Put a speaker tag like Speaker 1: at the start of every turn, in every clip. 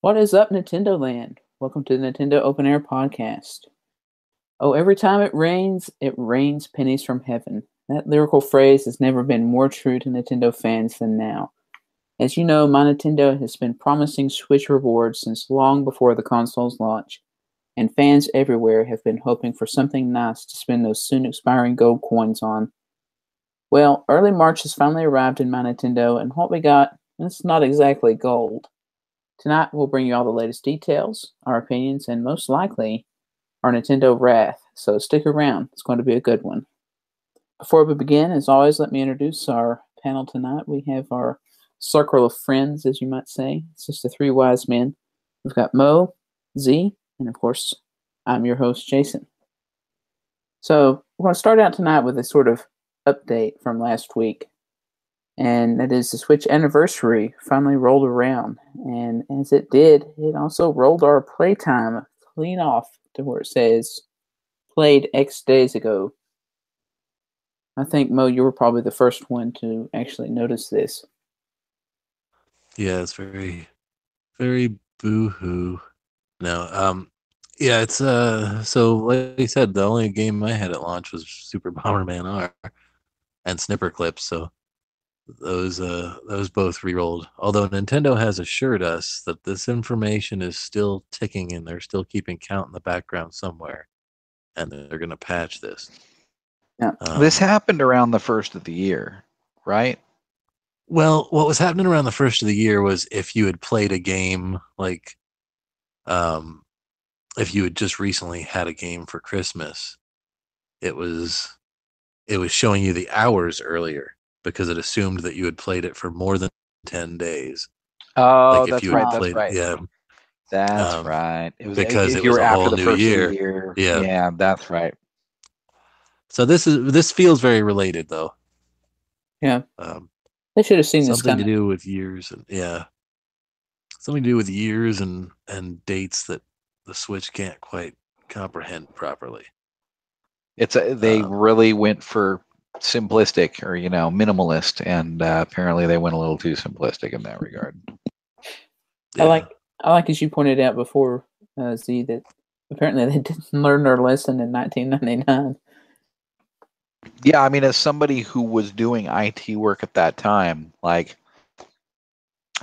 Speaker 1: What is up, Nintendo Land? Welcome to the Nintendo Open Air Podcast. Oh, every time it rains pennies from heaven. That lyrical phrase has never been more true to Nintendo fans than now. As you know, MyNintendo has been promising Switch rewards since long before the console's launch, and fans everywhere have been hoping for something nice to spend those soon expiring gold coins on. Well, early March has finally arrived in MyNintendo, and what we got is not exactly gold. Tonight, we'll bring you all the latest details, our opinions, and most likely, our Nintendo wrath. So stick around, it's going to be a good one. Before we begin, as always, let me introduce our panel tonight. We have our circle of friends, as you might say. It's just the three wise men. We've got Mo, Z, and of course, I'm your host, Jason. So we're going to start out tonight with a sort of update from last week. And that is the Switch anniversary finally rolled around. And as it did, it also rolled our playtime clean off to where it says played X days ago. I think, Mo, you were probably the first one to actually notice this.
Speaker 2: Yeah, it's very, very boo-hoo. No, yeah, it's so like you said, the only game I had at launch was Super Bomberman R and Snipper Clips, so those both re-rolled. Although Nintendo has assured us that this information is still ticking and they're still keeping count in the background somewhere, and they're going to patch this.
Speaker 1: Yeah.
Speaker 3: This happened around the first of the year, right?
Speaker 2: Well, what was happening around the first of the year was if you had played a game like, if you had just recently had a game for Christmas, it was showing you the hours earlier because it assumed that you had played it for more than 10 days.
Speaker 3: Oh,
Speaker 2: Like if
Speaker 3: that's
Speaker 2: you
Speaker 3: right.
Speaker 2: had
Speaker 3: That's
Speaker 2: played,
Speaker 3: right.
Speaker 2: yeah,
Speaker 3: That's right. It was
Speaker 2: because
Speaker 3: if
Speaker 2: it
Speaker 3: you
Speaker 2: was
Speaker 3: were
Speaker 2: a
Speaker 3: after
Speaker 2: whole
Speaker 3: the
Speaker 2: new
Speaker 3: first of the
Speaker 2: year.
Speaker 3: year.
Speaker 2: Yeah.
Speaker 3: Yeah, that's right.
Speaker 2: So this feels very related though.
Speaker 1: Yeah. They should have seen this
Speaker 2: Something
Speaker 1: coming.
Speaker 2: to do with years and something to do with years and dates that the Switch can't quite comprehend properly.
Speaker 3: They really went for simplistic or minimalist, and apparently they went a little too simplistic in that regard.
Speaker 1: Yeah. I like as you pointed out before, Z, that apparently they didn't learn their lesson in 1999.
Speaker 3: Yeah, I mean, as somebody who was doing IT work at that time, like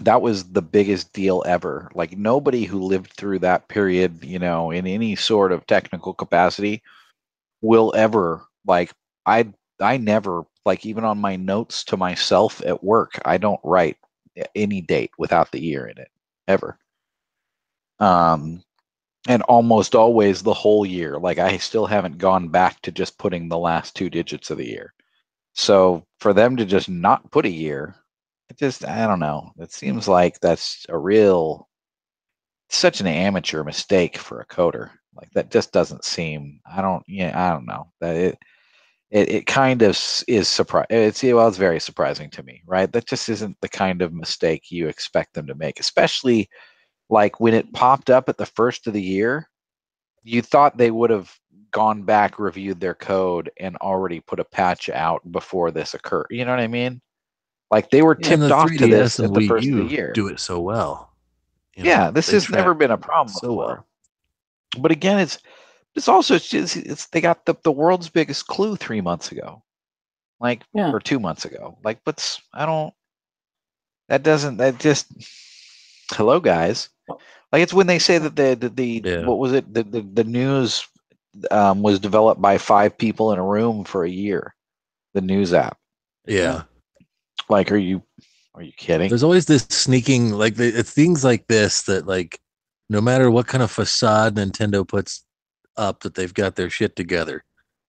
Speaker 3: that was the biggest deal ever. Like nobody who lived through that period, in any sort of technical capacity will ever I never, like, even on my notes to myself at work, I don't write any date without the year in it ever. And almost always the whole year. Like I still haven't gone back to just putting the last two digits of the year. So for them to just not put a year, I don't know. It seems like that's such an amateur mistake for a coder. Like that just doesn't seem. I don't know that it kind of is surprise. It's very surprising to me, right? That just isn't the kind of mistake you expect them to make, especially like when it popped up at the first of the year. You thought they would have gone back, reviewed their code, and already put a patch out before this occurred. You know what I mean? Like they were
Speaker 2: And
Speaker 3: tipped
Speaker 2: the
Speaker 3: off to
Speaker 2: 3DS
Speaker 3: this
Speaker 2: and
Speaker 3: at the
Speaker 2: Wii
Speaker 3: first of the
Speaker 2: U
Speaker 3: year.
Speaker 2: do it so well.
Speaker 3: Yeah, this has never been a problem
Speaker 2: so
Speaker 3: before.
Speaker 2: well.
Speaker 3: But again, it's also they got the world's biggest clue 3 months ago, or 2 months ago. Like, that just hello guys. Like it's when they say that what was it, the news was developed by 5 people in a room for a year, the news app.
Speaker 2: Yeah.
Speaker 3: Like, are you kidding?
Speaker 2: There's always this sneaking, like it's things like this that, like, no matter what kind of facade Nintendo puts up that they've got their shit together,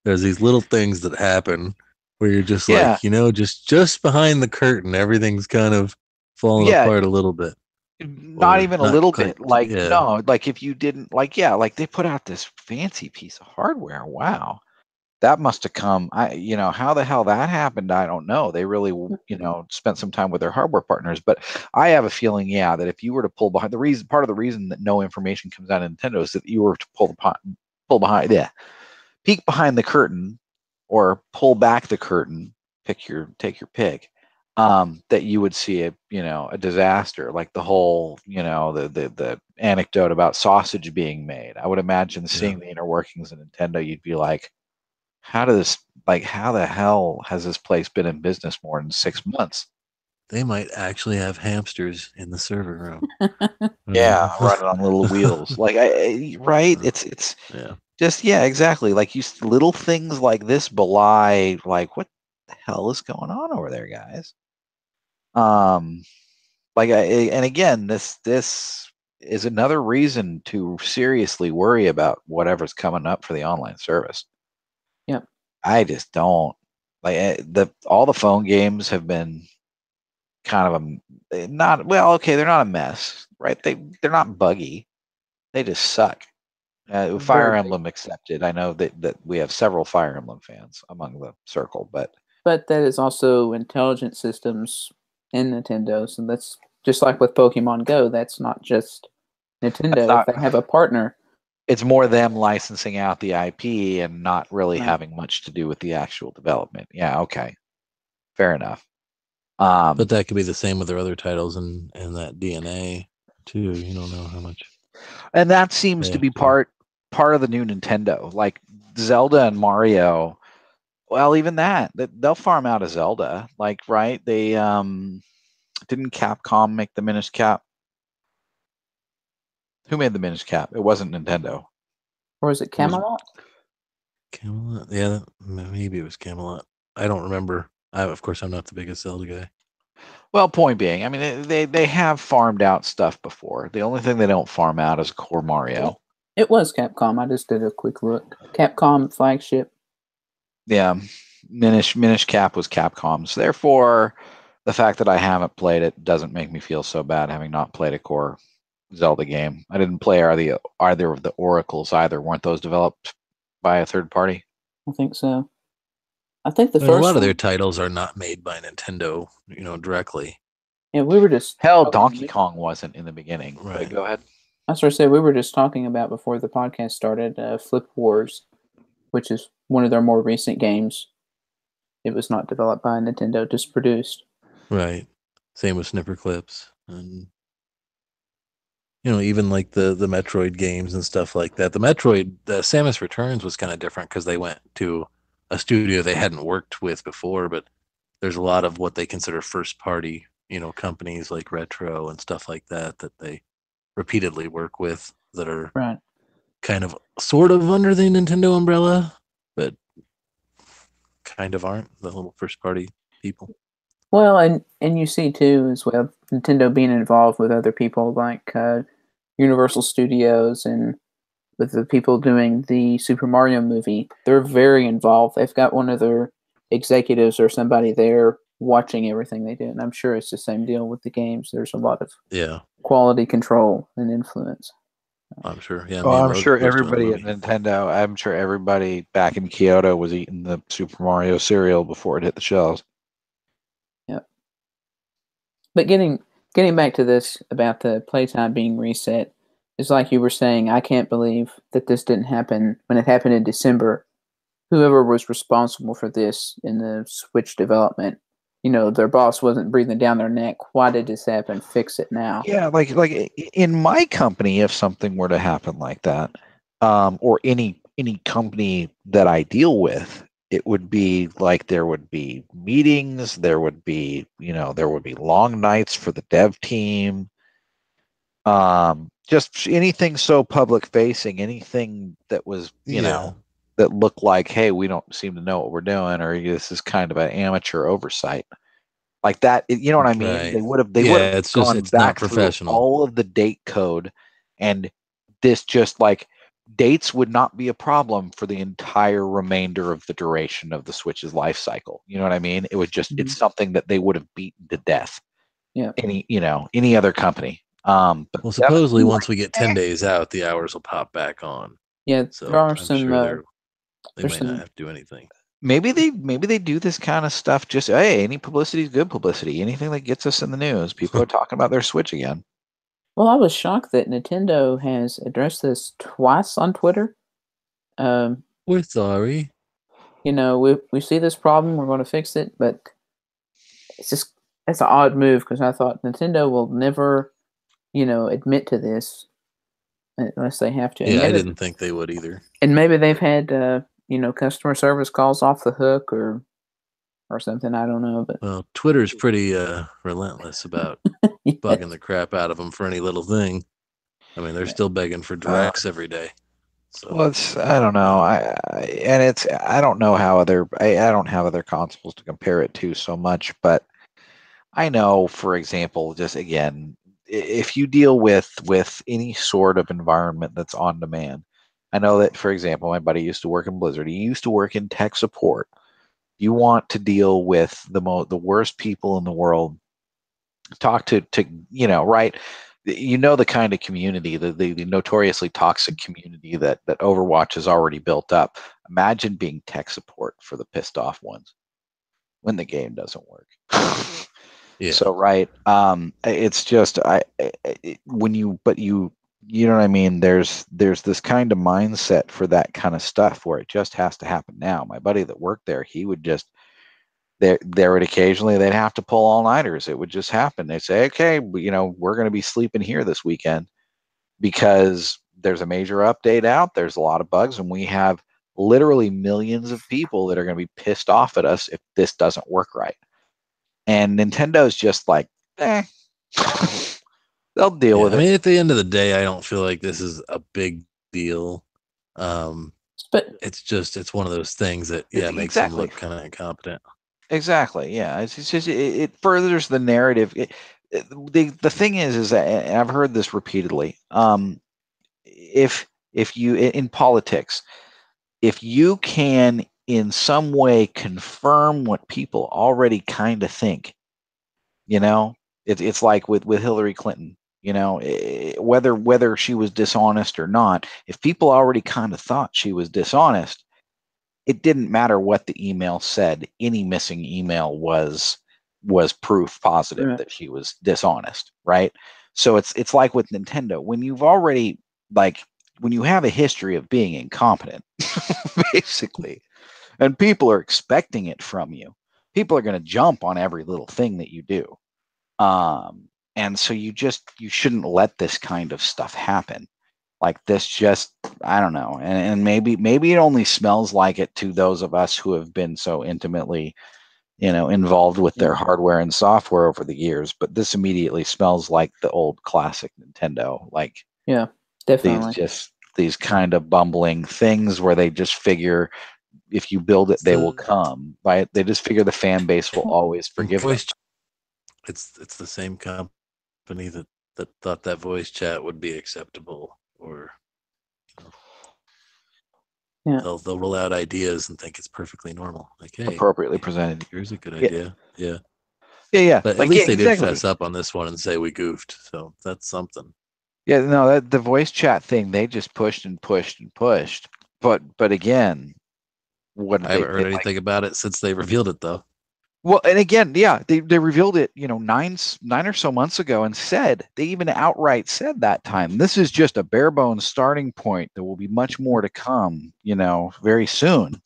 Speaker 2: there's these little things that happen where you're just like, just behind the curtain, everything's kind of falling apart a little bit.
Speaker 3: Not even a little bit. Like, no, like if you didn't, like, like they put out this fancy piece of hardware. Wow. That must have come. How the hell that happened, I don't know. They really, spent some time with their hardware partners. But I have a feeling, that if you were to pull behind part of the reason that no information comes out of Nintendo is that you were to peek behind the curtain, or pull back the curtain, take your pick. that you would see a disaster, like the whole, the anecdote about sausage being made. I would imagine seeing the inner workings of Nintendo, you'd be like, how the hell has this place been in business more than 6 months?
Speaker 2: They might actually have hamsters in the server room.
Speaker 3: Yeah, running on little wheels. Right? It's just, exactly. Like little things like this belie, like, what the hell is going on over there, guys? And again, this is another reason to seriously worry about whatever's coming up for the online service.
Speaker 1: Yep.
Speaker 3: I just don't all the phone games have been kind of not well. Okay, they're not a mess, right? They're not buggy. They just suck. Fire Emblem accepted. I know that we have several Fire Emblem fans among the circle, but
Speaker 1: that is also intelligent systems in Nintendo. So that's just like with Pokemon Go. That's not just Nintendo. If they have a partner.
Speaker 3: It's more them licensing out the IP and not really having much to do with the actual development. Yeah, okay. Fair enough.
Speaker 2: But that could be the same with their other titles and that DNA too. You don't know how much.
Speaker 3: And that seems to be part of the new Nintendo. Like Zelda and Mario, well, even that they'll farm out a Zelda. Like, right? They didn't Capcom make the Minish Cap? Who made the Minish Cap? It wasn't Nintendo.
Speaker 1: Or was it Camelot?
Speaker 2: Camelot? Yeah, maybe it was Camelot. I don't remember. Of course, I'm not the biggest Zelda guy.
Speaker 3: Well, point being, I mean, they have farmed out stuff before. The only thing they don't farm out is core Mario.
Speaker 1: It was Capcom. I just did a quick look. Capcom flagship.
Speaker 3: Yeah, Minish Cap was Capcom's. Therefore, the fact that I haven't played it doesn't make me feel so bad, having not played a core Zelda game. I didn't play either of the Oracles either. Weren't those developed by a third party?
Speaker 1: I think so. I think the first
Speaker 2: a lot of their titles are not made by Nintendo, directly.
Speaker 1: Yeah, we were just
Speaker 3: Donkey Kong wasn't in the beginning. Right. But go ahead.
Speaker 1: That's what I said. We were just talking about before the podcast started. Flip Wars, which is one of their more recent games. It was not developed by Nintendo, just produced.
Speaker 2: Right. Same with Snipper Clips, and even like the Metroid games and stuff like that. The Samus Returns was kind of different because they went to a studio they hadn't worked with before, but there's a lot of what they consider first party, companies like Retro and stuff like that they repeatedly work with that are kind of sort of under the Nintendo umbrella, but kind of aren't the little first party people.
Speaker 1: Well, and you see too as well Nintendo being involved with other people like Universal Studios and with the people doing the Super Mario movie. They're very involved. They've got one of their executives or somebody there watching everything they do, and I'm sure it's the same deal with the games. There's a lot of quality control and influence.
Speaker 2: I'm sure. Yeah,
Speaker 3: I'm sure everybody at Nintendo. I'm sure everybody back in Kyoto was eating the Super Mario cereal before it hit the shelves.
Speaker 1: Yep. But getting back to this about the Playtime being reset, it's like you were saying, I can't believe that this didn't happen when it happened in December. Whoever was responsible for this in the Switch development, their boss wasn't breathing down their neck. Why did this happen? Fix it now.
Speaker 3: Yeah, like in my company, if something were to happen like that, or any company that I deal with, it would be like there would be meetings, there would be long nights for the dev team. Just anything so public facing, anything that was, that looked like, hey, we don't seem to know what we're doing, or this is kind of an amateur oversight. Like that, you know what I mean?
Speaker 2: Right.
Speaker 3: They would have gone back through all of the date code, and this just like dates would not be a problem for the entire remainder of the duration of the Switch's life cycle. You know what I mean? It would just it's something that they would have beaten to death.
Speaker 1: Yeah.
Speaker 3: Any other company.
Speaker 2: But supposedly once we get 10 days out, the hours will pop back on.
Speaker 1: Yeah,
Speaker 2: so
Speaker 1: there are
Speaker 2: I'm
Speaker 1: some.
Speaker 2: Sure they might not have to do anything.
Speaker 3: Maybe they do this kind of stuff. Just any publicity is good publicity. Anything that gets us in the news, people are talking about their Switch again.
Speaker 1: Well, I was shocked that Nintendo has addressed this twice on Twitter.
Speaker 2: We're sorry.
Speaker 1: We see this problem. We're going to fix it, but it's just that's an odd move because I thought Nintendo will never, admit to this unless they have to. And
Speaker 2: Yeah, I
Speaker 1: maybe,
Speaker 2: didn't think they would either.
Speaker 1: and maybe they've had, customer service calls off the hook or something. I don't know, but
Speaker 2: Well, Twitter's pretty relentless about bugging the crap out of them for any little thing. I mean, they're still begging for directs every day. So.
Speaker 3: Well, I don't know. I don't know how I don't have other consoles to compare it to so much, but I know, for example, just again, if you deal with any sort of environment that's on demand, I know that, for example, my buddy used to work in Blizzard. He used to work in tech support. You want to deal with the worst people in the world. Talk to right. The kind of community, the notoriously toxic community that Overwatch has already built up. Imagine being tech support for the pissed off ones when the game doesn't work.
Speaker 2: Yeah.
Speaker 3: So right, it's just when you know what I mean. There's this kind of mindset for that kind of stuff where it just has to happen now. My buddy that worked there, he would just. There would occasionally they'd have to pull all-nighters. It would just happen. They'd say, okay, we're going to be sleeping here this weekend because there's a major update out. There's a lot of bugs, and we have literally millions of people that are going to be pissed off at us if this doesn't work right. And Nintendo's just like, they'll deal with it.
Speaker 2: I mean, at the end of the day, I don't feel like this is a big deal.
Speaker 1: But
Speaker 2: it's one of those things that makes them look kind of incompetent. Exactly.
Speaker 3: Yeah. It's just it furthers the narrative. The thing is that, and I've heard this repeatedly. If you in politics, if you can in some way confirm what people already kind of think, it's like with Hillary Clinton. Whether she was dishonest or not, if people already kind of thought she was dishonest, it didn't matter what the email said. Any missing email was proof positive that she was dishonest, right? So it's like with Nintendo. When you've already when you have a history of being incompetent, basically, and people are expecting it from you, people are going to jump on every little thing that you do. And so you shouldn't let this kind of stuff happen. Like this, just I don't know, and maybe it only smells like it to those of us who have been so intimately, involved with their hardware and software over the years. But this immediately smells like the old classic Nintendo, like
Speaker 1: definitely
Speaker 3: these kind of bumbling things where they just figure if you build it, they will come. Right? They just figure the fan base will always forgive them.
Speaker 2: It's the same company that thought that voice chat would be acceptable. Or they'll roll out ideas and think it's perfectly normal. Like, hey,
Speaker 3: appropriately presented.
Speaker 2: Here's a good idea. Yeah. But at least they did fess up on this one and say we goofed. So that's something.
Speaker 3: Yeah, no, that the voice chat thing, they just pushed and pushed and pushed. But again,
Speaker 2: I haven't heard anything about it since they revealed it, though.
Speaker 3: Well, and again, they revealed it, 9 or so months ago, and they even outright said that time, this is just a bare bones starting point. There will be much more to come, very soon.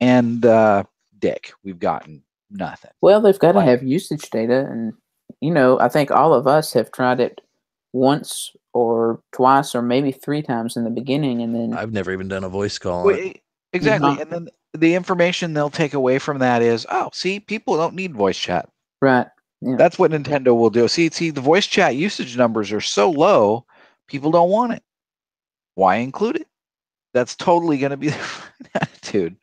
Speaker 3: And Dick, we've gotten nothing.
Speaker 1: Well, they've got to have usage data, and I think all of us have tried it once or twice or maybe 3 times in the beginning, and then
Speaker 2: I've never even done a voice call on it.
Speaker 3: Exactly, and then the information they'll take away from that is, oh, see, people don't need voice chat.
Speaker 1: Right. Yeah.
Speaker 3: That's what Nintendo will do. See, the voice chat usage numbers are so low, people don't want it. Why include it? That's totally going to be their attitude.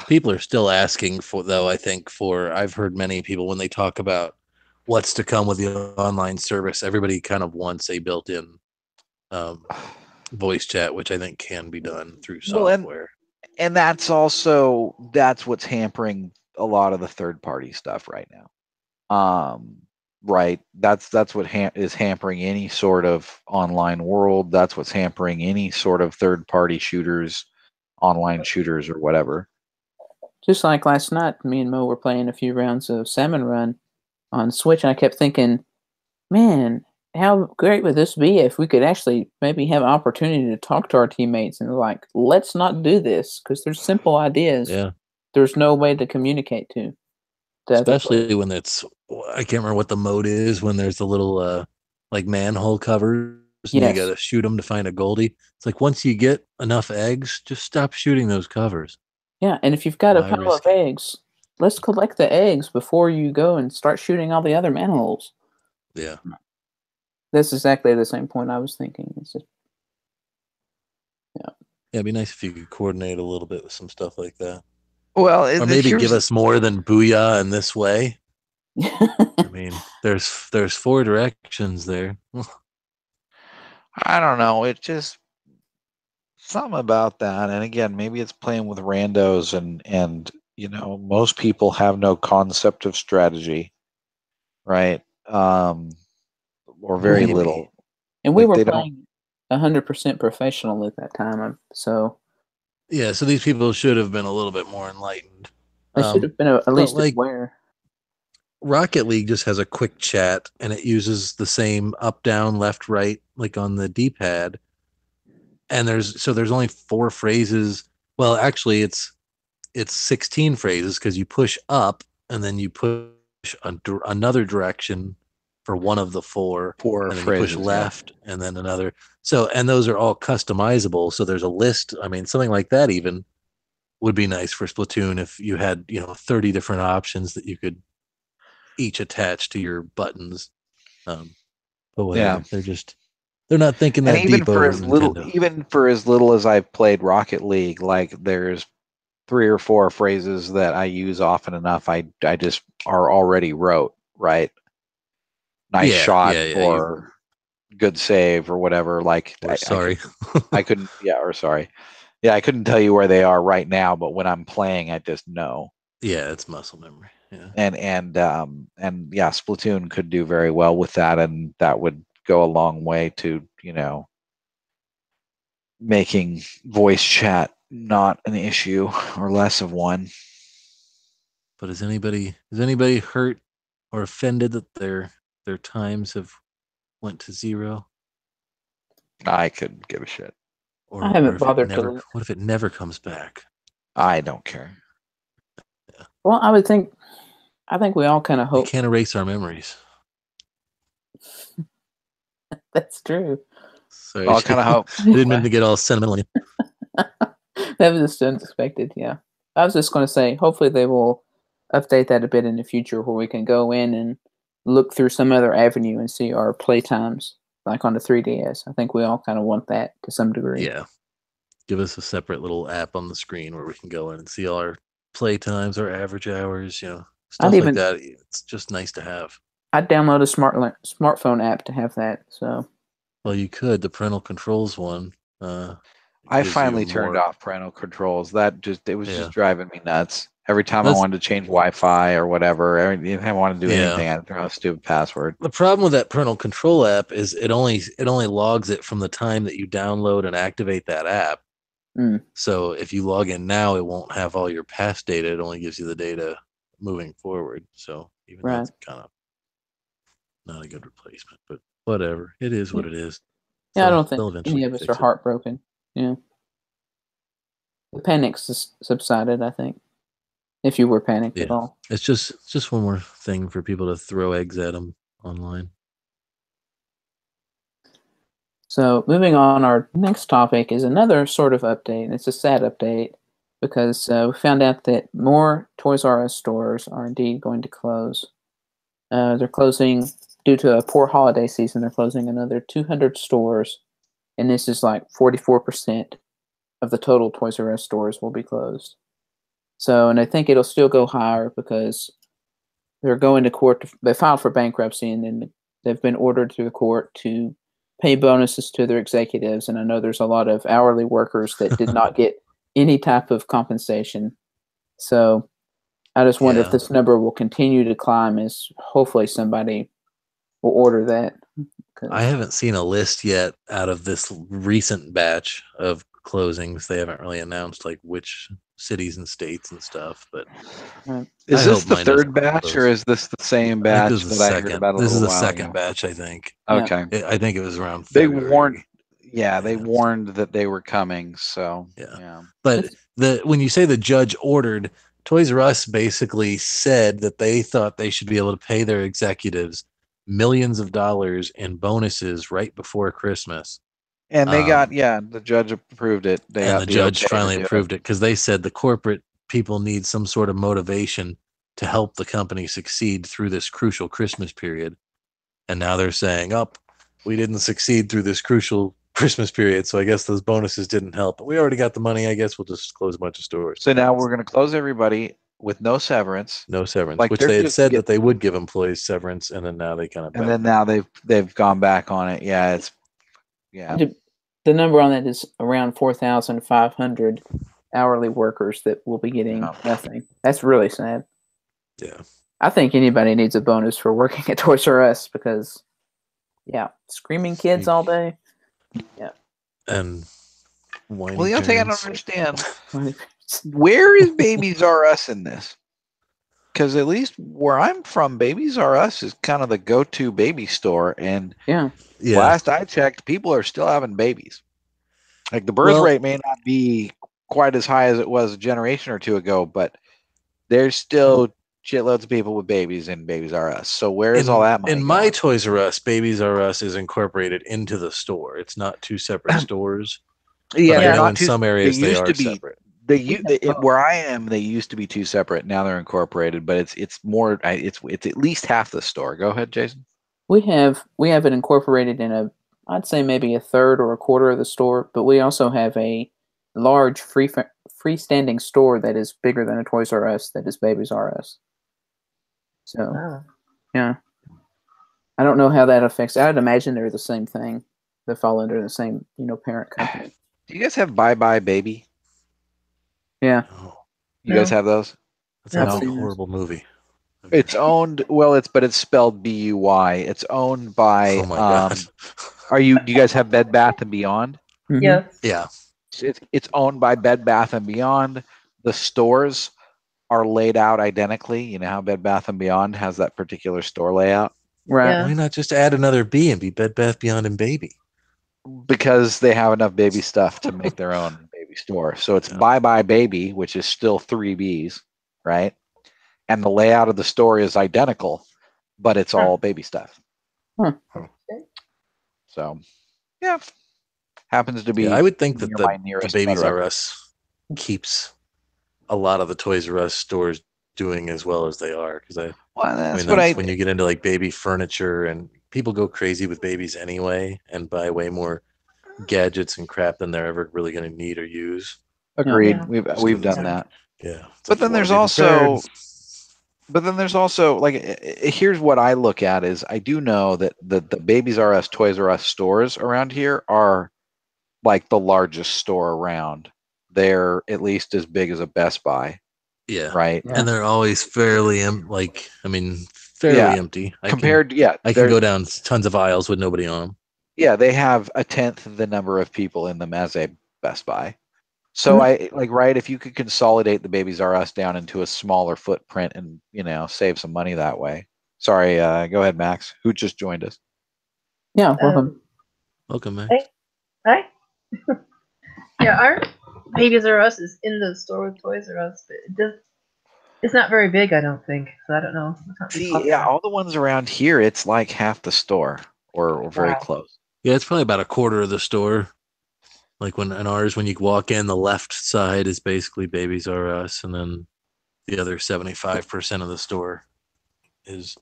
Speaker 2: People are still asking for, though, I think, I've heard many people when they talk about what's to come with the online service, everybody kind of wants a built-in voice chat, which I think can be done through software.
Speaker 3: And that's what's hampering a lot of the third-party stuff right now. Right. That's what is hampering any sort of online world. That's what's hampering any sort of third-party shooters, online shooters, or whatever.
Speaker 1: Just like last night, me and Mo were playing a few rounds of Salmon Run on Switch, and I kept thinking, man, how great would this be if we could actually maybe have an opportunity to talk to our teammates and like, let's not do this because there's simple ideas.
Speaker 2: Yeah.
Speaker 1: There's no way to communicate to.
Speaker 2: Especially when it's I can't remember what the mode is when there's the little like manhole covers and you
Speaker 1: Yes.
Speaker 2: got to shoot them to find a goldie. It's like once you get enough eggs, just stop shooting those covers.
Speaker 1: Yeah, and if you've got a
Speaker 2: Why
Speaker 1: pile
Speaker 2: risk
Speaker 1: of
Speaker 2: it?
Speaker 1: eggs, let's collect the eggs before you go and start shooting all the other manholes.
Speaker 2: Yeah.
Speaker 1: That's exactly the same point I was thinking. It's just,
Speaker 2: Yeah, it'd be nice if you could coordinate a little bit with some stuff like that.
Speaker 3: Well,
Speaker 2: Or maybe give us more than booyah in this way. I mean, there's 4 directions there.
Speaker 3: I don't know. It just something about that. And again, maybe it's playing with randos and most people have no concept of strategy, right? Or very
Speaker 2: Maybe.
Speaker 3: little.
Speaker 1: and we
Speaker 3: Like,
Speaker 1: were
Speaker 3: they don't.
Speaker 1: playing 100% professional at that time, so
Speaker 2: Yeah, so these people should have been a little bit more enlightened.
Speaker 1: they should have been at least
Speaker 2: like
Speaker 1: aware.
Speaker 2: Rocket League just has a quick chat and it uses the same up, down, left, right, like on the D-pad. And there's only 4 phrases. Well, actually it's 16 phrases because you push up and then you push another direction for one of the 4,
Speaker 3: Four
Speaker 2: and then
Speaker 3: phrases,
Speaker 2: you push left and then another. So, and those are all customizable. So there's a list. I mean, something like that even would be nice for Splatoon if you had 30 different options that you could each attach to your buttons. But whatever.
Speaker 3: Yeah.
Speaker 2: They're not thinking
Speaker 3: And
Speaker 2: that deep over Nintendo.
Speaker 3: even for as little as I've played Rocket League, like there's 3 or 4 phrases that I use often enough. I just are already wrote, right? Nice shot or good save or whatever. Like,
Speaker 2: sorry.
Speaker 3: I couldn't. Yeah, or sorry. Yeah, I couldn't tell you where they are right now, but when I'm playing, I just know.
Speaker 2: Yeah, it's muscle memory. Yeah.
Speaker 3: And yeah, Splatoon could do very well with that, and that would go a long way to making voice chat not an issue or less of one.
Speaker 2: But is anybody hurt or offended that their times have went to 0?
Speaker 3: I couldn't give a shit.
Speaker 1: I haven't bothered to look.
Speaker 2: What if it never comes back?
Speaker 3: I don't care.
Speaker 1: Yeah. Well, I think we all kind of hope.
Speaker 2: We can't erase our memories.
Speaker 1: That's true.
Speaker 3: Sorry, I kind of hope.
Speaker 2: I didn't mean to get all sentimental.
Speaker 1: That was just unexpected. Yeah, I was just going to say, hopefully they will update that a bit in the future, where we can go in and look through some other avenue and see our playtimes, like on the 3DS. I think we all kind of want that to some degree.
Speaker 2: Yeah, give us a separate little app on the screen where we can go in and see all our playtimes, our average hours, stuff like that. It's just nice to have.
Speaker 1: I'd download a smartphone app to have that. So,
Speaker 2: well, you could. The parental controls one.
Speaker 3: I finally turned off parental controls. It was just driving me nuts. Every time I wanted to change Wi-Fi or whatever, every time I wanted to do anything, I'd throw a stupid password.
Speaker 2: The problem with that parental control app is it only logs it from the time that you download and activate that app. So if you log in now, it won't have all your past data. It only gives you the data moving forward. So even that's kind of not a good replacement, but whatever. It is what it is.
Speaker 1: Yeah, I don't think any of us are heartbroken. Yeah. The panic subsided, I think. If you were panicked at all.
Speaker 2: It's just one more thing for people to throw eggs at them online.
Speaker 1: So moving on, our next topic is another sort of update. It's a sad update because we found out that more Toys R Us stores are indeed going to close. They're closing due to a poor holiday season. They're closing another 200 stores, and this is like 44% of the total Toys R Us stores will be closed. So, and I think it'll still go higher because they're going to court. They filed for bankruptcy, and then they've been ordered through the court to pay bonuses to their executives. And I know there's a lot of hourly workers that did not get any type of compensation. So I just wonder if this number will continue to climb as hopefully somebody will order that.
Speaker 2: I haven't seen a list yet out of this recent batch of closings. They haven't really announced like which cities and states and stuff, but
Speaker 3: is this the third batch or is this the same batch that I heard about a little while ago?
Speaker 2: This is the second batch, I think.
Speaker 3: Okay.
Speaker 2: I think it was around
Speaker 3: February. They warned that they were coming, so yeah.
Speaker 2: But when you say the judge ordered, Toys R Us basically said that they thought they should be able to pay their executives millions of dollars in bonuses right before Christmas.
Speaker 3: And they got, the judge approved it. They
Speaker 2: and
Speaker 3: got
Speaker 2: the judge
Speaker 3: okay
Speaker 2: finally
Speaker 3: to do
Speaker 2: approved it because they said the corporate people need some sort of motivation to help the company succeed through this crucial Christmas period. And now they're saying, we didn't succeed through this crucial Christmas period, so I guess those bonuses didn't help. But we already got the money. I guess we'll just close a bunch of stores.
Speaker 3: So now we're going to close everybody with no severance.
Speaker 2: No severance,
Speaker 3: Like,
Speaker 2: which
Speaker 3: they're
Speaker 2: they had
Speaker 3: just
Speaker 2: said that they would give employees severance, and then now they kind of
Speaker 3: And then now they've gone back on it. Yeah, it's
Speaker 1: The number on that is around 4,500 hourly workers that will be getting nothing. That's really sad.
Speaker 2: Yeah.
Speaker 1: I think anybody needs a bonus for working at Toys R Us because, screaming kids all day. Yeah.
Speaker 2: And whiny
Speaker 3: well, the other thing I don't
Speaker 2: parents.
Speaker 3: understand, where is Babies R Us in this? Because at least where I'm from, Babies R Us is kind of the go-to baby store, and last I checked, people are still having babies. Like, the birth rate may not be quite as high as it was a generation or two ago, but there's still shitloads of people with babies in Babies R Us. So where is all that money
Speaker 2: in
Speaker 3: going?
Speaker 2: my Toys R Us, Babies R Us is incorporated into the store. It's not two separate stores.
Speaker 3: Yeah,
Speaker 2: but I know in some areas they are separate.
Speaker 3: Where I am, they used to be two separate. Now they're incorporated, but it's more. It's at least half the store. Go ahead, Jason.
Speaker 1: We have it incorporated in I'd say maybe a third or a quarter of the store, but we also have a large freestanding store that is bigger than a Toys R Us that is Babies R Us. So, yeah. I don't know how that affects. I would imagine they're the same thing. They fall under the same, parent company.
Speaker 3: Do you guys have Bye Bye Baby?
Speaker 1: Yeah.
Speaker 3: You guys have those?
Speaker 2: That's a horrible movie.
Speaker 3: It's owned. Well, but it's spelled BUY. It's owned by.
Speaker 2: Oh my god.
Speaker 3: Do you guys have Bed Bath and Beyond?
Speaker 1: Mm-hmm.
Speaker 4: Yes.
Speaker 2: Yeah.
Speaker 3: It's owned by Bed Bath and Beyond. The stores are laid out identically. You know how Bed Bath and Beyond has that particular store layout?
Speaker 1: Right.
Speaker 4: Yeah.
Speaker 2: Why not just add another B and be Bed Bath Beyond and Baby?
Speaker 3: Because they have enough baby stuff to make their own baby store. So it's Bye Bye Baby, which is still 3 Bs, right? And the layout of the store is identical, but it's all baby stuff.
Speaker 1: Huh.
Speaker 3: So, yeah. Happens to be.
Speaker 2: Yeah, I would think that the Babies
Speaker 3: Toys
Speaker 2: R Us keeps a lot of the Toys R Us stores doing as well as they are. Because when you get into like baby furniture, and people go crazy with babies anyway and buy way more gadgets and crap than they're ever really going to need or use.
Speaker 3: Agreed.
Speaker 4: Yeah.
Speaker 3: We've done that.
Speaker 2: Yeah.
Speaker 3: But then there's also like, here's what I look at is I do know that the Babies R Us, Toys R Us stores around here are like the largest store around. They're at least as big as a Best Buy.
Speaker 2: Yeah.
Speaker 3: Right.
Speaker 2: Yeah. And they're always fairly empty. empty. I can go down tons of aisles with nobody on them.
Speaker 3: Yeah, they have a tenth of the number of people in them as a Best Buy. So if you could consolidate the Babies R Us down into a smaller footprint and, save some money that way. Sorry, go ahead, Max. Who just joined us?
Speaker 1: Yeah, welcome.
Speaker 2: Welcome, Max.
Speaker 4: Hi. Yeah, our Babies R Us is in the store with Toys R Us, but it's not very big, I don't think. So I don't know.
Speaker 3: All the ones around here, it's like half the store or very close.
Speaker 2: Yeah, it's probably about a quarter of the store. Like when you walk in, the left side is basically Babies R Us, and then the other 75% of the store is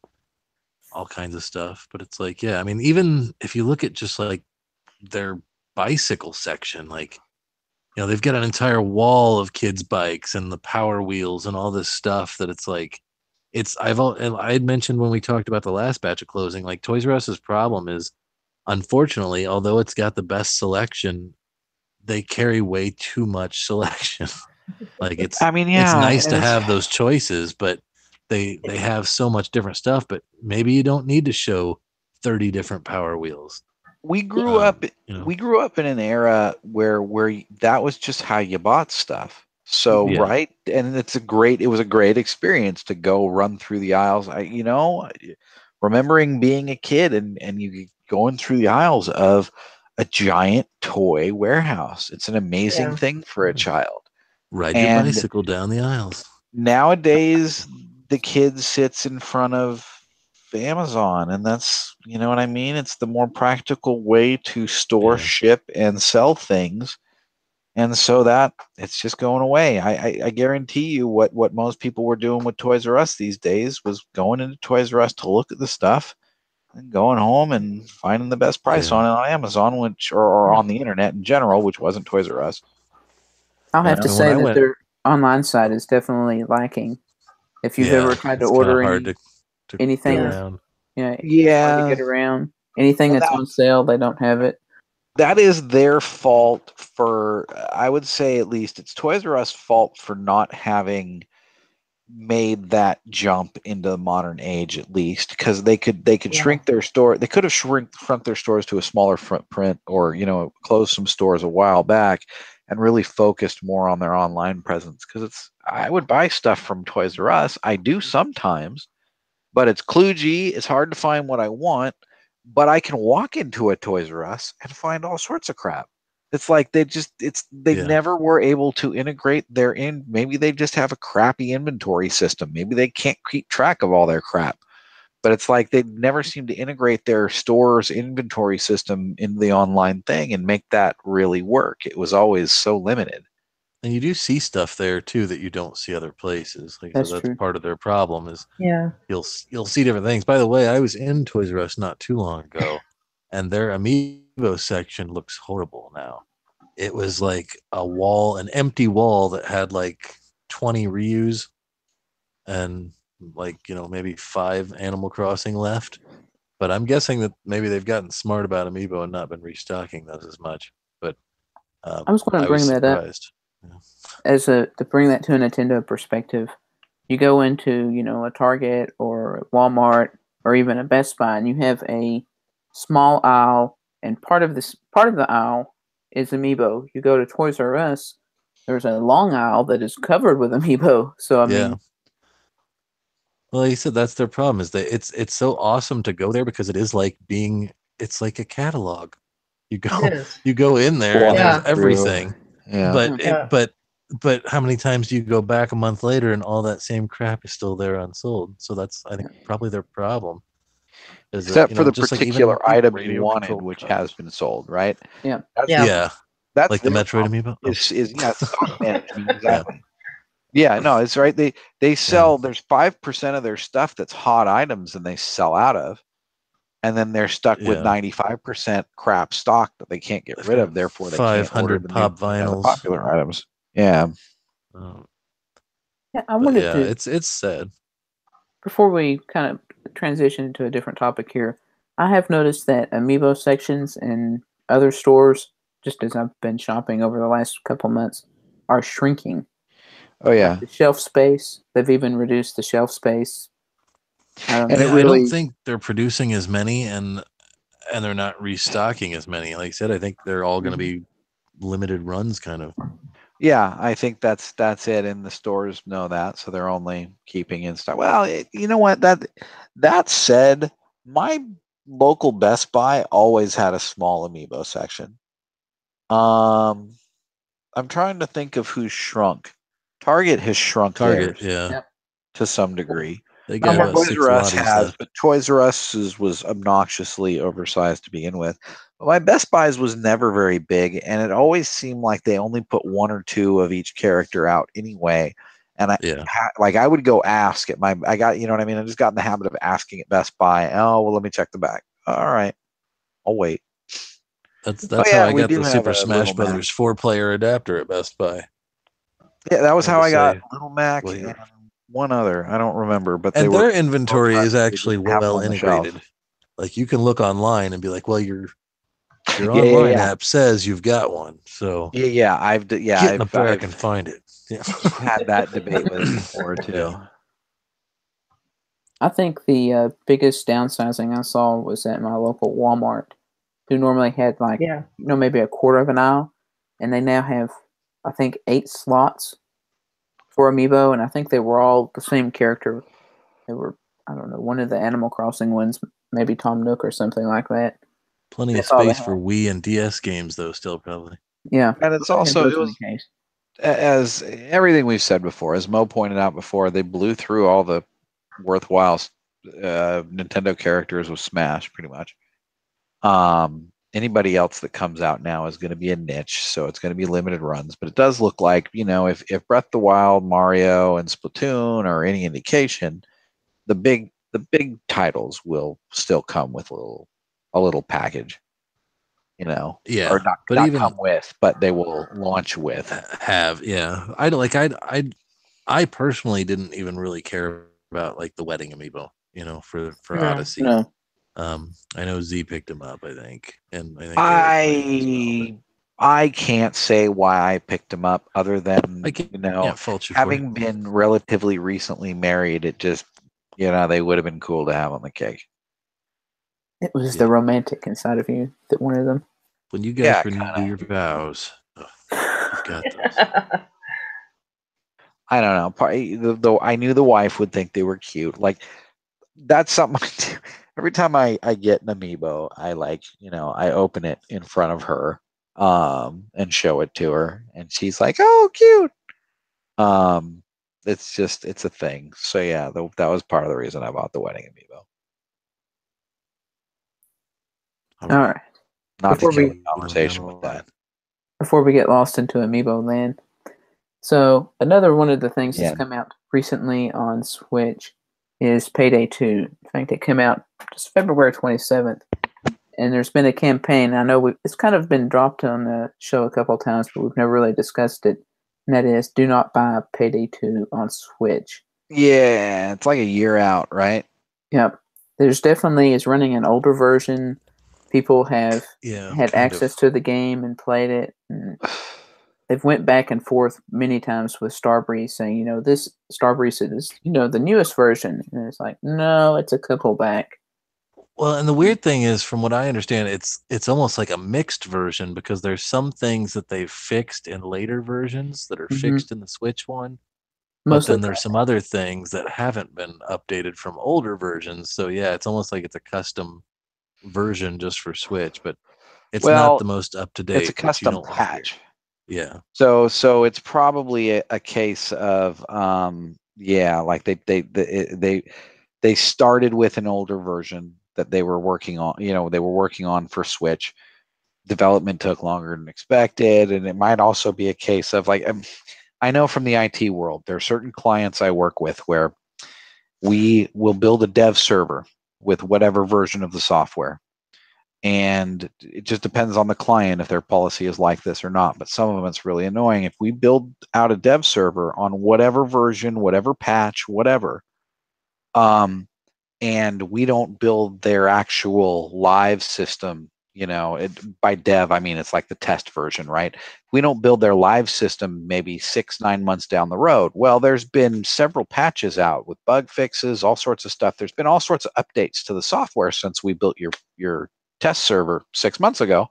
Speaker 2: all kinds of stuff. But it's like, yeah, I mean, even if you look at just like their bicycle section, like, they've got an entire wall of kids' bikes and the Power Wheels and all this stuff that it's like, I had mentioned when we talked about the last batch of closing, like Toys R Us's problem is, unfortunately, although it's got the best selection, they carry way too much selection. Like it's nice to have those choices, but they have so much different stuff, but maybe you don't need to show 30 different Power Wheels.
Speaker 3: We grew up in an era where that was just how you bought stuff. So right, and it was a great experience to go run through the aisles. Remembering being a kid and you going through the aisles of a giant toy warehouse. It's an amazing thing for a child.
Speaker 2: Ride your bicycle down the aisles.
Speaker 3: nowadays the kid sits in front of Amazon, and that's, you know what I mean? It's the more practical way to store, ship, and sell things. And so that it's just going away. I guarantee you what most people were doing with Toys R Us these days was going into Toys R Us to look at the stuff and going home and finding the best price on it on Amazon, or on the internet in general, which wasn't Toys R Us.
Speaker 1: I'll have to say that their online site is definitely lacking. If you've ever tried to order anything,
Speaker 2: around.
Speaker 1: Hard to get around. Anything that's on sale, they don't have it.
Speaker 3: That is their fault for, I would say at least it's Toys R Us fault for not having made that jump into the modern age, at least, because they could shrink their store. They could have shrunk their stores to a smaller footprint, or close some stores a while back and really focused more on their online presence. Because I would buy stuff from Toys R Us. I do sometimes, but it's kludgy. It's hard to find what I want. But I can walk into a Toys R Us and find all sorts of crap. It's like they never were able to integrate maybe they just have a crappy inventory system. Maybe they can't keep track of all their crap. But it's like they never seem to integrate their store's inventory system into the online thing and make that really work. It was always so limited.
Speaker 2: And you do see stuff there too that you don't see other places. Like that's part of their problem is you'll see different things. By the way, I was in Toys R Us not too long ago, and their amiibo section looks horrible now. It was like an empty wall that had like 20 Ryus and maybe 5 Animal Crossing left. But I'm guessing that maybe they've gotten smart about amiibo and not been restocking those as much. But
Speaker 1: I was going to bring that up. To bring that to a Nintendo perspective, you go into a Target or a Walmart or even a Best Buy, and you have a small aisle, and part of the aisle is amiibo. You go to Toys R Us, there's a long aisle that is covered with amiibo. So I mean,
Speaker 2: well, like you said, that's their problem. Is that it's so awesome to go there because it's like a catalog. You go in there and there's everything.
Speaker 3: Yeah.
Speaker 2: But how many times do you go back a month later and all that same crap is still there unsold? So that's, I think, probably their problem.
Speaker 3: Except for the particular item you wanted, which has been sold, right?
Speaker 1: Yeah.
Speaker 3: That's
Speaker 2: like the Metroid amiibo.
Speaker 3: Stock management, exactly. Yeah, no, it's right. They sell. There's 5% of their stuff that's hot items, and they sell out of. And then they're stuck with 95% crap stock that they can't get rid of. Therefore, they can't order the
Speaker 2: pop vinyls,
Speaker 3: popular items. Yeah.
Speaker 1: I wanted to.
Speaker 2: It's sad.
Speaker 1: Before we kind of transition to a different topic here, I have noticed that amiibo sections in other stores, just as I've been shopping over the last couple months, are shrinking.
Speaker 3: Oh yeah.
Speaker 1: Like the shelf space. They've even reduced the shelf space.
Speaker 2: I don't think they're producing as many, and they're not restocking as many. Like I said, I think they're all going to be limited runs, kind of.
Speaker 3: Yeah, I think that's it. And the stores know that, so they're only keeping in stock. Well, you know what? That said, my local Best Buy always had a small amiibo section. I'm trying to think of who's shrunk. Target has shrunk theirs, to some degree.
Speaker 2: They got
Speaker 3: Toys R Us has, but Toys R Us was obnoxiously oversized to begin with. But my Best Buys was never very big, and it always seemed like they only put 1 or 2 of each character out anyway. And I would go ask at I just got in the habit of asking at Best Buy. Oh, well, let me check the back. All right, I'll wait.
Speaker 2: That's how I got the Super Smash Brothers 4-player adapter at Best Buy.
Speaker 3: Yeah, that was how I got Little Mac and one other. I don't remember, but
Speaker 2: their inventory is actually well integrated. Like you can look online and be like, well, your online app says you've got one. So
Speaker 3: I've
Speaker 2: get in the back and find it. Yeah.
Speaker 3: Had that debate with it before too.
Speaker 1: I think the biggest downsizing I saw was at my local Walmart, who normally had maybe a quarter of an aisle, and they now have, I think, 8 slots for amiibo, and I think they were all the same character. They were, I don't know, one of the Animal Crossing ones, maybe Tom Nook or something like that.
Speaker 2: Plenty of space for Wii and DS games, though, still probably.
Speaker 1: Yeah.
Speaker 3: And it's also, it was as everything we've said before, as Mo pointed out before, they blew through all the worthwhile Nintendo characters with Smash, pretty much. Anybody else that comes out now is going to be a niche, so it's going to be limited runs. But it does look like, if Breath of the Wild, Mario, and Splatoon are any indication, the big titles will still come with a little package,
Speaker 2: Yeah,
Speaker 3: or not
Speaker 2: but even
Speaker 3: come with, but they will launch with.
Speaker 2: I personally didn't even really care about like the wedding amiibo, for
Speaker 4: No.
Speaker 2: Odyssey.
Speaker 1: No.
Speaker 2: I know Z picked him up, I think, and I think Eric might as well,
Speaker 3: I can't say why I picked him up, other than
Speaker 2: can't fault you for
Speaker 3: having
Speaker 2: it.
Speaker 3: been relatively recently married. It just they would have been cool to have on the cake.
Speaker 1: It was the romantic inside of you that wanted them.
Speaker 2: When you guys renew your vows, you've got those.
Speaker 3: I don't know. Probably, though I knew the wife would think they were cute. Like, that's something I do. Every time I get an amiibo, I open it in front of her, and show it to her, and she's like, "Oh, cute." It's a thing. So yeah, that was part of the reason I bought the wedding amiibo.
Speaker 1: All right.
Speaker 3: Not to
Speaker 1: Before
Speaker 3: kill
Speaker 1: we-
Speaker 3: the conversation with that.
Speaker 1: Before we get lost into Amiibo land, so another one of the things that's come out recently on Switch is Payday 2. In fact, it came out just February 27th, and there's been a campaign. I know it's kind of been dropped on the show a couple of times, but we've never really discussed it, and that is Do Not Buy Payday 2 on Switch.
Speaker 3: Yeah, it's like a year out, right?
Speaker 1: Yep. There's definitely is running an older version. People have had access to the game and played it. And they've went back and forth many times with Starbreeze saying, this Starbreeze is, the newest version. And it's like, no, it's a couple back.
Speaker 2: Well, and the weird thing is, from what I understand, it's almost like a mixed version, because there's some things that they've fixed in later versions that are fixed in the Switch one. But then there's some other things that haven't been updated from older versions. So yeah, it's almost like it's a custom version just for Switch, but it's not the most up to date.
Speaker 3: It's a custom patch.
Speaker 2: Yeah.
Speaker 3: So it's probably a case of like they started with an older version that they were working on. They were working on for Switch. Development took longer than expected, and it might also be a case of like, I know from the IT world, there are certain clients I work with where we will build a dev server with whatever version of the software. And it just depends on the client if their policy is like this or not. But some of them, it's really annoying. If we build out a dev server on whatever version, whatever patch, whatever, and we don't build their actual live system, by dev, I mean, it's like the test version, right? We don't build their live system maybe 6-9 months down the road. Well, there's been several patches out with bug fixes, all sorts of stuff. There's been all sorts of updates to the software since we built your test server 6 months ago.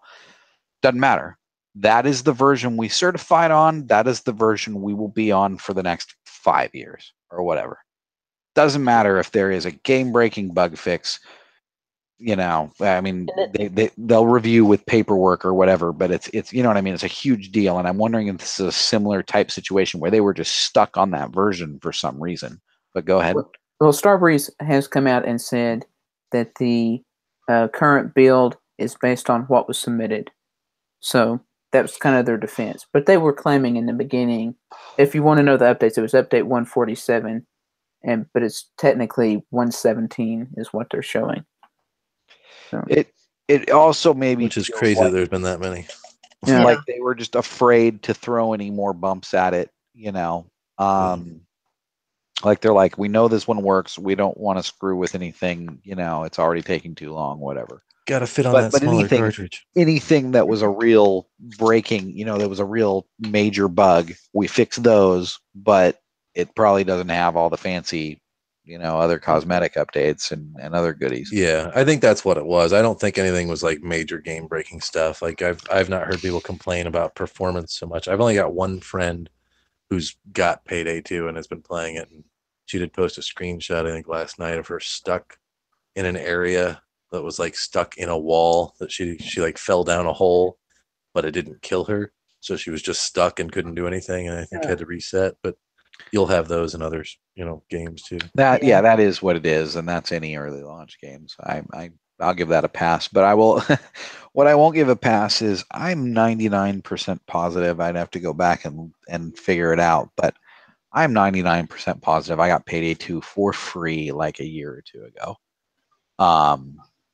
Speaker 3: Doesn't matter. That is the version we certified on. That is the version we will be on for the next 5 years or whatever. Doesn't matter if there is a game-breaking bug fix. I mean, they'll review with paperwork or whatever, but it's you know what I mean? It's a huge deal. And I'm wondering if this is a similar type situation where they were just stuck on that version for some reason. But go ahead.
Speaker 1: Well, Starbreeze has come out and said that the current build is based on what was submitted. So that was kind of their defense. But they were claiming in the beginning, if you want to know the updates, it was update 147, but it's technically 117 is what they're showing. So.
Speaker 3: It also maybe,
Speaker 2: which is crazy that there's been that many.
Speaker 1: Yeah.
Speaker 3: Like they were just afraid to throw any more bumps at it, Like they're like, we know this one works. We don't want to screw with anything. It's already taking too long. Whatever.
Speaker 2: Got to fit on that smaller cartridge.
Speaker 3: Anything that was a real breaking, that was a real major bug, we fixed those, but it probably doesn't have all the fancy, other cosmetic updates and other goodies.
Speaker 2: Yeah, I think that's what it was. I don't think anything was like major game breaking stuff. Like I've not heard people complain about performance so much. I've only got one friend who's got Payday 2 and has been playing it, and she did post a screenshot, I think last night, of her stuck in an area that was like stuck in a wall that she like fell down a hole, but it didn't kill her. so she was just stuck and couldn't do anything, and I think had to reset. But you'll have those in other games too.
Speaker 3: That is what it is, and that's any early launch games. I'll give that a pass, but I will. What I won't give a pass is I'm 99% positive. I'd have to go back and figure it out, but I'm 99% positive I got Payday 2 for free like a year or two ago.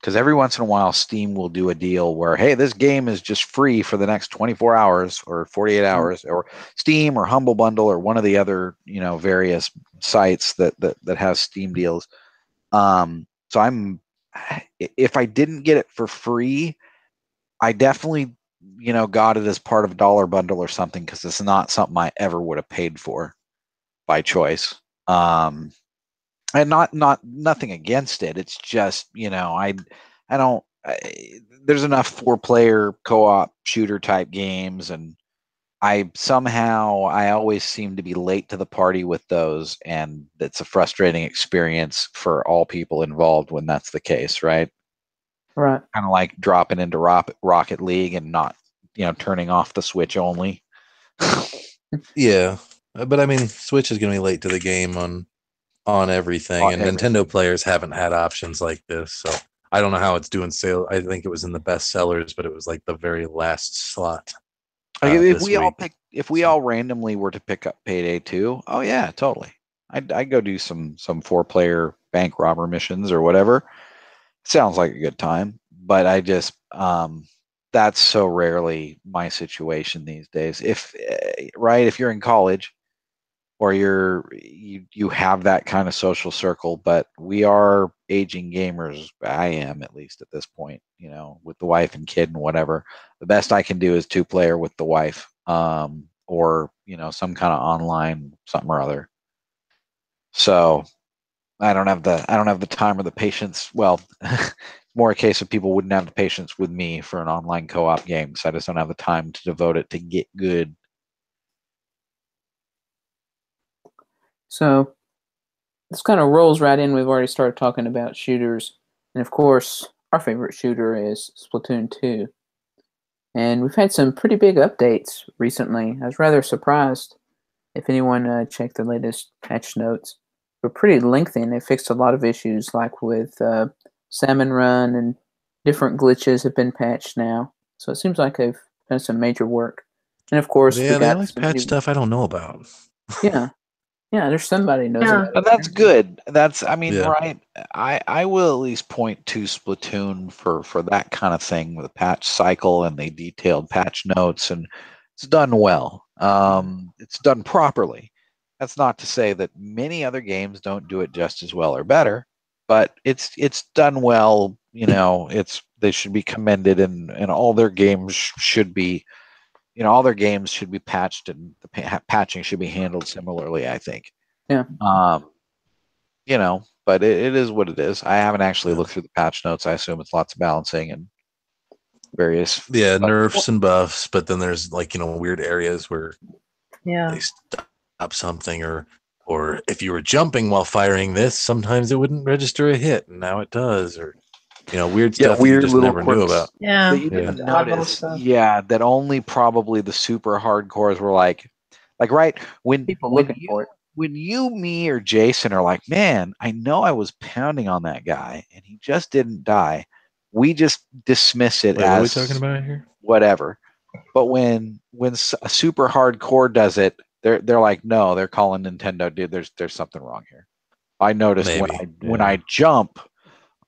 Speaker 3: Because every once in a while, Steam will do a deal where, hey, this game is just free for the next 24 hours or 48 hours, or Steam or Humble Bundle or one of the other, various sites that has Steam deals. So if I didn't get it for free, I definitely, got it as part of a dollar bundle or something, because it's not something I ever would have paid for by choice. And nothing against it. It's just, there's enough 4-player co-op shooter type games, and I always seem to be late to the party with those, and it's a frustrating experience for all people involved when that's the case, right?
Speaker 1: Right.
Speaker 3: Kind of like dropping into Rocket League and not, turning off the Switch only.
Speaker 2: Yeah, but I mean, Switch is going to be late to the game on everything, and Nintendo players haven't had options like this, so I don't know how it's doing sale. I think it was in the best sellers, but it was like the very last slot.
Speaker 3: If we all randomly were to pick up Payday 2, oh yeah, totally. I'd go do some 4-player bank robber missions or whatever. Sounds like a good time, but I just that's so rarely my situation these days. If you're in college or you have that kind of social circle, but we are aging gamers. I am, at least at this point, with the wife and kid and whatever. The best I can do is 2-player with the wife, or some kind of online something or other. So I don't have the time or the patience. Well, more a case of people wouldn't have the patience with me for an online co-op game, so I just don't have the time to devote it to get good.
Speaker 1: So this kind of rolls right in. We've already started talking about shooters, and of course, our favorite shooter is Splatoon 2. And we've had some pretty big updates recently. I was rather surprised. If anyone checked the latest patch notes, they're pretty lengthy, and they fixed a lot of issues, like with Salmon Run, and different glitches have been patched now. So it seems like they've done some major work. And of course,
Speaker 2: they always patch stuff I don't know about.
Speaker 1: Yeah, there's somebody who knows about it.
Speaker 3: But that's good.
Speaker 2: Yeah.
Speaker 3: Right. I will at least point to Splatoon for that kind of thing, with a patch cycle and the detailed patch notes, and it's done well. It's done properly. That's not to say that many other games don't do it just as well or better, but it's done well. They should be commended, and all their games should be, all their games should be patched, and the patching should be handled similarly, I think.
Speaker 1: Yeah.
Speaker 3: But it is what it is. I haven't actually looked through the patch notes. I assume it's lots of balancing and various.
Speaker 2: Nerfs and buffs, but then there's weird areas where they stop something, or if you were jumping while firing this, sometimes it wouldn't register a hit, and now it does, or weird stuff
Speaker 3: weird
Speaker 2: you just
Speaker 3: little
Speaker 2: never
Speaker 3: quirks
Speaker 2: knew about.
Speaker 4: Yeah.
Speaker 3: That you didn't notice. Yeah, that only probably the super hardcores were like right when
Speaker 1: people looking for it.
Speaker 3: When you, me, or Jason are like, man, I know I was pounding on that guy and he just didn't die, we just dismiss it as,
Speaker 2: what are we talking about here?
Speaker 3: Whatever. But when a super hardcore does it, they're like, no, they're calling Nintendo, dude. There's something wrong here. I noticed when I jump,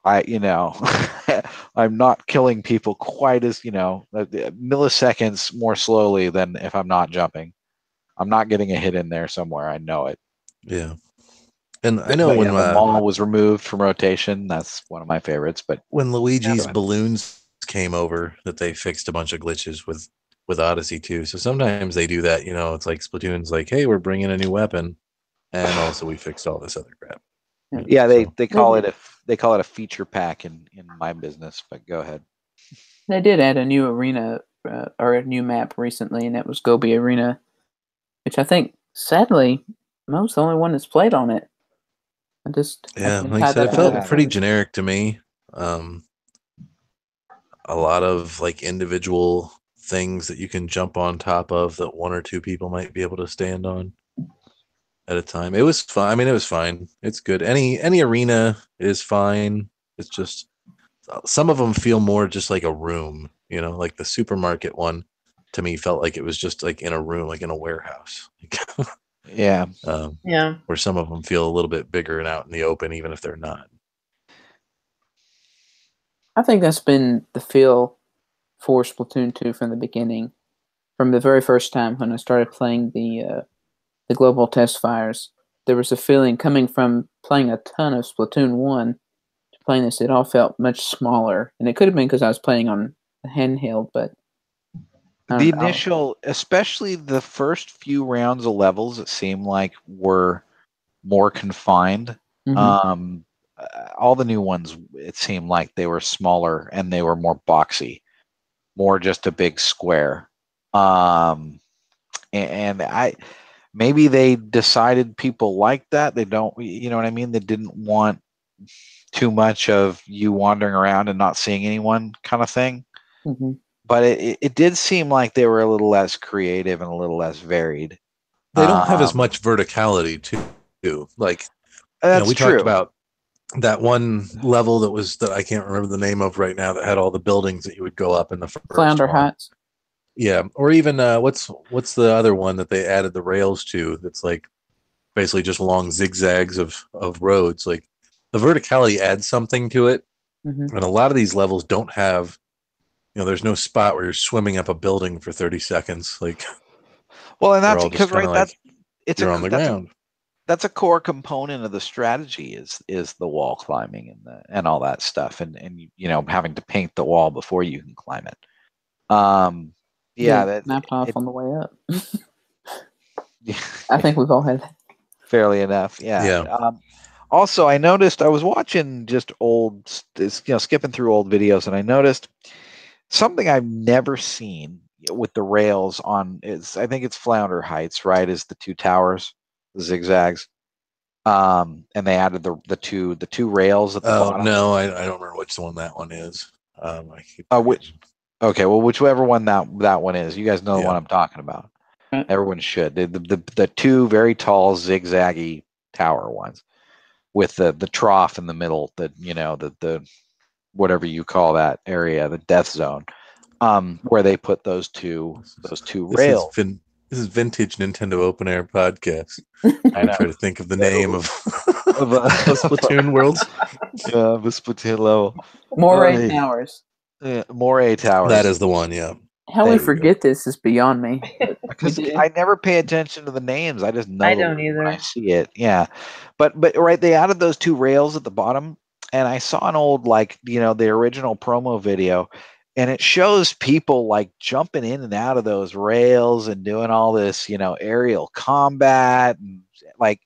Speaker 3: I'm not killing people quite as milliseconds more slowly than if I'm not jumping. I'm not getting a hit in there somewhere. I know it.
Speaker 2: Yeah. And I know when
Speaker 3: the mall was removed from rotation, that's one of my favorites. But
Speaker 2: when Luigi's balloons came over, that they fixed a bunch of glitches with Odyssey too. So sometimes they do that. It's like Splatoon's like, hey, we're bringing a new weapon, and also we fixed all this other crap.
Speaker 3: Yeah, they call it a feature pack in my business. But go ahead.
Speaker 1: They did add a new arena or a new map recently, and that was Gobi Arena, which I think, sadly, Mo's the only one that's played on it. Like I said,
Speaker 2: it felt pretty generic to me. A lot of individual things that you can jump on top of that one or two people might be able to stand on at a time. It was fun. I mean, it was fine. It's good. Any arena is fine. It's just some of them feel more just like a room, like the supermarket one to me felt like it was just like in a room, like in a warehouse.
Speaker 3: Yeah.
Speaker 4: Yeah.
Speaker 2: Where some of them feel a little bit bigger and out in the open, even if they're not.
Speaker 1: I think that's been the feel for Splatoon 2 from the beginning. From the very first time when I started playing the global test fires, there was a feeling coming from playing a ton of Splatoon 1 to playing this. It all felt much smaller. And it could have been because I was playing on the handheld, but
Speaker 3: the initial, especially the first few rounds of levels, it seemed like were more confined.
Speaker 1: Mm-hmm.
Speaker 3: All the new ones, it seemed like they were smaller and they were more boxy, more just a big square. And maybe they decided people like that. They don't, you know what I mean? They didn't want too much of you wandering around and not seeing anyone kind of thing.
Speaker 1: Mm-hmm.
Speaker 3: But it did seem like they were a little less creative and a little less varied.
Speaker 2: They don't have as much verticality too. Like, we talked about that one level that I can't remember the name of right now that had all the buildings that you would go up in the first
Speaker 1: Flounder Heights.
Speaker 2: Yeah, or even what's the other one that they added the rails to? That's like basically just long zigzags of roads. Like the verticality adds something to it,
Speaker 1: Mm-hmm.
Speaker 2: and a lot of these levels don't have. There's no spot where you're swimming up a building for 30 seconds. Like,
Speaker 3: well, and that's because
Speaker 2: you're on the ground.
Speaker 3: That's a core component of the strategy is the wall climbing and all that stuff, and having to paint the wall before you can climb it.
Speaker 1: Snapped off on the way up. I think we've all had that.
Speaker 3: Fairly enough, yeah. Also, I noticed I was watching just skipping through old videos, and I noticed something I've never seen with the rails on I think it's Flounder Heights, right? Is the two towers, the zigzags, and they added the two rails at the bottom.
Speaker 2: No, I don't remember which one that one is.
Speaker 3: Okay, well, whichever one that one is, you guys know the one I'm talking about. Everyone should. The two very tall zigzaggy tower ones with the trough in the middle, the whatever you call that area, the death zone, where they put those two rails.
Speaker 2: This is vintage Nintendo Open Air podcast.
Speaker 3: I know.
Speaker 2: Try to think of the name of Splatoon worlds.
Speaker 3: Yeah, the Splatoon level.
Speaker 1: Moray Towers.
Speaker 3: Yeah, Moray Towers.
Speaker 2: That is the one, yeah.
Speaker 1: How we forget this is beyond me.
Speaker 3: Because I never pay attention to the names. I just know.
Speaker 4: I don't either.
Speaker 3: When I see it, yeah. But right, they added those two rails at the bottom, and I saw an old the original promo video, and it shows people like jumping in and out of those rails and doing all this aerial combat, and like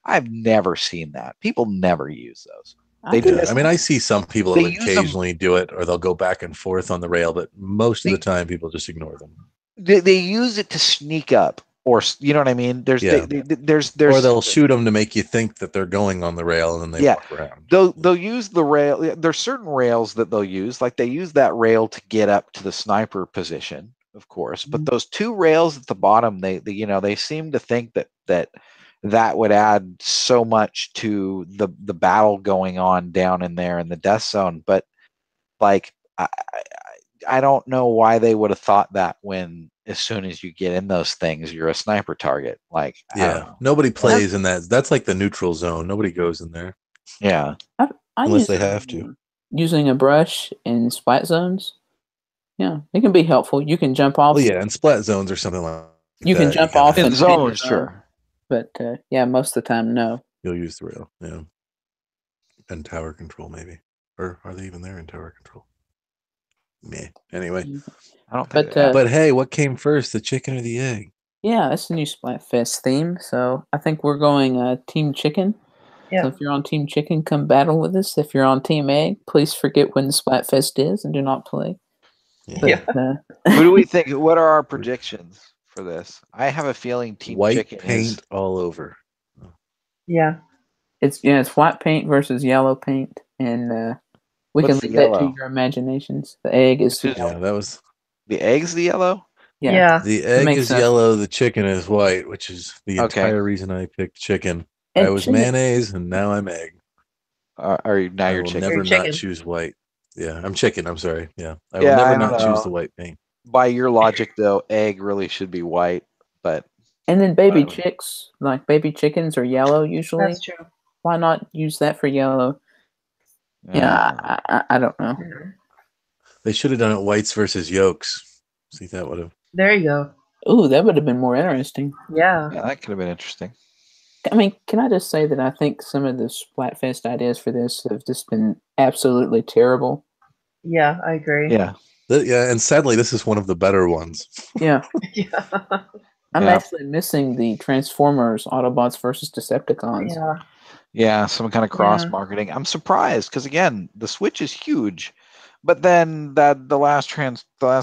Speaker 3: I've never seen that. People never use those.
Speaker 2: I see some people that occasionally do it, or they'll go back and forth on the rail, but most of the time people just ignore them.
Speaker 3: They use it to sneak up, or you know what I mean? There's
Speaker 2: or they'll shoot them to make you think that they're going on the rail, and then they walk around.
Speaker 3: They'll use the rail. There's certain rails that they'll use, like they use that rail to get up to the sniper position, of course. But those two rails at the bottom, they seem to think that would add so much to the battle going on down in there in the death zone. But like I don't know why they would have thought that when as soon as you get in those things you're a sniper target. Like
Speaker 2: nobody plays in that. That's like the neutral zone. Nobody goes in there.
Speaker 3: Yeah.
Speaker 2: Unless they have to.
Speaker 1: Using a brush in splat zones. Yeah, it can be helpful. You can jump off.
Speaker 2: Well, yeah, and splat zones or something like that.
Speaker 1: You can jump off
Speaker 3: in zones, sure.
Speaker 1: But most of the time, no.
Speaker 2: You'll use the rail, yeah. And tower control, maybe. Or are they even there in tower control? Meh. Anyway.
Speaker 3: I don't think
Speaker 2: but hey, what came first, the chicken or the egg?
Speaker 1: Yeah, that's the new Splatfest theme. So I think we're going Team Chicken.
Speaker 4: Yeah.
Speaker 1: So if you're on Team Chicken, come battle with us. If you're on Team Egg, please forget when the Splatfest is and do not play.
Speaker 3: Yeah. Who do we think? What are our predictions for this? I have a feeling Team Chicken
Speaker 2: paint all over.
Speaker 4: Yeah.
Speaker 1: It's white paint versus yellow paint, and we can leave that to your imaginations. The egg is
Speaker 2: that was
Speaker 3: The egg's the yellow?
Speaker 4: Yeah.
Speaker 2: The egg
Speaker 1: makes
Speaker 2: is
Speaker 1: sense.
Speaker 2: yellow, the chicken is white, which is the
Speaker 3: Okay.
Speaker 2: entire reason I picked chicken.
Speaker 1: And
Speaker 2: I was
Speaker 1: chicken-
Speaker 2: mayonnaise, and now I'm egg.
Speaker 3: Are you now
Speaker 2: I
Speaker 3: you're
Speaker 2: will
Speaker 3: chicken?
Speaker 2: never
Speaker 4: You're
Speaker 2: not
Speaker 4: chicken.
Speaker 2: choose white. Yeah, I'm chicken. I'm sorry. Yeah, I
Speaker 3: Yeah,
Speaker 2: will never
Speaker 3: I don't
Speaker 2: not choose
Speaker 3: know.
Speaker 2: the white paint.
Speaker 3: By your logic, though, egg really should be white, but
Speaker 1: And then baby
Speaker 3: Whatever.
Speaker 1: chicks, like baby chickens, are yellow usually.
Speaker 4: That's true.
Speaker 1: Why not use that for yellow? Yeah, I don't know.
Speaker 4: Mhm.
Speaker 2: They should have done it whites versus yolks. See, that would have.
Speaker 4: There you go.
Speaker 1: Ooh, that would have been more interesting.
Speaker 4: Yeah.
Speaker 3: yeah, that could have been interesting.
Speaker 1: I mean, can I just say that I think some of the Splatfest ideas for this have just been absolutely terrible.
Speaker 4: Yeah, I agree.
Speaker 3: Yeah,
Speaker 2: Yeah, and sadly, this is one of the better ones.
Speaker 1: Yeah,
Speaker 4: Yeah.
Speaker 1: I'm
Speaker 3: Yeah.
Speaker 1: actually missing the Transformers Autobots versus Decepticons.
Speaker 4: Yeah.
Speaker 3: yeah, some kind of cross marketing. I'm surprised because again, the Switch is huge, but then the last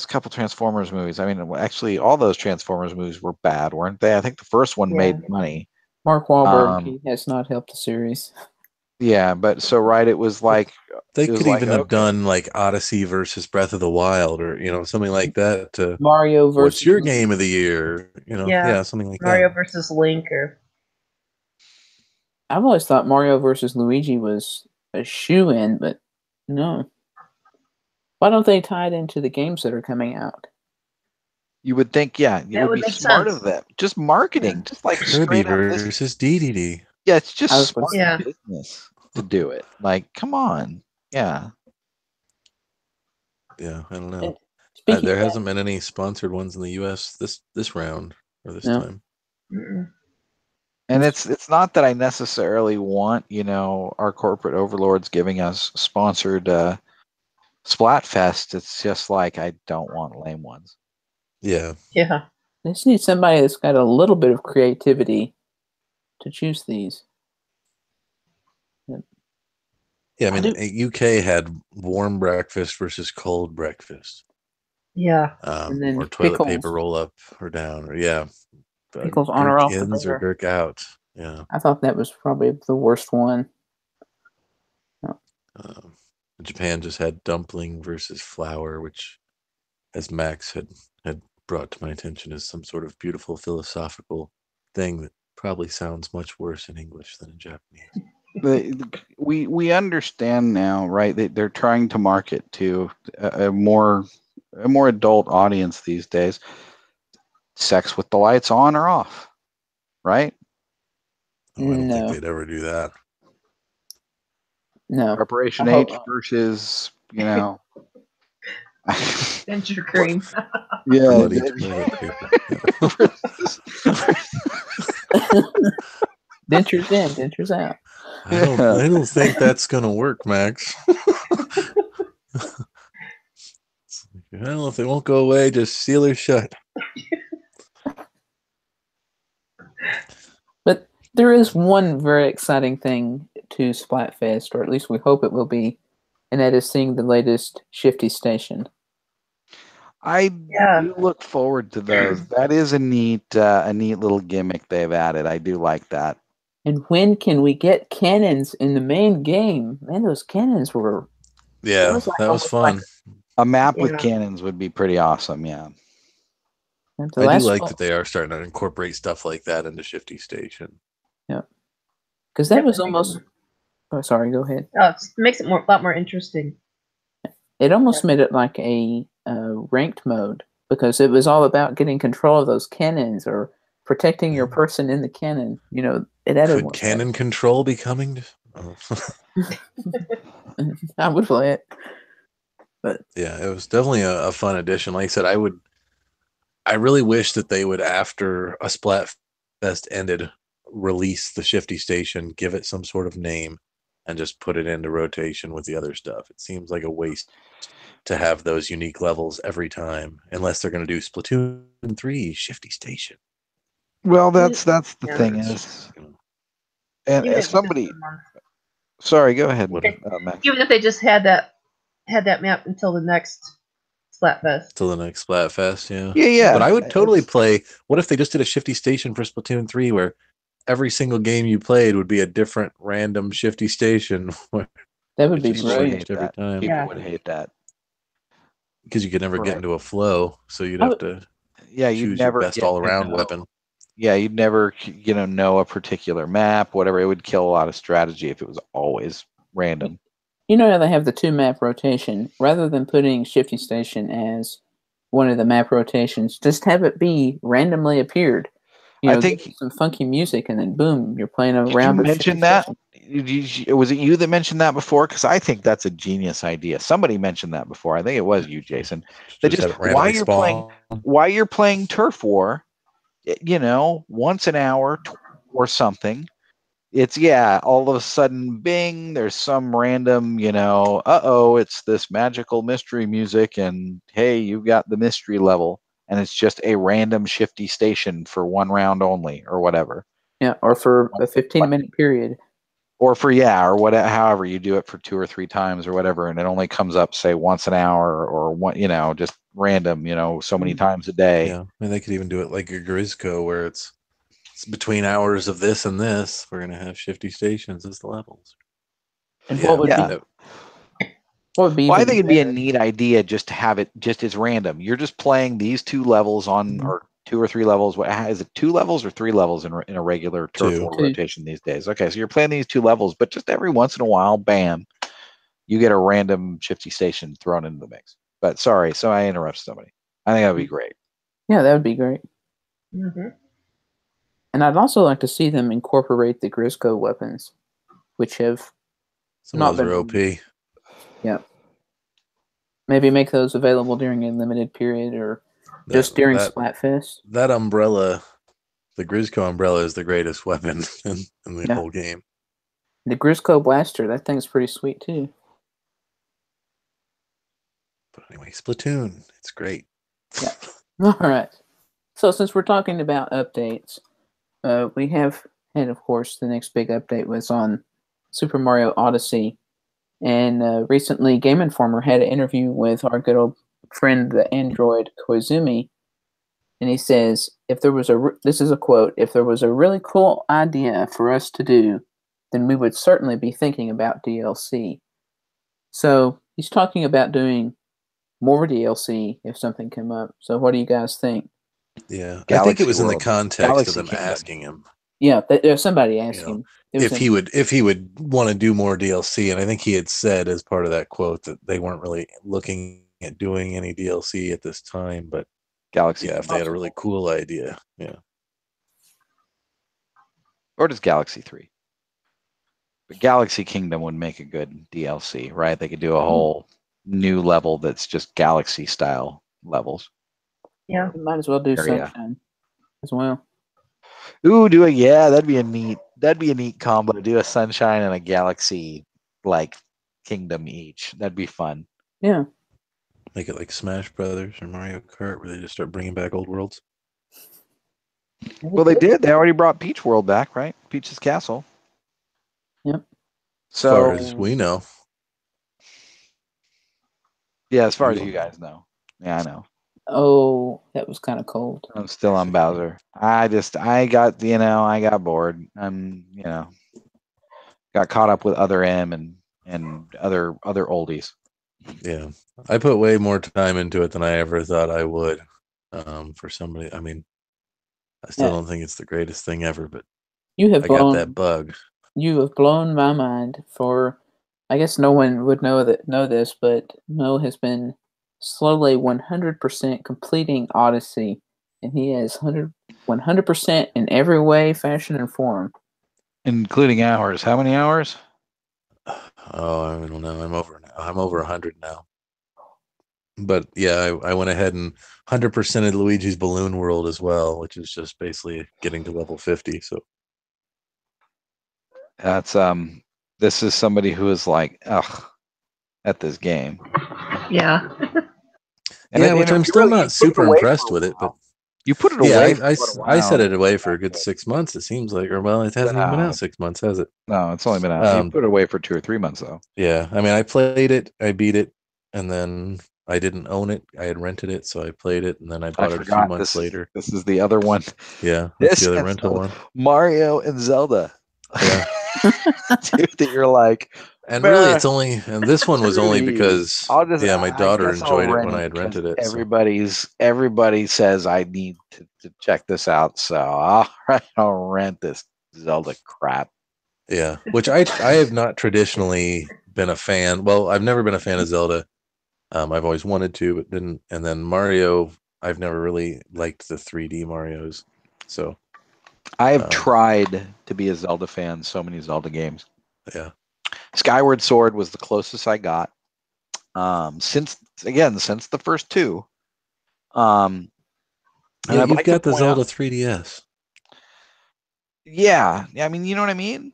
Speaker 3: couple Transformers movies. I mean, actually, all those Transformers movies were bad, weren't they? I think the first one
Speaker 4: Yeah.
Speaker 3: made money.
Speaker 1: Mark Wahlberg,
Speaker 3: Um,
Speaker 1: he has not helped the series.
Speaker 3: Yeah, but so right, it was like
Speaker 2: They
Speaker 3: it was
Speaker 2: could
Speaker 3: like,
Speaker 2: even have
Speaker 3: okay.
Speaker 2: done like Odyssey versus Breath of the Wild, or something like that. To
Speaker 1: Mario versus
Speaker 2: what's your game of the year?
Speaker 4: Yeah.
Speaker 2: Something like
Speaker 4: Mario
Speaker 2: that.
Speaker 4: versus Link, or
Speaker 1: I've always thought Mario versus Luigi was a shoe-in, but no. Why don't they tie it into the games that are coming out?
Speaker 3: You would think, yeah, it
Speaker 4: That
Speaker 3: would
Speaker 4: would
Speaker 3: be
Speaker 4: make
Speaker 3: smart
Speaker 4: sense.
Speaker 3: of them. Just marketing, just like
Speaker 2: Kirby
Speaker 3: straight up. This,
Speaker 2: versus DDD.
Speaker 3: yeah, it's
Speaker 1: I
Speaker 3: just
Speaker 1: was
Speaker 3: smart
Speaker 4: Yeah.
Speaker 3: business to do it. Like, come on, yeah.
Speaker 2: Yeah, I don't know.
Speaker 1: And speaking
Speaker 2: There
Speaker 1: of that,
Speaker 2: hasn't been any sponsored ones in the U.S. this round or this
Speaker 1: No.
Speaker 2: time.
Speaker 4: Mm-mm.
Speaker 3: And it's not that I necessarily want our corporate overlords giving us sponsored Splatfest. It's just like I don't want lame ones.
Speaker 2: Yeah,
Speaker 4: Yeah.
Speaker 1: they just need somebody that's got a little bit of creativity to choose these.
Speaker 2: yeah. I
Speaker 1: I
Speaker 2: mean,
Speaker 1: do-
Speaker 2: UK had warm breakfast versus cold breakfast,
Speaker 4: Yeah.
Speaker 1: And then
Speaker 2: or toilet
Speaker 1: pickles.
Speaker 2: paper roll up or down, or
Speaker 1: Pickles on or
Speaker 2: Gurk
Speaker 1: off the
Speaker 2: ins or
Speaker 1: burger.
Speaker 2: Gurk out. Yeah.
Speaker 1: I thought that was probably the worst one.
Speaker 2: Japan just had dumpling versus flour, which, as Max had brought to my attention, is some sort of beautiful philosophical thing that probably sounds much worse in English than in Japanese.
Speaker 3: We understand now, right? They're trying to market to a more adult audience these days. Sex with the lights on or off, right?
Speaker 2: Oh, I don't think
Speaker 1: No.
Speaker 2: they'd ever do that.
Speaker 1: No.
Speaker 3: Preparation
Speaker 1: I hope
Speaker 3: H
Speaker 1: not.
Speaker 3: versus
Speaker 4: Ginger cream.
Speaker 3: yeah.
Speaker 2: Bloody toilet paper.
Speaker 1: Dentures in, dentures out.
Speaker 2: I don't think that's gonna work, Max. I don't know if they won't go away. Just seal her shut.
Speaker 1: But there is one very exciting thing to Splatfest, or at least we hope it will be, and that is seeing the latest Shifty Station.
Speaker 3: I
Speaker 4: Yeah.
Speaker 3: do look forward to those. That is a neat little gimmick they've added. I do like that.
Speaker 1: And when can we get cannons in the main game? Man, those cannons were...
Speaker 2: Yeah,
Speaker 1: was like
Speaker 2: that was
Speaker 1: almost
Speaker 2: fun.
Speaker 1: like-
Speaker 3: A map with
Speaker 4: Yeah.
Speaker 3: cannons would be pretty awesome. Yeah.
Speaker 1: the
Speaker 2: I do
Speaker 1: last
Speaker 2: like
Speaker 1: one-
Speaker 2: that they are starting to incorporate stuff like that into Shifty Station.
Speaker 1: Because that
Speaker 4: Yep,
Speaker 1: was
Speaker 4: I think-
Speaker 1: almost... Oh, sorry, go ahead.
Speaker 4: Oh, it makes it a lot more interesting.
Speaker 1: It almost made it like a ranked mode, because it was all about getting control of those cannons or protecting your person in the cannon. It added
Speaker 2: Could
Speaker 1: one.
Speaker 2: cannon control be coming? Oh.
Speaker 1: I would play it. But
Speaker 2: Yeah, it was definitely a fun addition. Like I said, I really wish that they would, after a Splatfest ended, release the Shifty Station, give it some sort of name, and just put it into rotation with the other stuff. It seems like a waste to have those unique levels every time, unless they're going to do Splatoon 3 Shifty Station.
Speaker 3: Well, that's the
Speaker 4: Yeah.
Speaker 3: thing
Speaker 2: It's,
Speaker 3: is,
Speaker 2: you know,
Speaker 3: and
Speaker 4: Even if
Speaker 3: as
Speaker 4: it's
Speaker 3: somebody,
Speaker 4: just a month.
Speaker 3: sorry, go ahead,
Speaker 4: Okay.
Speaker 3: Max.
Speaker 4: Even if they just had that map until the next Splatfest.
Speaker 2: till the next Splatfest, yeah.
Speaker 3: Yeah.
Speaker 2: But I would totally
Speaker 3: It's-
Speaker 2: play. What if they just did a Shifty Station for Splatoon 3 where every single game you played would be a different random Shifty Station?
Speaker 1: that would be
Speaker 2: Just
Speaker 3: People would
Speaker 1: brilliant.
Speaker 3: hate
Speaker 2: every
Speaker 3: that.
Speaker 2: time.
Speaker 3: People
Speaker 4: Yeah.
Speaker 3: would hate that.
Speaker 2: because you could never get
Speaker 3: Right.
Speaker 2: into a flow, so you'd
Speaker 1: I
Speaker 2: have
Speaker 1: would-
Speaker 2: to
Speaker 3: Yeah, you'd
Speaker 2: choose
Speaker 3: never
Speaker 2: your best
Speaker 3: get to
Speaker 2: all-around
Speaker 3: know-
Speaker 2: weapon.
Speaker 3: Yeah, you'd never know a particular map, whatever. It would kill a lot of strategy if it was always random.
Speaker 1: You know how they have the 2-map rotation? Rather than putting Shifty Station as one of the map rotations, just have it be randomly appeared. You
Speaker 3: I
Speaker 1: know,
Speaker 3: think-
Speaker 1: get some funky music, and then boom, you're playing a
Speaker 3: Did you
Speaker 1: round of
Speaker 3: mention
Speaker 1: Shifty
Speaker 3: that?
Speaker 1: Station.
Speaker 3: Was it you that mentioned that before? Because I think that's a genius idea. Somebody mentioned that before. I think it was you, Jason. That
Speaker 2: Just
Speaker 3: just
Speaker 2: have it randomly spawn.
Speaker 3: while you're playing Turf War, once an hour or something, it's all of a sudden, bing, there's some random, it's this magical mystery music, and hey, you got the mystery level, and it's just a random Shifty Station for one round only, or whatever.
Speaker 1: Yeah, or for a 15-minute period.
Speaker 3: Or for or whatever, however you do it for 2 or 3 times or whatever, and it only comes up, say, once an hour or one, just random, so many times a day.
Speaker 2: Yeah, I mean, they could even do it like a Grisco, where it's between hours of this and this, we're gonna have Shifty Stations as the levels.
Speaker 1: And
Speaker 2: Yeah,
Speaker 1: what would
Speaker 3: yeah.
Speaker 1: be what would be?
Speaker 3: Well, I
Speaker 1: even
Speaker 3: think it'd be a
Speaker 1: better-
Speaker 3: neat idea just to have it just as random. You're just playing these 2 levels on, or 2 or 3 levels. What is it? 2 levels or 3 levels in a regular Turf
Speaker 2: 2.
Speaker 3: War rotation these days? Okay, so you're playing these 2 levels, but just every once in a while, bam, you get a random Shifty Station thrown into the mix. But sorry, so I interrupt somebody. I think that would be great.
Speaker 1: Yeah, that would be great.
Speaker 4: Mm-hmm.
Speaker 1: And I'd also like to see them incorporate the Grisco weapons, which have
Speaker 2: Some
Speaker 1: not
Speaker 2: of those are
Speaker 1: been-
Speaker 2: OP.
Speaker 1: Yeah. Maybe make those available during a limited period or just during Splatfest.
Speaker 2: That umbrella, the Grisco umbrella, is the greatest weapon in the whole game.
Speaker 1: The Grisco Blaster, that thing's pretty sweet too.
Speaker 2: But anyway, Splatoon, it's great.
Speaker 1: Yeah. All right. So since we're talking about updates, we have had, of course, the next big update was on Super Mario Odyssey. And recently, Game Informer had an interview with our good old friend, the android Koizumi. And he says, this is a quote, if there was a really cool idea for us to do, then we would certainly be thinking about DLC. So he's talking about doing more DLC if something came up. So what do you guys think?
Speaker 2: Yeah, I think
Speaker 3: Galaxy
Speaker 2: it was in the
Speaker 3: World.
Speaker 2: context
Speaker 3: Galaxy
Speaker 2: of them
Speaker 3: Kingdom.
Speaker 2: asking him
Speaker 1: Yeah, there's somebody asking.
Speaker 2: if he would want to do more DLC, and I think he had said as part of that quote that they weren't really looking at doing any DLC at this time, but
Speaker 3: Galaxy.
Speaker 2: if they had a really cool idea,
Speaker 3: Or does Galaxy 3? But Galaxy Kingdom would make a good DLC, right? They could do a whole new level that's just Galaxy style levels.
Speaker 4: Yeah.
Speaker 1: We might as well do
Speaker 3: Area.
Speaker 1: Sunshine as well.
Speaker 3: Ooh, that'd be a neat combo. Do a Sunshine and a Galaxy like Kingdom each. That'd be fun.
Speaker 1: Yeah.
Speaker 2: make it like Smash Brothers or Mario Kart, where they just start bringing back old worlds.
Speaker 3: Well, they did. They already brought Peach World back, right? Peach's Castle.
Speaker 1: Yep.
Speaker 3: So,
Speaker 2: As far as we know.
Speaker 3: Yeah, as far
Speaker 2: We
Speaker 3: as you
Speaker 2: don't
Speaker 3: guys know. Yeah, I know.
Speaker 1: Oh, that was kind of cold.
Speaker 3: I'm still on Bowser. I got bored. Got caught up with Other M and other oldies.
Speaker 2: Yeah, I put way more time into it than I ever thought I would. For somebody, I mean, I still don't think it's the greatest thing ever, but
Speaker 1: You have
Speaker 2: I got that bug.
Speaker 1: You have blown my mind. For I guess no one would know this, but Mo has been slowly 100% completing Odyssey, and he is 100% in every way, fashion, and form.
Speaker 3: Including hours. How many hours?
Speaker 2: Oh, I don't know. I'm over 100 now. But yeah, I went ahead and 100%ed Luigi's Balloon World as well, which is just basically getting to level 50. So
Speaker 3: That's this is somebody who is like, ugh, at this game.
Speaker 4: Yeah.
Speaker 2: which I'm still not super impressed with it, but
Speaker 3: you put it away.
Speaker 2: I set it away for a good 6 months. It seems like, or well, it hasn't even been out 6 months, has it?
Speaker 3: No, it's only been out. You put it away for 2 or 3 months though.
Speaker 2: Yeah, I mean, I played it, I beat it, and then I didn't own it. I had rented it, so I played it, and then I bought it a few months later.
Speaker 3: This is the other one.
Speaker 2: Yeah, that's the other rental one.
Speaker 3: Mario and Zelda.
Speaker 2: Yeah.
Speaker 3: Dude, that you're like,
Speaker 2: And really, it's only, and this one was only
Speaker 3: Screw you.
Speaker 2: because, my
Speaker 3: I
Speaker 2: daughter
Speaker 3: guess I'll
Speaker 2: enjoyed it
Speaker 3: rent
Speaker 2: when I had
Speaker 3: because
Speaker 2: rented it. So.
Speaker 3: everybody says I need to check this out, so I'll rent this Zelda crap.
Speaker 2: Yeah, which I have not traditionally been a fan. Well, I've never been a fan of Zelda. I've always wanted to, but didn't. And then Mario, I've never really liked the 3D Marios. So
Speaker 3: I have tried to be a Zelda fan. So many Zelda games.
Speaker 2: Yeah.
Speaker 3: Skyward Sword was the closest I got. Since the first two. And
Speaker 2: Yeah,
Speaker 3: I'd
Speaker 2: you've
Speaker 3: like
Speaker 2: got
Speaker 3: to
Speaker 2: the
Speaker 3: point
Speaker 2: Zelda
Speaker 3: out,
Speaker 2: 3DS.
Speaker 3: Yeah, I mean, you know what I mean?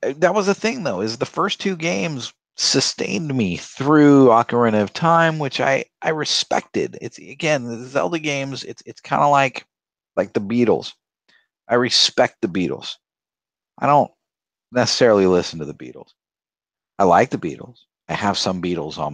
Speaker 3: That was the thing though, is the first two games sustained me through Ocarina of Time, which I respected. It's again, the Zelda games, it's kind of like the Beatles. I respect the Beatles. I don't necessarily listen to the Beatles. I like the Beatles. I have some Beatles on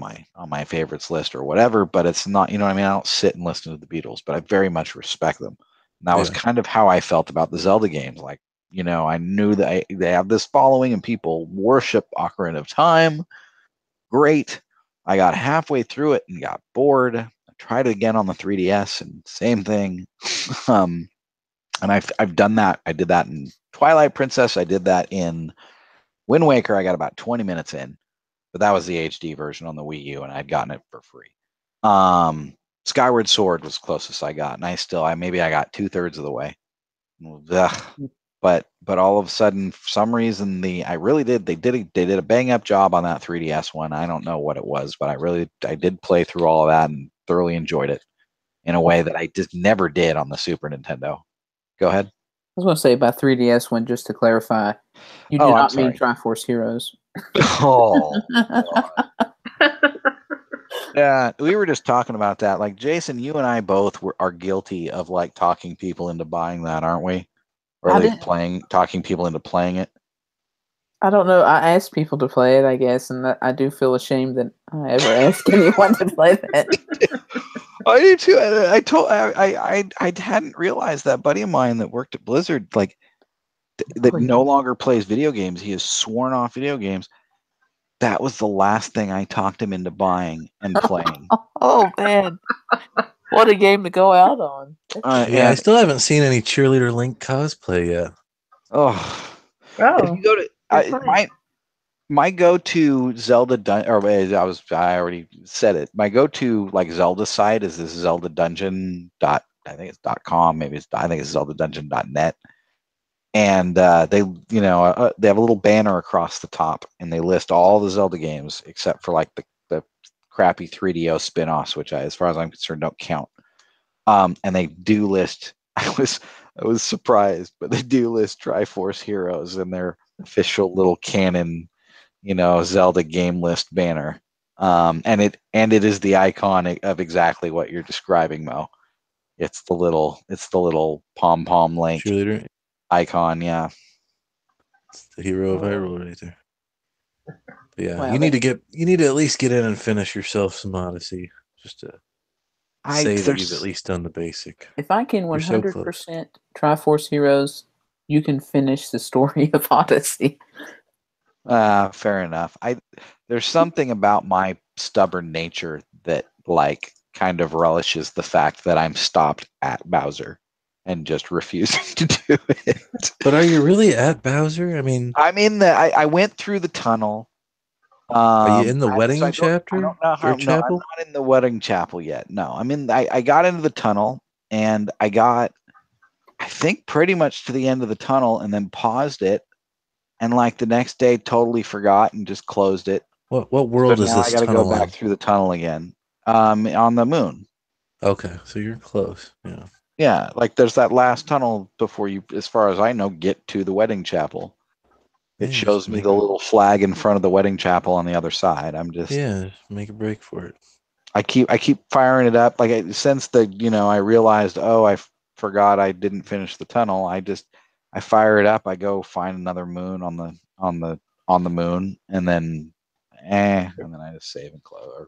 Speaker 3: my favorites list or whatever, but it's not, you know what I mean? I don't sit and listen to the Beatles, but I very much respect them. And that was kind of how I felt about the Zelda games. Like, I knew that they have this following and people worship Ocarina of Time. Great. I got halfway through it and got bored. I tried it again on the 3DS and same thing. And I've done that. I did that in Twilight Princess. I did that in Wind Waker. I got about 20 minutes in, but that was the HD version on the Wii U, and I'd gotten it for free. Skyward Sword was closest I got, and I got 2/3 of the way. Ugh. But all of a sudden, for some reason, they did a bang up job on that 3DS one. I don't know what it was, but I did play through all of that and thoroughly enjoyed it in a way that I just never did on the Super Nintendo. Go ahead.
Speaker 1: I was going to say about 3DS one, just to clarify, you do not mean Triforce Heroes.
Speaker 3: Oh, yeah, we were just talking about that. Like, Jason, you and I both are guilty of like talking people into buying that, aren't we? Or talking people into playing it.
Speaker 1: I don't know. I asked people to play it, I guess, and I do feel ashamed that I ever asked anyone to play that.
Speaker 3: I do too. I hadn't realized that buddy of mine that worked at Blizzard, like, that no longer plays video games. He has sworn off video games. That was the last thing I talked him into buying and playing.
Speaker 1: Oh man, what a game to go out on!
Speaker 2: I still haven't seen any Cheerleader Link cosplay yet.
Speaker 3: If you go to my go-to Zelda I already said it. My go-to like Zelda site is this Zelda Dungeon I think it's .com, I think it's ZeldaDungeon.net. And they have a little banner across the top, and they list all the Zelda games except for like the crappy 3DO spin-offs, which as far as I'm concerned, don't count. And they do list. I was surprised, but they do list Triforce Heroes in their official little canon, Zelda game list banner. And it is the icon of exactly what you're describing, Mo. It's the little pom link
Speaker 2: cheerleader
Speaker 3: icon, yeah.
Speaker 2: It's the hero of Hyrule right there. But yeah, you need to at least get in and finish yourself some Odyssey, just to say that you've at least done the basic.
Speaker 1: If I can 100% Triforce Heroes, you can finish the story of Odyssey.
Speaker 3: Fair enough. There's something about my stubborn nature that like kind of relishes the fact that I'm stopped at Bowser and just refusing to do it.
Speaker 2: But are you really at Bowser? I mean,
Speaker 3: I went through the tunnel.
Speaker 2: Are you in the wedding chapter?
Speaker 3: I don't know how. No, I'm not in the wedding chapel yet. No, I got into the tunnel and I got, I think, pretty much to the end of the tunnel and then paused it, and like the next day totally forgot and just closed it.
Speaker 2: What world is this?
Speaker 3: I got to go back through the tunnel again. On the moon.
Speaker 2: Okay, so you're close. Yeah.
Speaker 3: Yeah, like there's that last tunnel before you, as far as I know, get to the wedding chapel. It shows me the little flag in front of the wedding chapel on the other side. I'm just
Speaker 2: make a break for it.
Speaker 3: I keep firing it up. Like since I realized, I forgot I didn't finish the tunnel. I fire it up. I go find another moon on the moon, and then I just save and close. Or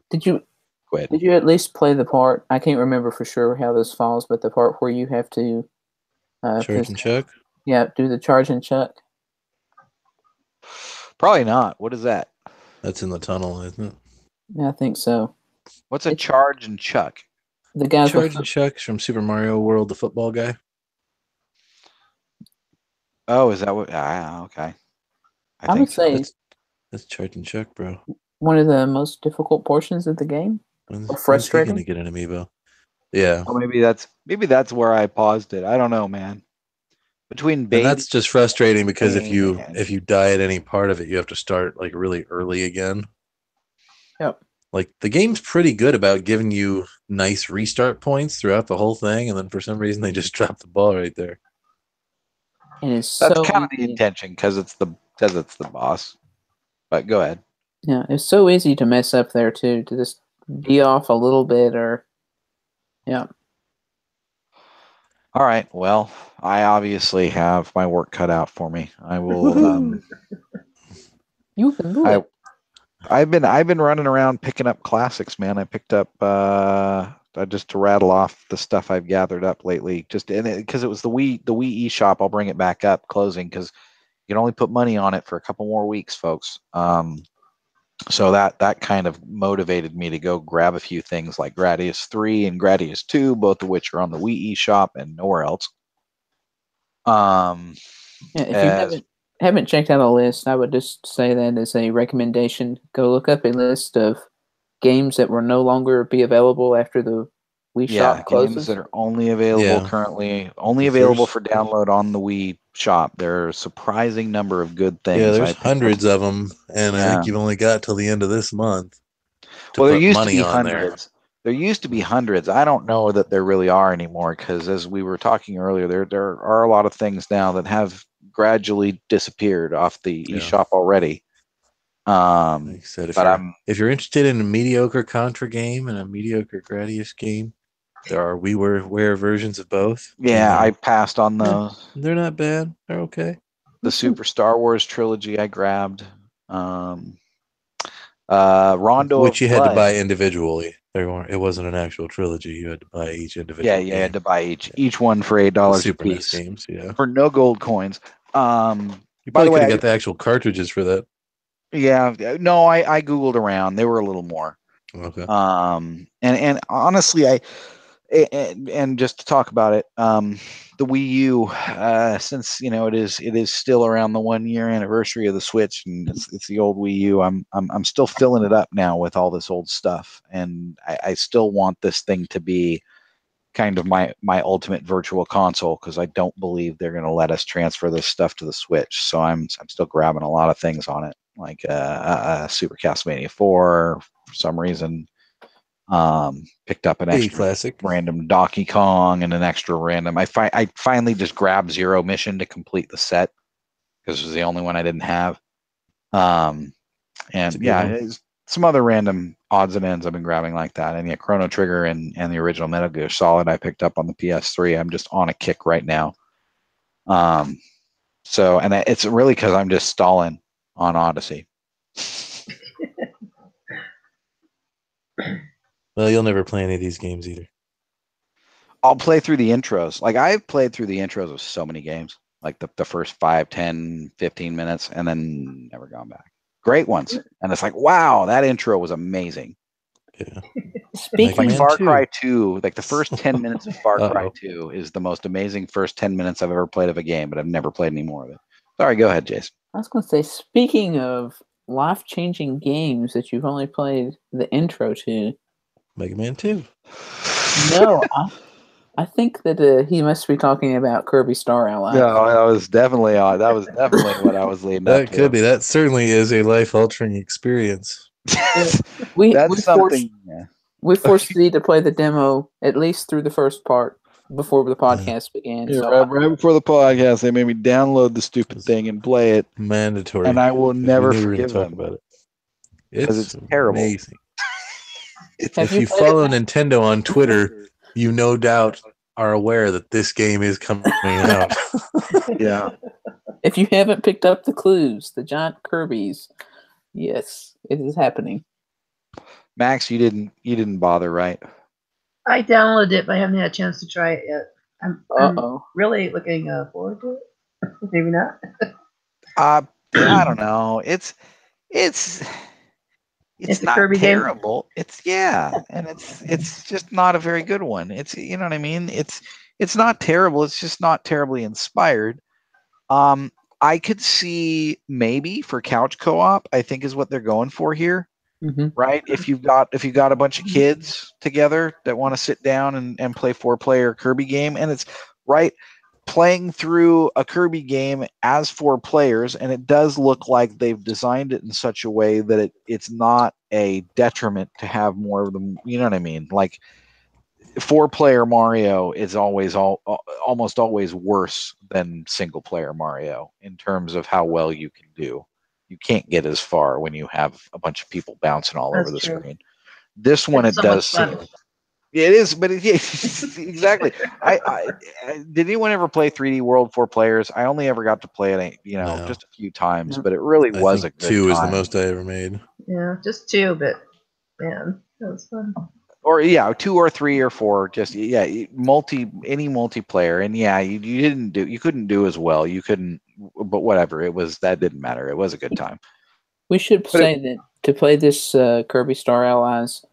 Speaker 3: quit.
Speaker 1: Did you at least play the part? I can't remember for sure how this falls, but the part where you have to
Speaker 2: charge and chuck.
Speaker 1: Yeah, do the charge and chuck.
Speaker 3: Probably not. What is that?
Speaker 2: That's in the tunnel, isn't it?
Speaker 1: Yeah, I think so.
Speaker 3: What's a charge and chuck?
Speaker 1: The guys
Speaker 2: Charge
Speaker 1: with
Speaker 2: and Chuck's from Super Mario World, the football guy.
Speaker 3: Oh, is that what? Okay.
Speaker 1: I would
Speaker 3: so.
Speaker 1: say
Speaker 2: That's Charge and Chuck, bro.
Speaker 1: one of the most difficult portions of the game.
Speaker 2: When's he
Speaker 1: Frustrating.
Speaker 2: gonna get an amiibo? Yeah.
Speaker 3: Oh, maybe that's where I paused it. I don't know, man. Between
Speaker 2: And that's just frustrating because if
Speaker 3: and-
Speaker 2: you die at any part of it, you have to start like really early again.
Speaker 1: Yep.
Speaker 2: Like the game's pretty good about giving you nice restart points throughout the whole thing, and then for some reason they just drop the ball right there.
Speaker 1: And it's
Speaker 3: that's
Speaker 1: so
Speaker 3: kind of the
Speaker 1: easy.
Speaker 3: intention because it's the boss. But go ahead.
Speaker 1: Yeah, it's so easy to mess up there too, to just be off a little bit or yeah.
Speaker 3: All right. Well, I obviously have my work cut out for me. I will.
Speaker 1: You can do it.
Speaker 3: I've been running around picking up classics, man. I picked up just to rattle off the stuff I've gathered up lately. Just because it was the Wii eShop. I'll bring it back up closing because you can only put money on it for a couple more weeks, folks. So that kind of motivated me to go grab a few things like Gradius 3 and Gradius 2, both of which are on the Wii eShop and nowhere else.
Speaker 1: Yeah, if you haven't checked out a list, I would just say that as a recommendation. Go look up a list of games that will no longer be available after the Wii shop closes.
Speaker 3: Games that are only available currently, only available for download on the Wii shop. There are a surprising number of good things.
Speaker 2: Yeah, there's hundreds of them, and I think you've only got till the end of this month.
Speaker 3: Well, there used to be hundreds. There used to be hundreds. I don't know that there really are anymore because, as we were talking earlier, there are a lot of things now that have gradually disappeared off the eShop already.
Speaker 2: Like I said, if you're interested in a mediocre Contra game and a mediocre Gradius game, there are WiiWare versions of both.
Speaker 3: Yeah, I passed on those.
Speaker 2: They're not bad. They're okay.
Speaker 3: The Super Star Wars trilogy I grabbed. Rondo,
Speaker 2: which you had to buy individually. It wasn't an actual trilogy. You had to buy each individual.
Speaker 3: Yeah, you had to buy each one for $8 a piece.
Speaker 2: Games, yeah,
Speaker 3: for no gold coins.
Speaker 2: You probably could have got the actual cartridges for that.
Speaker 3: Yeah, no, I googled around. They were a little more.
Speaker 2: Okay.
Speaker 3: And honestly, and just to talk about it, the Wii U, since it is still around the 1 year anniversary of the Switch, and it's the old Wii U. I'm still filling it up now with all this old stuff, and I still want this thing to be kind of my ultimate virtual console because I don't believe they're going to let us transfer this stuff to the Switch. So I'm still grabbing a lot of things on it, like Super Castlevania 4 for some reason. Picked up an extra
Speaker 2: classic
Speaker 3: random Donkey Kong and an extra random. I finally just grabbed Zero Mission to complete the set because it was the only one I didn't have. And yeah, some other random odds and ends I've been grabbing like that. And yeah, Chrono Trigger and the original Metal Gear Solid I picked up on the PS3. I'm just on a kick right now. So it's really because I'm just stalling on Odyssey.
Speaker 2: Well, you'll never play any of these games either.
Speaker 3: I'll play through the intros. Like I've played through the intros of so many games, like the first 5, 10, 15 minutes, and then never gone back. Great ones. And it's like, wow, that intro was amazing.
Speaker 2: Yeah.
Speaker 1: Speaking
Speaker 3: like Far Cry 2, like the first 10 minutes of Far Cry 2 is the most amazing first 10 minutes I've ever played of a game, but I've never played any more of it. Sorry, go ahead, Jason.
Speaker 1: I was going to say, speaking of life-changing games that you've only played the intro to.
Speaker 2: Mega Man 2.
Speaker 1: No, I think that he must be talking about Kirby Star Allies.
Speaker 3: No, that was definitely what I was leading up to.
Speaker 2: That could be. That certainly is a life-altering experience.
Speaker 1: We forced Steve to play the demo at least through the first part before the podcast began.
Speaker 3: Yeah, so right before the podcast, they made me download the stupid thing and play it.
Speaker 2: Mandatory.
Speaker 3: And I will never forgive them
Speaker 2: about it.
Speaker 3: Because it's terrible.
Speaker 2: Amazing. If you follow Nintendo on Twitter, you no doubt are aware that this game is coming out.
Speaker 3: Yeah.
Speaker 1: If you haven't picked up the clues, the giant Kirby's, yes, it is happening.
Speaker 3: Max, you didn't bother, right?
Speaker 4: I downloaded it, but I haven't had a chance to try it yet. I'm really looking forward to it. Maybe not.
Speaker 3: I don't know. It's
Speaker 4: It's a
Speaker 3: not
Speaker 4: Kirby game?
Speaker 3: terrible. And it's just not a very good one. It's you know what I mean. It's not terrible. It's just not terribly inspired. I could see maybe for couch co-op. I think is what they're going for here.
Speaker 1: Mm-hmm.
Speaker 3: Right? If you've got a bunch of kids together that want to sit down and play 4-player Kirby game, and it's right playing through a Kirby game as 4 players, and it does look like they've designed it in such a way that it's not a detriment to have more of them. You know what I mean? Like 4-player Mario is almost always worse than single-player Mario in terms of how well you can do. You can't get as far when you have a bunch of people bouncing all over the screen. This one,
Speaker 4: It's
Speaker 3: it
Speaker 4: so much
Speaker 3: does
Speaker 4: fun.
Speaker 3: seem. It is, but exactly. Did anyone ever play 3D World 4 players? I only ever got to play it,
Speaker 2: No.
Speaker 3: just a few times,
Speaker 1: No.
Speaker 3: but it really
Speaker 2: I
Speaker 3: was
Speaker 2: think
Speaker 3: a good
Speaker 2: 2 is the
Speaker 3: time.
Speaker 2: most I ever made.
Speaker 4: Yeah, just 2, but man, that was fun.
Speaker 3: Or 2 or 3 or 4, just any multiplayer, and you couldn't do as well. You couldn't, but whatever. That didn't matter. It was a good time.
Speaker 1: We should say that to play this Kirby Star Allies,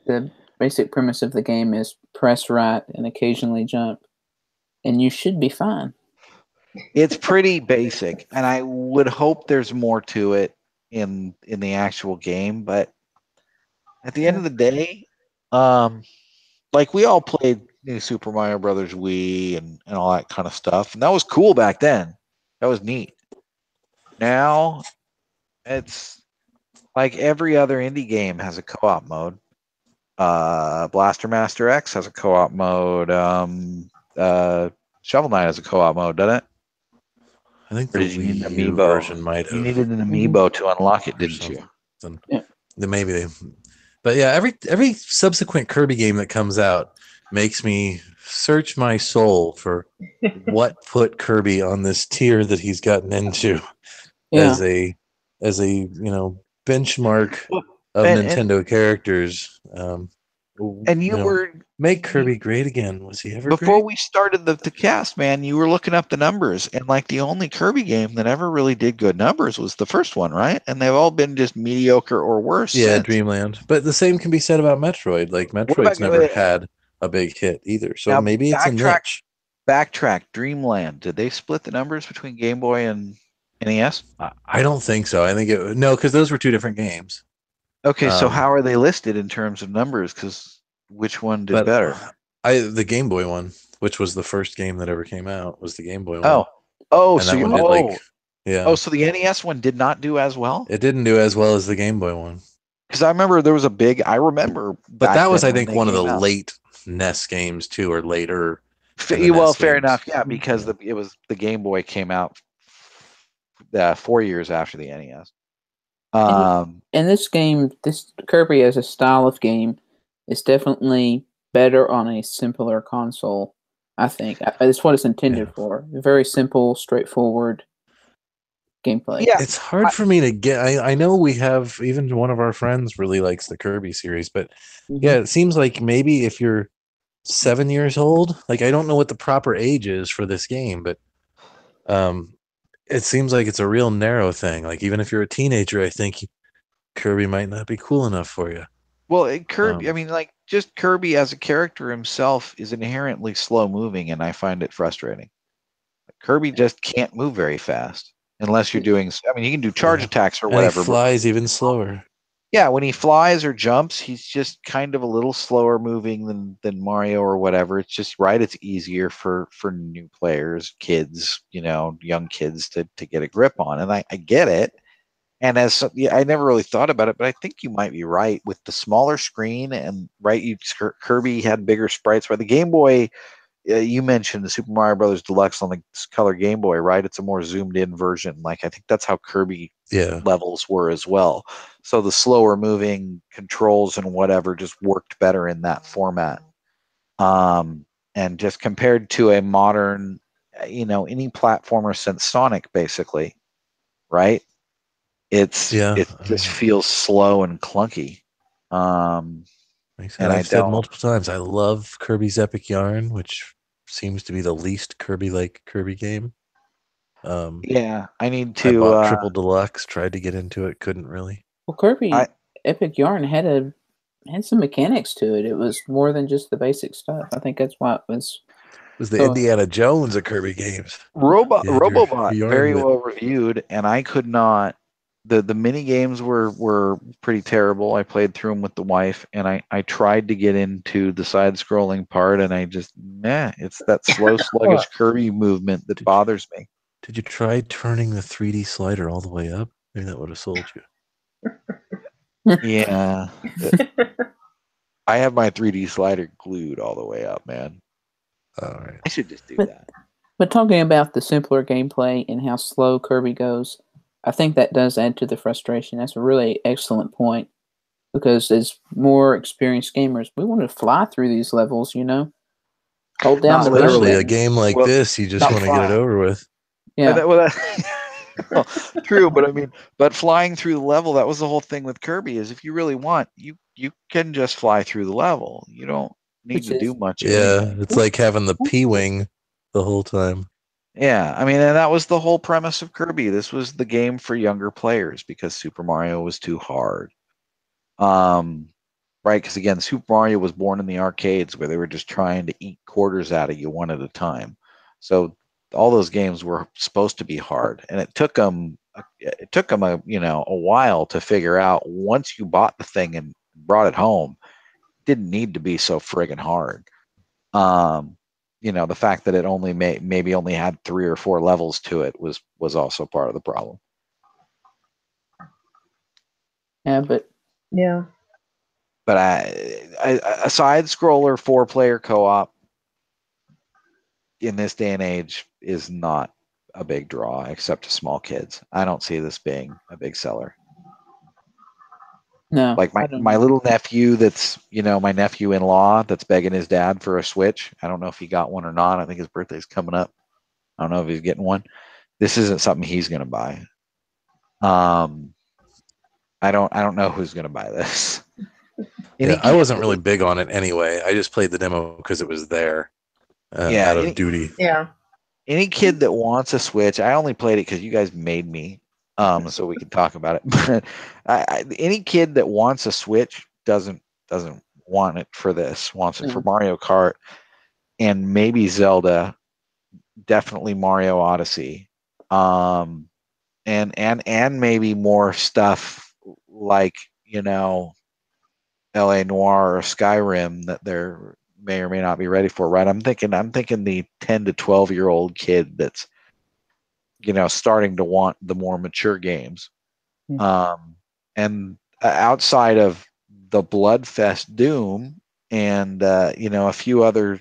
Speaker 1: the basic premise of the game is press right and occasionally jump, and you should be fine.
Speaker 3: It's pretty basic, and I would hope there's more to it in the actual game. But at the end of the day, like we all played New Super Mario Brothers Wii and all that kind of stuff, and that was cool back then. That was neat. Now, it's like every other indie game has a co-op mode. Blaster Master X has a co-op mode. Shovel Knight has a co-op mode, doesn't it?
Speaker 2: I think
Speaker 3: Or
Speaker 2: the
Speaker 3: did you need an
Speaker 2: Wii U
Speaker 3: amiibo?
Speaker 2: version might have.
Speaker 3: You needed an amiibo to unlock it, didn't you?
Speaker 1: Yeah.
Speaker 2: Maybe. But yeah, every subsequent Kirby game that comes out makes me search my soul for what put Kirby on this tier that he's gotten into as a benchmark of Nintendo characters.
Speaker 3: And you were
Speaker 2: make Kirby great again. Was he ever
Speaker 3: before
Speaker 2: great?
Speaker 3: we started the cast, man? You were looking up the numbers, and like the only Kirby game that ever really did good numbers was the first one, right? And they've all been just mediocre or worse.
Speaker 2: Yeah,
Speaker 3: since.
Speaker 2: Dreamland. But the same can be said about Metroid. Like Metroid's never had a big hit either, so maybe it's a niche.
Speaker 3: Backtrack. Dreamland. Did they split the numbers between Game Boy and NES?
Speaker 2: I don't think so. I think because those were 2 different games.
Speaker 3: Okay, so how are they listed in terms of numbers? Because which one did better?
Speaker 2: The Game Boy one, which was the first game that ever came out, was the Game Boy one.
Speaker 3: Oh,
Speaker 2: and
Speaker 3: so
Speaker 2: that one did yeah.
Speaker 3: Oh, so the NES one did not do as well?
Speaker 2: It didn't do as well as the Game Boy one.
Speaker 3: Because I remember there was a big. But
Speaker 2: that was, I think, one of the late NES games too, or later.
Speaker 3: Well, fair enough. Yeah, because the Game Boy came out 4 years after the NES.
Speaker 1: And this game, this Kirby as a style of game, is definitely better on a simpler console. I think it's what it's intended for. Very simple, straightforward gameplay.
Speaker 3: Yeah,
Speaker 2: it's hard for me to get. I know we have even one of our friends really likes the Kirby series, but yeah, it seems like maybe if you're 7 years old, like I don't know what the proper age is for this game, but it seems like it's a real narrow thing. Like even if you're a teenager, I think Kirby might not be cool enough for you.
Speaker 3: Well, Kirby, I mean, like just Kirby as a character himself is inherently slow moving, and I find it frustrating. Kirby just can't move very fast unless you're doing. I mean, he can do charge attacks or whatever.
Speaker 2: And he flies even slower.
Speaker 3: Yeah, when he flies or jumps, he's just kind of a little slower moving than Mario or whatever. It's just it's easier for new players, kids, young kids to get a grip on. And I get it. And I never really thought about it, but I think you might be right with the smaller screen and Kirby had bigger sprites. Right, the Game Boy, you mentioned the Super Mario Brothers Deluxe on the color Game Boy, right? It's a more zoomed in version. Like I think that's how Kirby levels were as well. So the slower moving controls and whatever just worked better in that format. And just compared to a modern, any platformer since Sonic, basically, right? It just feels slow and clunky.
Speaker 2: I've said multiple times, I love Kirby's Epic Yarn, which seems to be the least Kirby-like Kirby game.
Speaker 3: I need to.
Speaker 2: I bought Triple Deluxe, tried to get into it, couldn't really.
Speaker 1: Well, Kirby Epic Yarn had some mechanics to it. It was more than just the basic stuff. I think that's why it was.
Speaker 2: Was the
Speaker 1: So-
Speaker 2: Indiana Jones of Kirby games. Yeah,
Speaker 3: Robobot
Speaker 2: your
Speaker 3: very
Speaker 2: yarn
Speaker 3: well reviewed, and I could not. The mini games were pretty terrible. I played through them with the wife, and I tried to get into the side scrolling part, and I just it's that slow, sluggish Kirby movement that bothers me.
Speaker 2: Did you try turning the 3D slider all the way up? Maybe that would have sold you.
Speaker 3: Yeah, I have my 3D slider glued all the way up, man.
Speaker 2: All right.
Speaker 3: I should just do that.
Speaker 1: But talking about the simpler gameplay and how slow Kirby goes, I think that does add to the frustration. That's a really excellent point. Because as more experienced gamers, we want to fly through these levels, Hold down
Speaker 3: Not
Speaker 1: the
Speaker 2: Especially
Speaker 1: button.
Speaker 2: a game like
Speaker 3: Well,
Speaker 2: this, you just
Speaker 3: not
Speaker 2: want to get it
Speaker 3: flying.
Speaker 2: over with.
Speaker 1: Yeah.
Speaker 3: Well, true, but I mean, flying through the level, that was the whole thing with Kirby, is if you really want, you can just fly through the level. You don't need
Speaker 1: Which
Speaker 3: to do
Speaker 1: is-
Speaker 3: much
Speaker 2: Yeah,
Speaker 3: anything.
Speaker 2: it's like having the P-Wing the whole time.
Speaker 3: Yeah, I mean, and that was the whole premise of Kirby. This was the game for younger players because Super Mario was too hard. Right? Because again, Super Mario was born in the arcades where they were just trying to eat quarters out of you one at a time. So all those games were supposed to be hard, and it took them a while to figure out. Once you bought the thing and brought it home, it didn't need to be so friggin' hard. The fact that it only maybe only had 3 or 4 levels to it was also part of the problem.
Speaker 1: Yeah, but
Speaker 4: Yeah.
Speaker 3: But a side scroller 4-player co-op in this day and age is not a big draw, except to small kids. I don't see this being a big seller.
Speaker 1: no.
Speaker 3: Like
Speaker 1: I don't
Speaker 3: my
Speaker 1: know.
Speaker 3: little nephew that's, my nephew-in-law that's begging his dad for a Switch. I don't know if he got one or not. I think his birthday's coming up. I don't know if he's getting one. This isn't something he's going to buy. I don't know who's going to buy this.
Speaker 2: Yeah, I wasn't really big on it anyway. I just played the demo because it was there out of duty.
Speaker 4: Yeah.
Speaker 3: Any kid that wants a Switch, I only played it because you guys made me, so we could talk about it. But any kid that wants a Switch doesn't want it for this. Wants it for Mario Kart and maybe Zelda, definitely Mario Odyssey, and maybe more stuff like L.A. Noire or Skyrim that they're may or may not be ready for, right? I'm thinking the 10 to 12-year-old kid that's starting to want the more mature games. And outside of the Bloodfest Doom and a few other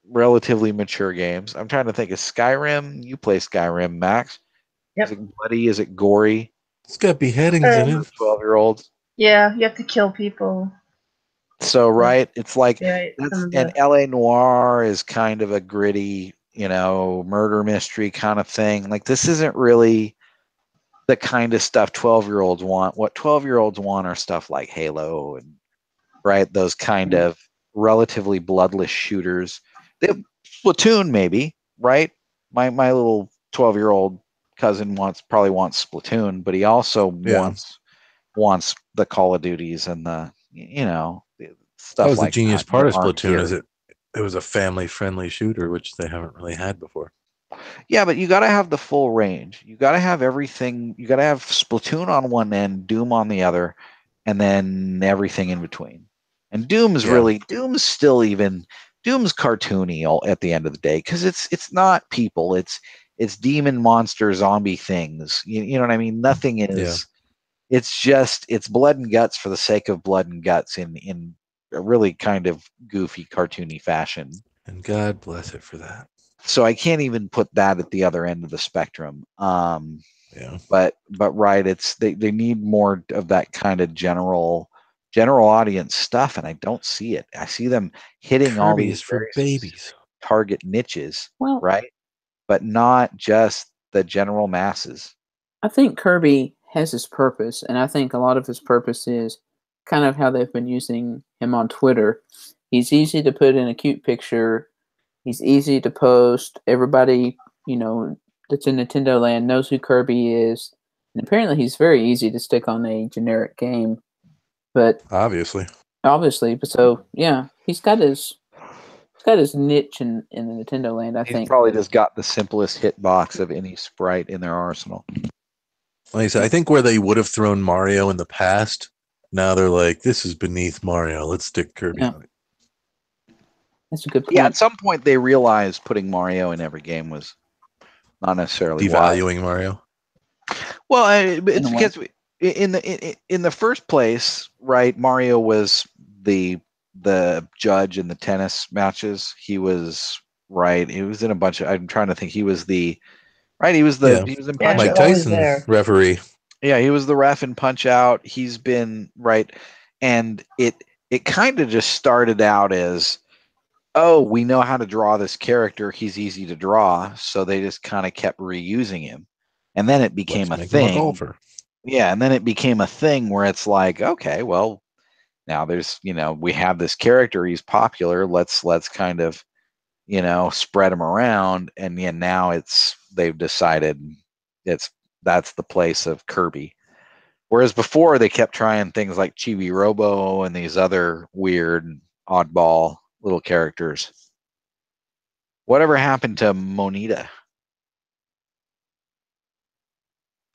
Speaker 3: relatively mature games, I'm trying to think of Skyrim. You play Skyrim, Max?
Speaker 4: Yep.
Speaker 3: Is it bloody? Is it gory?
Speaker 2: It's got beheadings in it.
Speaker 3: 12-year-olds.
Speaker 4: Yeah, you have to kill people.
Speaker 3: So right, it's like
Speaker 4: Yeah,
Speaker 3: L.A. Noire is kind of a gritty, murder mystery kind of thing. Like this isn't really the kind of stuff 12-year-olds want. What 12-year-olds want are stuff like Halo and those kind of relatively bloodless shooters. Splatoon maybe, right? My little 12-year-old cousin probably wants Splatoon, but he also wants the Call of Duties and the stuff
Speaker 2: That was
Speaker 3: like
Speaker 2: the genius
Speaker 3: that,
Speaker 2: part of
Speaker 3: aren't
Speaker 2: Splatoon
Speaker 3: here.
Speaker 2: is it was a family-friendly shooter, which they haven't really had before.
Speaker 3: Yeah, but you got to have the full range. You got to have everything. You got to have Splatoon on one end, Doom on the other, and then everything in between. And Doom's cartoony at the end of the day because it's not people. It's demon monster zombie things. You know what I mean? Nothing is.
Speaker 2: Yeah.
Speaker 3: It's blood and guts for the sake of blood and guts in a really kind of goofy, cartoony fashion.
Speaker 2: And God bless it for that.
Speaker 3: So I can't even put that at the other end of the spectrum.
Speaker 2: Yeah.
Speaker 3: But right, it's they need more of that kind of general audience stuff, and I don't see it. I see them hitting all
Speaker 2: Kirby
Speaker 3: these
Speaker 2: is for
Speaker 3: very
Speaker 2: babies.
Speaker 3: target niches,
Speaker 1: Well,
Speaker 3: right? But not just the general masses.
Speaker 1: I think Kirby has his purpose, and I think a lot of his purpose is kind of how they've been using him on Twitter. He's easy to put in a cute picture. He's easy to post. Everybody, that's in Nintendo Land knows who Kirby is. And apparently he's very easy to stick on a generic game. But
Speaker 2: Obviously.
Speaker 1: but so yeah, he's got his niche in the Nintendo land, I
Speaker 3: He's
Speaker 1: think.
Speaker 3: probably just got the simplest hitbox of any sprite in their arsenal.
Speaker 2: Like I said, I think where they would have thrown Mario in the past, now they're like, this is beneath Mario. Let's stick Kirby on it.
Speaker 1: That's a good point.
Speaker 3: Yeah, at some point they realized putting Mario in every game was not necessarily
Speaker 2: Devaluing
Speaker 3: wise.
Speaker 2: Mario.
Speaker 3: Well, it's because in the first place, right? Mario was the judge in the tennis matches. He was right. He was in a bunch of. I'm trying to think. He was the right. He was in Punch
Speaker 2: Mike
Speaker 3: Out.
Speaker 2: Tyson referee.
Speaker 3: Yeah, he was the ref in Punch Out. He's been right, and it kind of just started out as, oh, we know how to draw this character. He's easy to draw, so they just kind of kept reusing him, and then it became a thing.
Speaker 2: Golfer.
Speaker 3: Yeah, and then it became a thing where it's like, okay, well, now there's we have this character. He's popular. Let's kind of spread him around, and now they've decided that's the place of Kirby. Whereas before they kept trying things like Chibi Robo and these other weird oddball little characters. Whatever happened to Monita?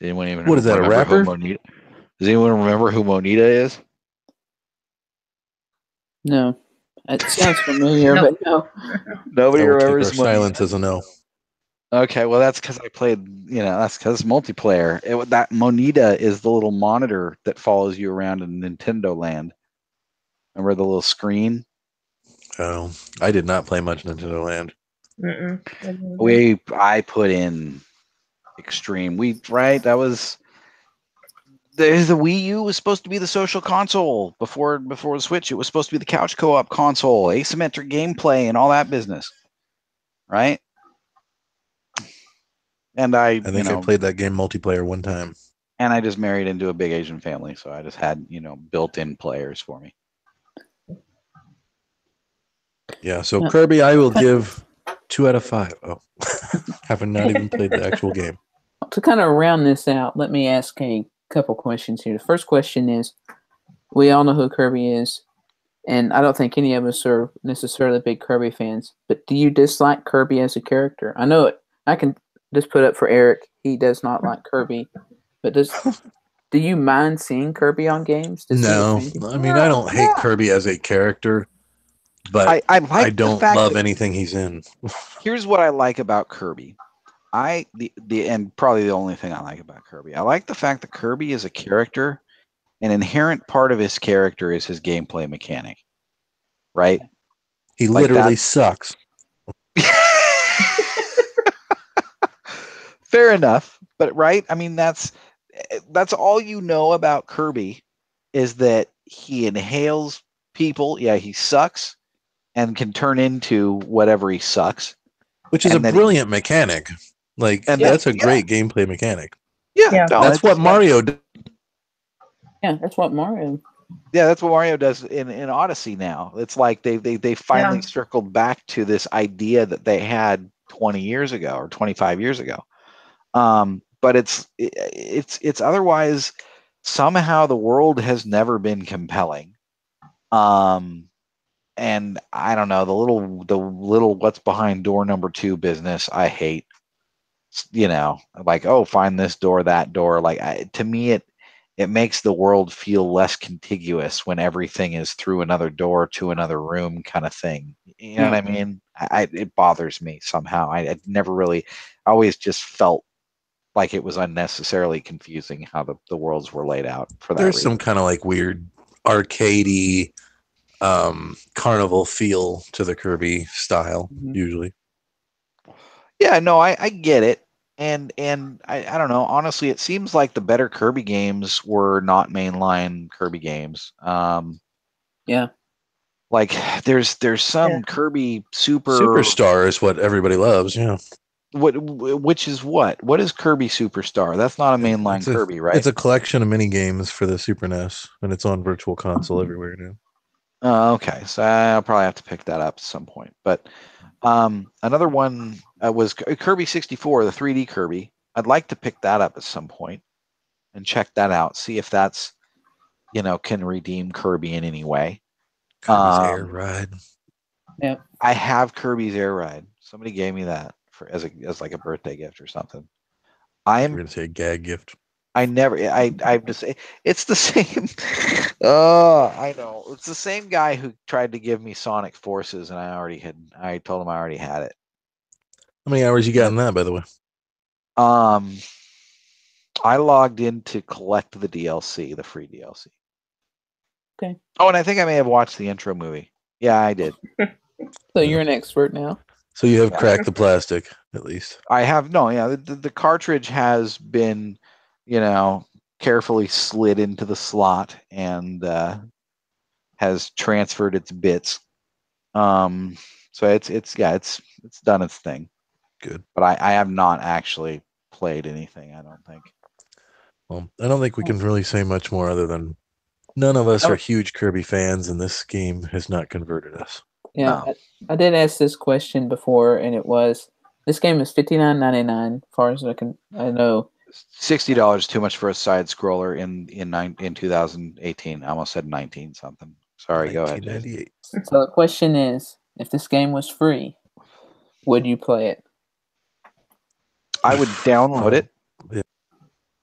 Speaker 3: Did anyone even
Speaker 2: What is that, a rapper?
Speaker 3: Does anyone remember who Monita is?
Speaker 1: No. It sounds familiar, but no.
Speaker 3: Nobody remembers.
Speaker 2: Our silence as a no.
Speaker 3: Okay, well that's because I played. That's because multiplayer. That Monita is the little monitor that follows you around in Nintendo Land. Remember the little screen?
Speaker 2: Oh, I did not play much Nintendo Land.
Speaker 3: I put in extreme. That was the Wii U was supposed to be the social console before the Switch. It was supposed to be the couch co-op console, asymmetric gameplay, and all that business, right? And I think
Speaker 2: I played that game multiplayer one time.
Speaker 3: And I just married into a big Asian family, so I just had built-in players for me.
Speaker 2: Yeah, so Kirby, I will give 2 out of 5. Oh, having not even played the actual game.
Speaker 1: To kind of round this out, let me ask a couple questions here. The first question is, we all know who Kirby is, and I don't think any of us are necessarily big Kirby fans, but do you dislike Kirby as a character? I know I can just put up for Eric. He does not like Kirby, but do you mind seeing Kirby on games?
Speaker 2: No, I mean, I don't hate Kirby as a character, but I don't love anything he's in.
Speaker 3: Here's what I like about Kirby. And probably the only thing I like about Kirby. I like the fact that Kirby is a character. An inherent part of his character is his gameplay mechanic, right?
Speaker 2: He literally sucks.
Speaker 3: Fair enough, but right? I mean, that's all you know about Kirby is that he inhales people. Yeah, he sucks and can turn into whatever he sucks.
Speaker 2: Which is a brilliant mechanic. That's a great gameplay mechanic.
Speaker 3: Yeah. No,
Speaker 2: that's what Mario does.
Speaker 1: Yeah, that's what Mario.
Speaker 3: Yeah, that's what Mario does in Odyssey now. It's like they finally circled back to this idea that they had 20 years ago or 25 years ago. But it's otherwise somehow the world has never been compelling. And I don't know, the little what's behind door number 2 business I hate. Like, oh, find this door, that door. Like, to me, it makes the world feel less contiguous when everything is through another door to another room kind of thing. You know what I mean? It bothers me somehow. I never really, I always just felt like it was unnecessarily confusing how the worlds were laid out for that
Speaker 2: There's
Speaker 3: reason.
Speaker 2: some kind of like weird arcadey carnival feel to the Kirby style, usually.
Speaker 3: Yeah, no, I get it. And I don't know. Honestly, it seems like the better Kirby games were not mainline Kirby games.
Speaker 1: Yeah.
Speaker 3: Like there's some Kirby
Speaker 2: Superstar is what everybody loves. Yeah.
Speaker 3: Which is what? What is Kirby Superstar? That's not a mainline Kirby, right?
Speaker 2: It's a collection of mini games for the Super NES, and it's on Virtual Console everywhere now.
Speaker 3: Okay, so I'll probably have to pick that up at some point. But another one was Kirby 64, the 3D Kirby. I'd like to pick that up at some point. and check that out. See if that's, can redeem Kirby in any way.
Speaker 2: Kirby's Air Ride.
Speaker 1: Yeah.
Speaker 3: I have Kirby's Air Ride. Somebody gave me that as like a birthday gift or something.
Speaker 2: You're gonna say a gag gift.
Speaker 3: I'm just, it's the same. Oh, I know. It's the same guy who tried to give me Sonic Forces, and I told him I already had it.
Speaker 2: How many hours you got in that, by the way?
Speaker 3: I logged in to collect the DLC, the free DLC.
Speaker 1: Okay.
Speaker 3: Oh, and I think I may have watched the intro movie. Yeah, I did.
Speaker 1: So you're an expert now.
Speaker 2: So you have cracked the plastic, at least.
Speaker 3: I have the cartridge has been, carefully slid into the slot and has transferred its bits. So it's done its thing.
Speaker 2: Good.
Speaker 3: But I have not actually played anything, I don't think.
Speaker 2: Well, I don't think we can really say much more other than none of us are huge Kirby fans, and this game has not converted us.
Speaker 1: Yeah, no. I did ask this question before, and it was, this game is $59.99, as far as I know.
Speaker 3: $60 too much for a side scroller in 2018. I almost said 19 something. Sorry, go ahead.
Speaker 2: 1998.
Speaker 1: So the question is, if this game was free, would you play it?
Speaker 3: I would download it.
Speaker 2: Yeah.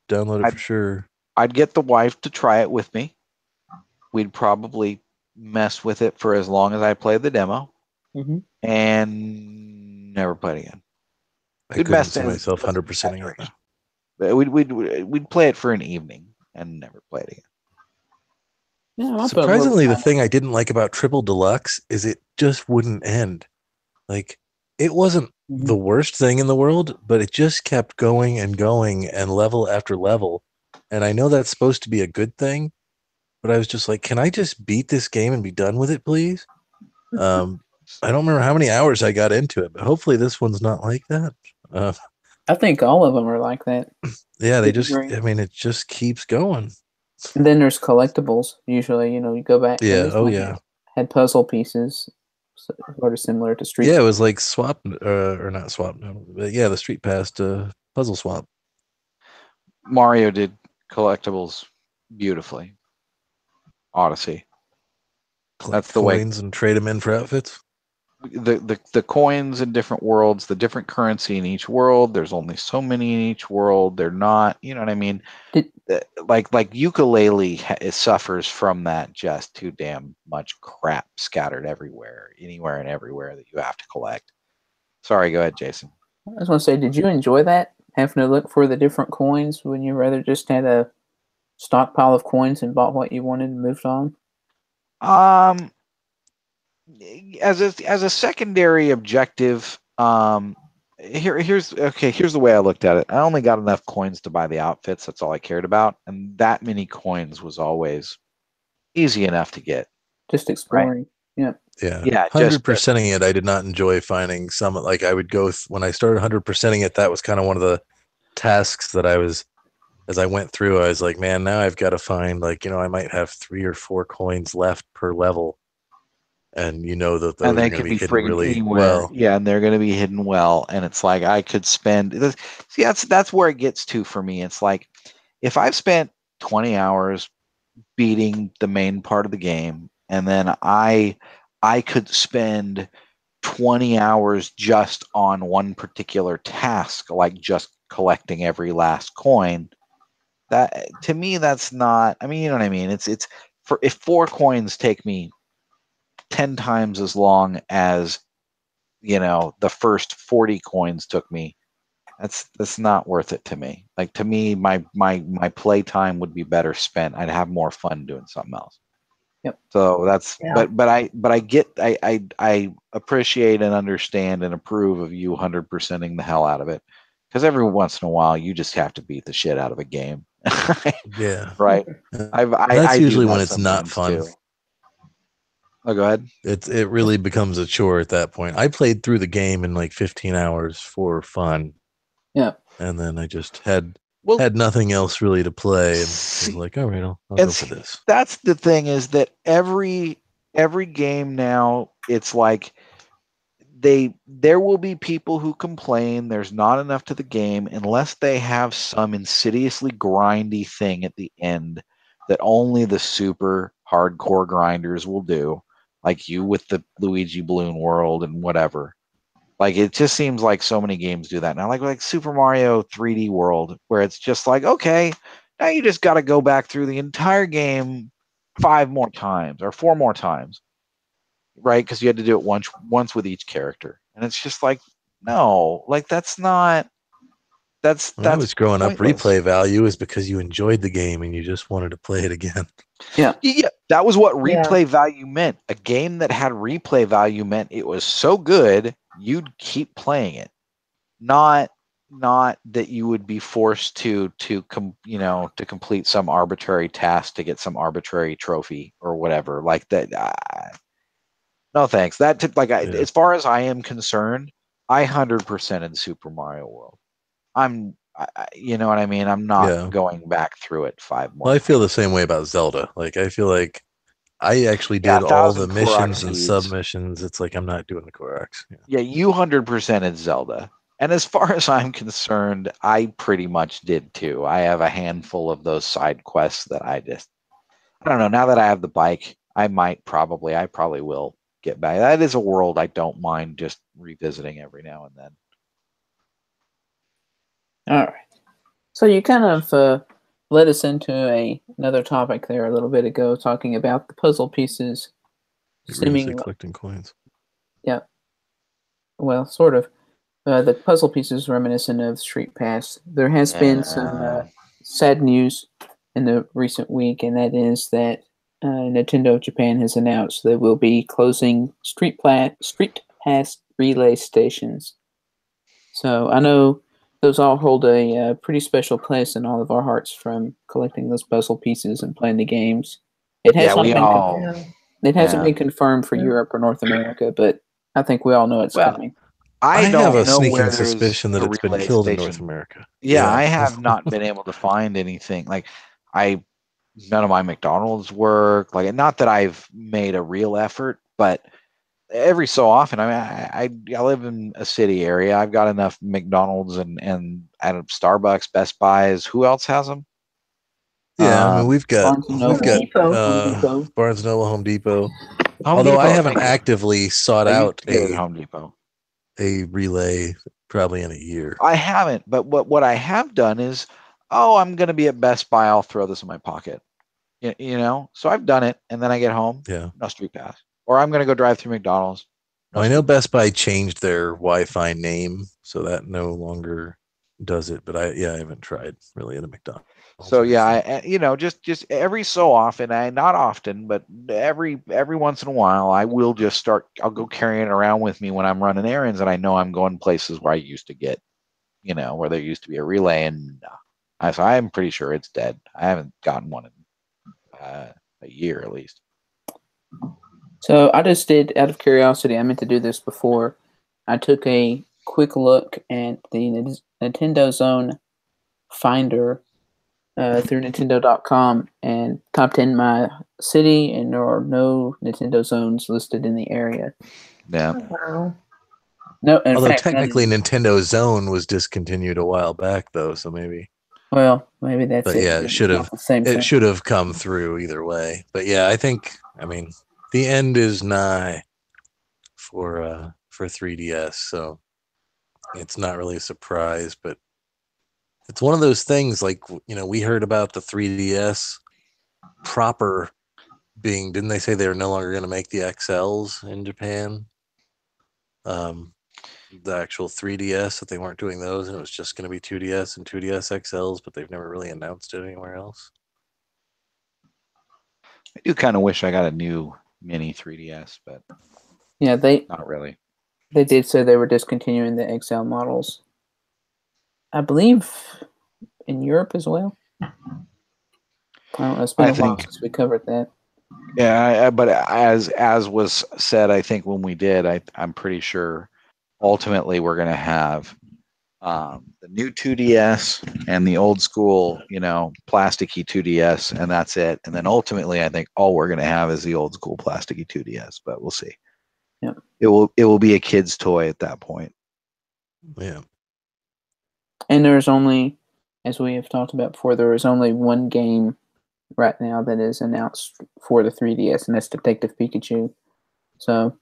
Speaker 2: Download it for sure.
Speaker 3: I'd get the wife to try it with me. We'd probably mess with it for as long as I played the demo, and never play it again.
Speaker 2: I couldn't see myself 100%ing it now.
Speaker 3: We'd play it for an evening and never play it again.
Speaker 1: Yeah,
Speaker 2: surprisingly, the thing I didn't like about Triple Deluxe is it just wouldn't end. Like, it wasn't the worst thing in the world, but it just kept going and going and level after level. And I know that's supposed to be a good thing, but I was just like, can I just beat this game and be done with it, please? I don't remember how many hours I got into it, but hopefully this one's not like that.
Speaker 1: I think all of them are like that.
Speaker 2: Yeah, it just keeps going.
Speaker 1: And then there's collectibles. Usually, you go back.
Speaker 2: Yeah,
Speaker 1: had puzzle pieces, sort of similar to Street.
Speaker 2: Yeah, it was like swap or not swap, but yeah, the Streetpass puzzle swap.
Speaker 3: Mario did collectibles beautifully. Odyssey.
Speaker 2: That's the coins and trade them in for outfits.
Speaker 3: The coins in different worlds, the different currency in each world. There's only so many in each world. They're not, you know what I mean? Like Ukulele suffers from that just too damn much crap scattered everywhere, anywhere and everywhere that you have to collect. Sorry, go ahead, Jason.
Speaker 1: I was going to say, did you enjoy that? Having to look for the different coins when you rather just had a stockpile of coins and bought what you wanted and moved on?
Speaker 3: As a secondary objective, here's the way I looked at it. I only got enough coins to buy the outfits. That's all I cared about, and that many coins was always easy enough to get.
Speaker 1: Just exploring,
Speaker 2: right? Yeah. 100%ing it. I did not enjoy finding some. Like I would go when I started 100%ing it. That was kind of one of the tasks that I was. As I went through, I was like, man, now I've got to find I might have 3 or 4 coins left per level. And that those are going to be hidden really
Speaker 3: anywhere.
Speaker 2: Well.
Speaker 3: Yeah, and they're going to be hidden well. And it's like I could spend. See, that's where it gets to for me. It's like if I've spent 20 hours beating the main part of the game, and then I could spend 20 hours just on one particular task, like just collecting every last coin. That to me, that's not. I mean, you know what I mean? It's if 4 coins take me 10 times as long as the first 40 coins took me, that's not worth it to me. Like to me, my play time would be better spent. I'd have more fun doing something else.
Speaker 1: Yep.
Speaker 3: So that's but I appreciate and understand and approve of you 100%ing the hell out of it, because every once in a while you just have to beat the shit out of a game.
Speaker 2: Yeah.
Speaker 3: Right.
Speaker 2: That's usually when it's not fun.
Speaker 3: Too. Oh, go ahead.
Speaker 2: It really becomes a chore at that point. I played through the game in like 15 hours for fun.
Speaker 1: Yeah.
Speaker 2: And then I just had nothing else really to play, and was like, all right, I'll go for this.
Speaker 3: That's the thing, is that every game now, it's like there will be people who complain there's not enough to the game unless they have some insidiously grindy thing at the end that only the super hardcore grinders will do, like you with the Luigi Balloon World and whatever. Like, it just seems like so many games do that now, like Super Mario 3D World, where it's just like, okay, now you just got to go back through the entire game 5 more times or 4 more times, right? Because you had to do it once with each character, and it's just like, no, like that's not.
Speaker 2: When I was growing up,
Speaker 3: pointless.
Speaker 2: replay value is because you enjoyed the game and you just wanted to play it again.
Speaker 3: Yeah, that was what replay value meant. A game that had replay value meant it was so good you'd keep playing it, not that you would be forced to complete some arbitrary task to get some arbitrary trophy or whatever like that. No thanks. That took as far as I am concerned, I 100% in Super Mario World. You know what I mean? I'm not going back through it 5 more.
Speaker 2: Well, I feel the same way about Zelda. Like, I feel like I actually did all the missions and submissions. It's like I'm not doing the Koroks.
Speaker 3: Yeah, you 100% in Zelda. And as far as I'm concerned, I pretty much did too. I have a handful of those side quests that I don't know. Now that I have the bike, I probably will get back. That is a world I don't mind just revisiting every now and then.
Speaker 1: All right. So you kind of led us into another topic there a little bit ago, talking about the puzzle pieces.
Speaker 2: Seemingly collecting coins.
Speaker 1: Yeah. Well, sort of. The puzzle pieces reminiscent of Streetpass. There has been some sad news in the recent week, and that is that Nintendo Japan has announced they will be closing Streetpass relay stations. So I know those all hold a pretty special place in all of our hearts from collecting those puzzle pieces and playing the games. It has it hasn't been confirmed for Europe or North America, but I think we all know it's coming.
Speaker 2: I have a sneaking suspicion that it's been killed in North America.
Speaker 3: Yeah, I have not been able to find anything. Like, none of my McDonald's work. Like, not that I've made a real effort, but every so often, I live in a city area. I've got enough McDonald's and Starbucks, Best Buys. Who else has them?
Speaker 2: Yeah, I mean, we've got
Speaker 1: Depot.
Speaker 2: Barnes & Noble, Home Depot. Although I haven't actively sought out
Speaker 3: Home Depot.
Speaker 2: A relay probably in a year.
Speaker 3: I haven't, but what I have done is, I'm going to be at Best Buy. I'll throw this in my pocket. You know, so I've done it, and then I get home.
Speaker 2: Yeah,
Speaker 3: no Streetpass. Or I'm going to go drive through McDonald's.
Speaker 2: I know Best Buy changed their Wi-Fi name, so that no longer does it. But I haven't tried really at a McDonald's.
Speaker 3: So just every so often, not often, but every once in a while, I will just I'll go carrying it around with me when I'm running errands, and I know I'm going places where I used to get, where there used to be a relay, and so I'm pretty sure it's dead. I haven't gotten one in a year at least.
Speaker 1: So I just did, out of curiosity, I meant to do this before. I took a quick look at the Nintendo Zone Finder through Nintendo.com and typed in my city, and there are no Nintendo zones listed in the area.
Speaker 3: Yeah.
Speaker 1: No.
Speaker 2: Although technically Nintendo Zone was discontinued a while back, though, so maybe.
Speaker 1: Well, maybe that's it.
Speaker 2: But yeah, it should have come through either way. But yeah, I mean, the end is nigh for 3DS, so it's not really a surprise, but it's one of those things, like, we heard about the 3DS proper didn't they say they were no longer going to make the XLs in Japan? The actual 3DS, that they weren't doing those, and it was just going to be 2DS and 2DS XLs, but they've never really announced it anywhere else.
Speaker 3: I do kind of wish I got a new mini 3DS, but
Speaker 1: yeah,
Speaker 3: not really.
Speaker 1: They did say they were discontinuing the XL models. I believe in Europe as well. I don't know. It's been a while since we covered that.
Speaker 3: Yeah, but as was said, I think when we did, I'm pretty sure ultimately we're going to have the new 2DS and the old school, plasticky 2DS, and that's it. And then ultimately, I think all we're going to have is the old school plasticky 2DS, but we'll see.
Speaker 1: Yeah.
Speaker 3: it will be a kid's toy at that point.
Speaker 2: Yeah.
Speaker 1: And there's only, as we have talked about before, there is only one game right now that is announced for the 3DS, and that's Detective Pikachu. So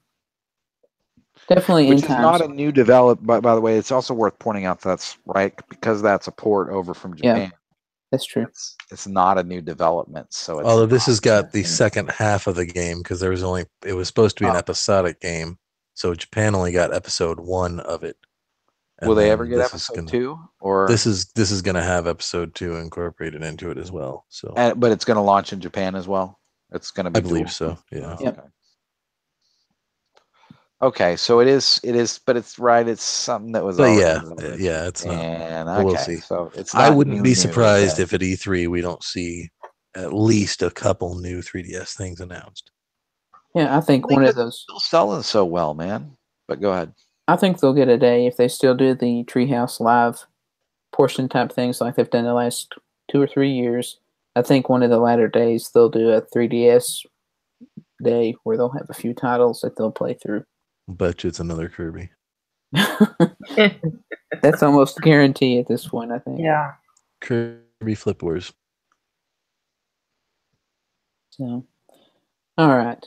Speaker 1: definitely
Speaker 3: Which
Speaker 1: in
Speaker 3: is
Speaker 1: time.
Speaker 3: not a new develop. By the way, it's also worth pointing out that's right because that's a port over from Japan.
Speaker 1: Yeah, that's true.
Speaker 3: It's not a new development. So it's
Speaker 2: Although this has got the second half of the game because it was supposed to be an episodic game, so Japan only got episode 1 of it.
Speaker 3: Will they ever get episode 2? Or
Speaker 2: this is going to have episode 2 incorporated into it as well. So,
Speaker 3: but it's going to launch in Japan as well. It's going to be.
Speaker 2: I believe so. Yeah.
Speaker 1: Yep.
Speaker 3: Okay, so it is, but it's right. It's something that was.
Speaker 2: But
Speaker 3: already
Speaker 2: yeah, it's not.
Speaker 3: And
Speaker 2: okay, we'll see.
Speaker 3: So it's.
Speaker 2: I wouldn't be surprised if at E3 we don't see at least a couple new 3DS things announced.
Speaker 1: Yeah, I think one of those
Speaker 3: still selling so well, man. But go ahead.
Speaker 1: I think they'll get a day if they still do the Treehouse Live portion type things like they've done the last 2 or 3 years. I think one of the latter days they'll do a 3DS day where they'll have a few titles that they'll play through.
Speaker 2: Bet you it's another Kirby.
Speaker 1: That's almost a guarantee at this point, I think.
Speaker 4: Yeah.
Speaker 2: Kirby Flip Wars.
Speaker 1: So, all right.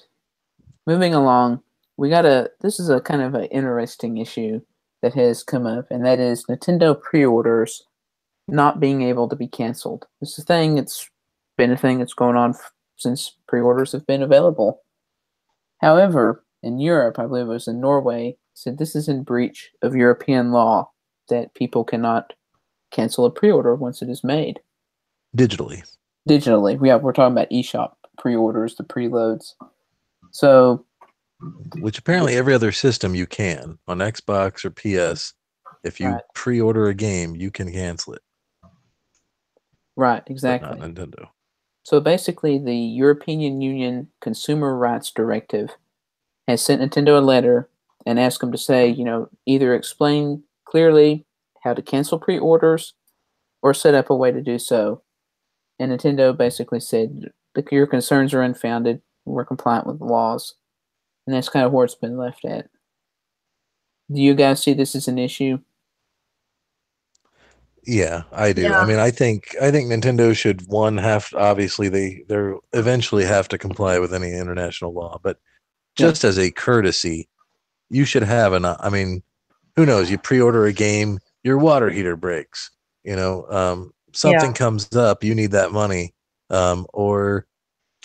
Speaker 1: Moving along, this is a kind of an interesting issue that has come up, and that is Nintendo pre-orders not being able to be canceled. It's been a thing that's going on since pre-orders have been available. However, in Europe, I believe it was in Norway, said this is in breach of European law that people cannot cancel a pre-order once it is made.
Speaker 2: Digitally.
Speaker 1: Yeah, we're talking about eShop pre-orders, the preloads. So,
Speaker 2: which apparently every other system you can. On Xbox or PS, if you pre-order a game, you can cancel it.
Speaker 1: Right, exactly.
Speaker 2: But not Nintendo.
Speaker 1: So basically, the European Union Consumer Rights Directive has sent Nintendo a letter and asked them to say, either explain clearly how to cancel pre-orders or set up a way to do so. And Nintendo basically said, your concerns are unfounded. We're compliant with the laws. And that's kind of where it's been left at. Do you guys see this as an issue?
Speaker 2: Yeah, I do.
Speaker 4: Yeah.
Speaker 2: I mean, I think Nintendo should obviously they're eventually have to comply with any international law, but just as a courtesy, you should have I mean, who knows? You pre-order a game, your water heater breaks. Something comes up, you need that money, or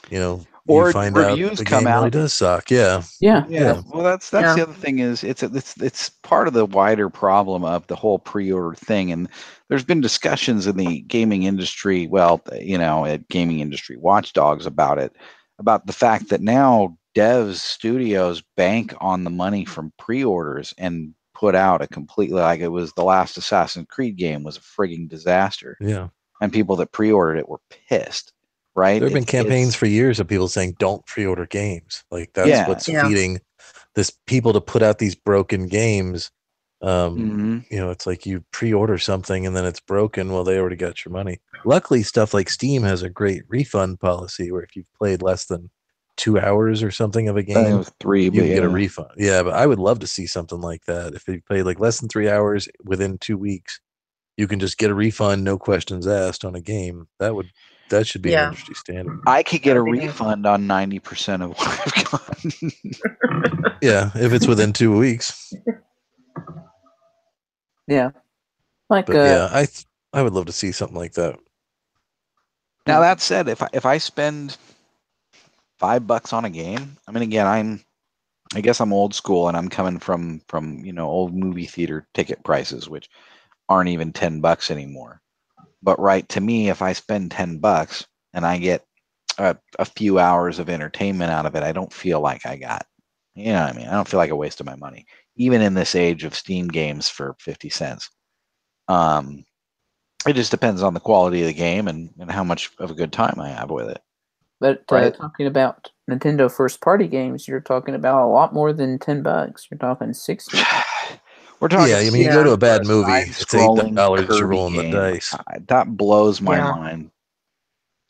Speaker 2: you find out the game really does suck. Yeah.
Speaker 3: Well, that's the other thing is it's part of the wider problem of the whole pre-order thing, and there's been discussions in the gaming industry. Well, at gaming industry watchdogs about the fact that now devs, studios bank on the money from pre-orders and put out a completely, like, it was the last Assassin's Creed game was a frigging disaster.
Speaker 2: Yeah.
Speaker 3: And people that pre-ordered it were pissed, right?
Speaker 2: There have been campaigns for years of people saying, don't pre-order games. Like, that's what's feeding this people to put out these broken games. It's like you pre-order something and then it's broken. Well, they already got your money. Luckily, stuff like Steam has a great refund policy where if you've played less than 2 hours or something of a game,
Speaker 3: it was 3,
Speaker 2: you can get a refund. Yeah, but I would love to see something like that. If you played like less than 3 hours within 2 weeks, you can just get a refund, no questions asked on a game. That should be an industry standard.
Speaker 3: I could get a refund on 90% of what I've gotten.
Speaker 2: Yeah, if it's within 2 weeks.
Speaker 1: Yeah.
Speaker 2: I would love to see something like that.
Speaker 3: Now that said, if I spend $5 on a game, I mean, again, I guess I'm old school and I'm coming from old movie theater ticket prices, which aren't even $10 anymore. But to me, if I spend $10 and I get a few hours of entertainment out of it, I don't feel like I got, I don't feel like I wasted my money, even in this age of Steam games for 50 cents. It just depends on the quality of the game and how much of a good time I have with it.
Speaker 1: But talking about Nintendo first-party games, you're talking about a lot more than $10. You're talking 60.
Speaker 3: We're talking.
Speaker 2: You go to a bad movie, it's $8 you're rolling the dice.
Speaker 3: That blows my mind.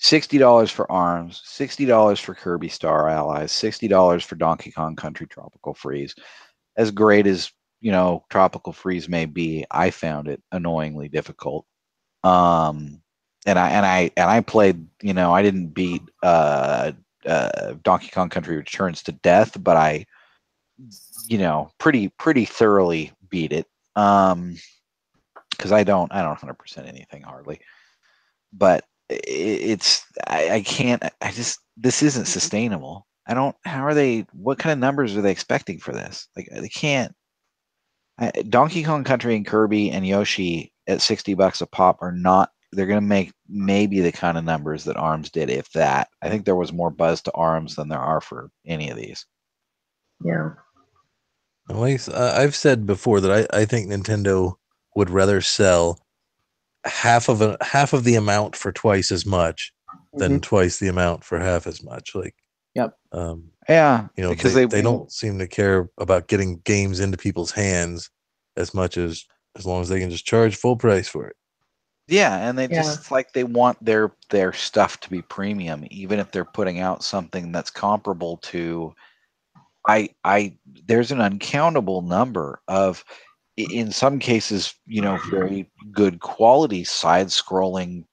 Speaker 3: $60 for ARMS, $60 for Kirby Star Allies, $60 for Donkey Kong Country Tropical Freeze. as great as Tropical Freeze may be, I found it annoyingly difficult. And I played. I didn't beat Donkey Kong Country Returns to death, but I pretty thoroughly beat it. Because I don't 100% anything hardly, but I can't. This isn't sustainable. How are they? What kind of numbers are they expecting for this? Like they can't. Donkey Kong Country and Kirby and Yoshi at $60 a pop are not. They're going to make maybe the kind of numbers that ARMS did, if that. I think there was more buzz to ARMS than there are for any of these.
Speaker 4: Yeah.
Speaker 2: I've said before that I think Nintendo would rather sell half of the amount for twice as much than twice the amount for half as much. Like,
Speaker 1: yep.
Speaker 3: Yeah,
Speaker 2: because they don't seem to care about getting games into people's hands as much as long as they can just charge full price for it.
Speaker 3: Yeah, and they just they want their stuff to be premium, even if they're putting out something that's comparable to. There's an uncountable number of, in some cases, very good quality side-scrolling,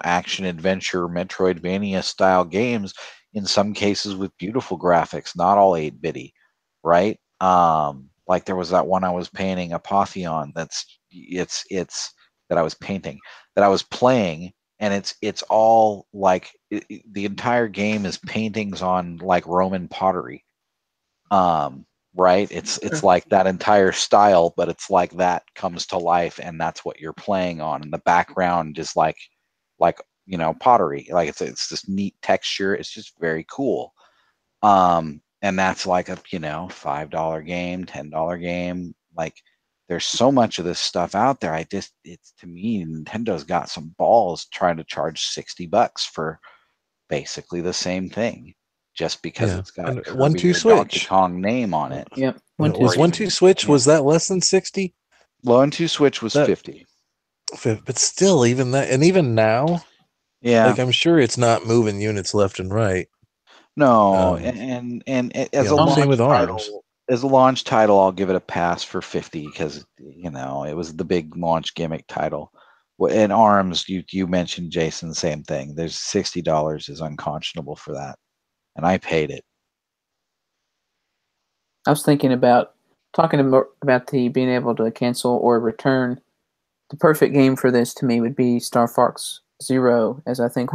Speaker 3: action adventure Metroidvania style games. In some cases, with beautiful graphics, not all 8-bitty, right? Like there was that one I was painting, Apotheon. That I was painting, that I was playing, and it's all like the entire game is paintings on like Roman pottery. Right? It's like that entire style, but it's like that comes to life, and that's what you're playing on. And the background is like pottery. Like it's this neat texture. It's just very cool. And that's like a $5 game, $10 game. Like there's so much of this stuff out there. It's to me, Nintendo's got some balls trying to charge $60 for basically the same thing, just because it's got Kirby or Donkey Kong name on it.
Speaker 1: Yep.
Speaker 2: Was 1-2 Switch, was that less than 60?
Speaker 3: 1-2 Switch was 50.
Speaker 2: But still, even that, and even now, like I'm sure it's not moving units left and right.
Speaker 3: No, and as a launch title, I'll give it a pass for 50 because it was the big launch gimmick title. In ARMS, you mentioned, Jason, same thing. There's $60 is unconscionable for that, and I paid it.
Speaker 1: I was thinking about talking about the being able to cancel or return. The perfect game for this to me would be Star Fox Zero, as I think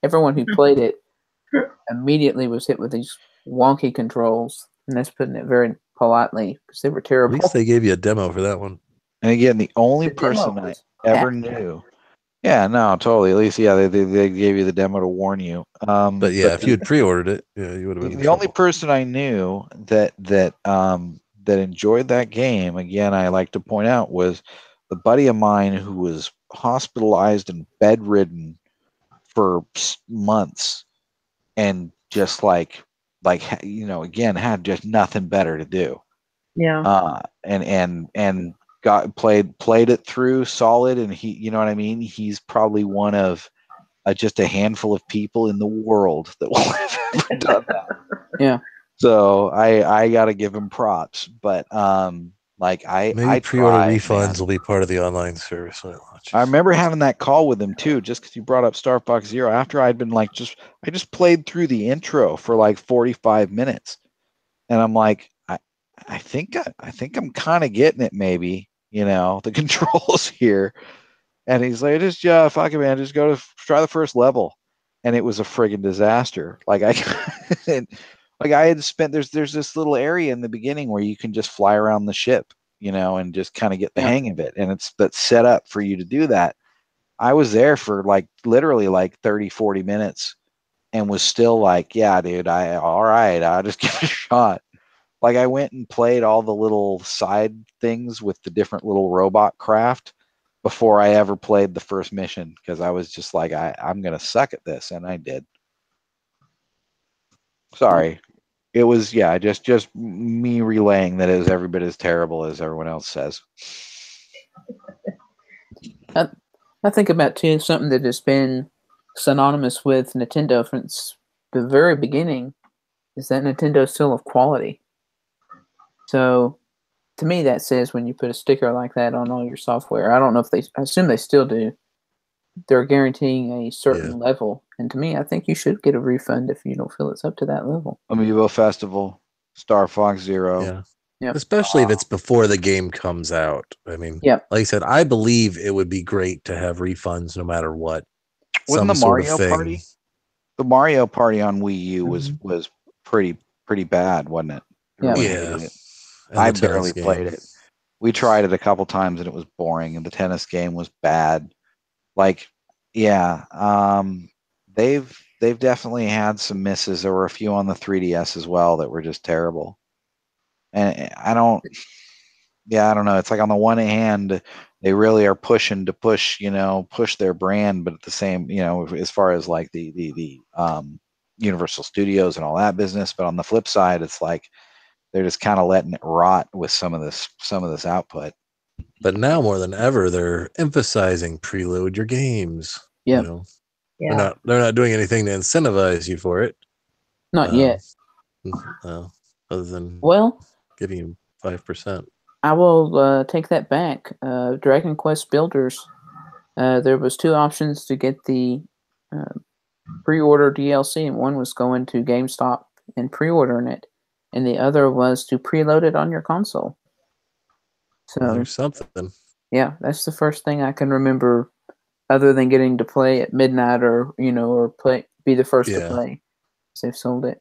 Speaker 1: everyone who played it immediately was hit with these wonky controls, and that's putting it very politely because they were terrible.
Speaker 2: At least they gave you a demo for that one.
Speaker 3: And again, the only person I ever knew. Yeah, no, totally. At least, they gave you the demo to warn you.
Speaker 2: But if you had pre-ordered it, you would have been.
Speaker 3: The only person I knew that enjoyed that game, again, I like to point out, was the buddy of mine who was hospitalized and bedridden for months, and just again, had just nothing better to do.
Speaker 4: Yeah.
Speaker 3: And played it through solid, and he, you know what I mean? He's probably one of just a handful of people in the world that will have ever done that.
Speaker 1: Yeah.
Speaker 3: So I got to give him props, but
Speaker 2: maybe pre-order refunds will be part of the online service when it launches.
Speaker 3: I remember having that call with him too, just because you brought up Star Fox Zero. After I'd been I just played through the intro for like 45 minutes, and I'm like, I think I'm kind of getting it, maybe, the controls here. And he's like, fuck it, man, just go to try the first level. And it was a friggin' disaster. I had spent, there's this little area in the beginning where you can just fly around the ship, and just kind of get the hang of it. And that's set up for you to do that. I was there for literally 30, 40 minutes and was still like, yeah, dude, all right, I'll just give it a shot. I went and played all the little side things with the different little robot craft before I ever played the first mission, because I was just like, I'm going to suck at this, and I did. Sorry. It was, just me relaying that it was every bit as terrible as everyone else says.
Speaker 1: I think about, too, something that has been synonymous with Nintendo since the very beginning is that Nintendo is still of quality. So to me, that says when you put a sticker like that on all your software, I don't know if I assume they still do. They're guaranteeing a certain level, and to me, I think you should get a refund if you don't feel it's up to that level.
Speaker 3: Amiibo Festival, Star Fox Zero.
Speaker 2: Yeah.
Speaker 1: Yep.
Speaker 2: Especially if it's before the game comes out. I mean,
Speaker 1: Yep.
Speaker 2: like I said, I believe it would be great to have refunds no matter what.
Speaker 3: Wasn't the
Speaker 2: sort of
Speaker 3: Mario
Speaker 2: thing.
Speaker 3: Party? The Mario Party on Wii U was pretty bad, wasn't it?
Speaker 1: Yeah.
Speaker 3: Everyone
Speaker 2: Yeah.
Speaker 3: hated it.
Speaker 2: And
Speaker 3: I
Speaker 2: the tennis
Speaker 3: barely played
Speaker 2: game.
Speaker 3: it. We tried it a couple times and it was boring, and the tennis game was bad. Like, yeah, they've definitely had some misses. There were a few on the 3DS as well that were just terrible. And I don't know. It's like on the one hand, they really are pushing to push their brand, but at the same, as far as like the Universal Studios and all that business. But on the flip side, it's like they're just kind of letting it rot with some of this output.
Speaker 2: But now more than ever, they're emphasizing preload your games.
Speaker 1: Yeah.
Speaker 4: Yeah.
Speaker 2: They're not doing anything to incentivize you for it.
Speaker 1: Not yet.
Speaker 2: Other than giving you 5%.
Speaker 1: I will take that back. Dragon Quest Builders, there was 2 options to get the pre-order DLC, and one was going to GameStop and pre-ordering it, and the other was to preload it on your console. So
Speaker 2: there's something.
Speaker 1: Yeah, that's the first thing I can remember, other than getting to play at midnight or be the first to play. They've sold it.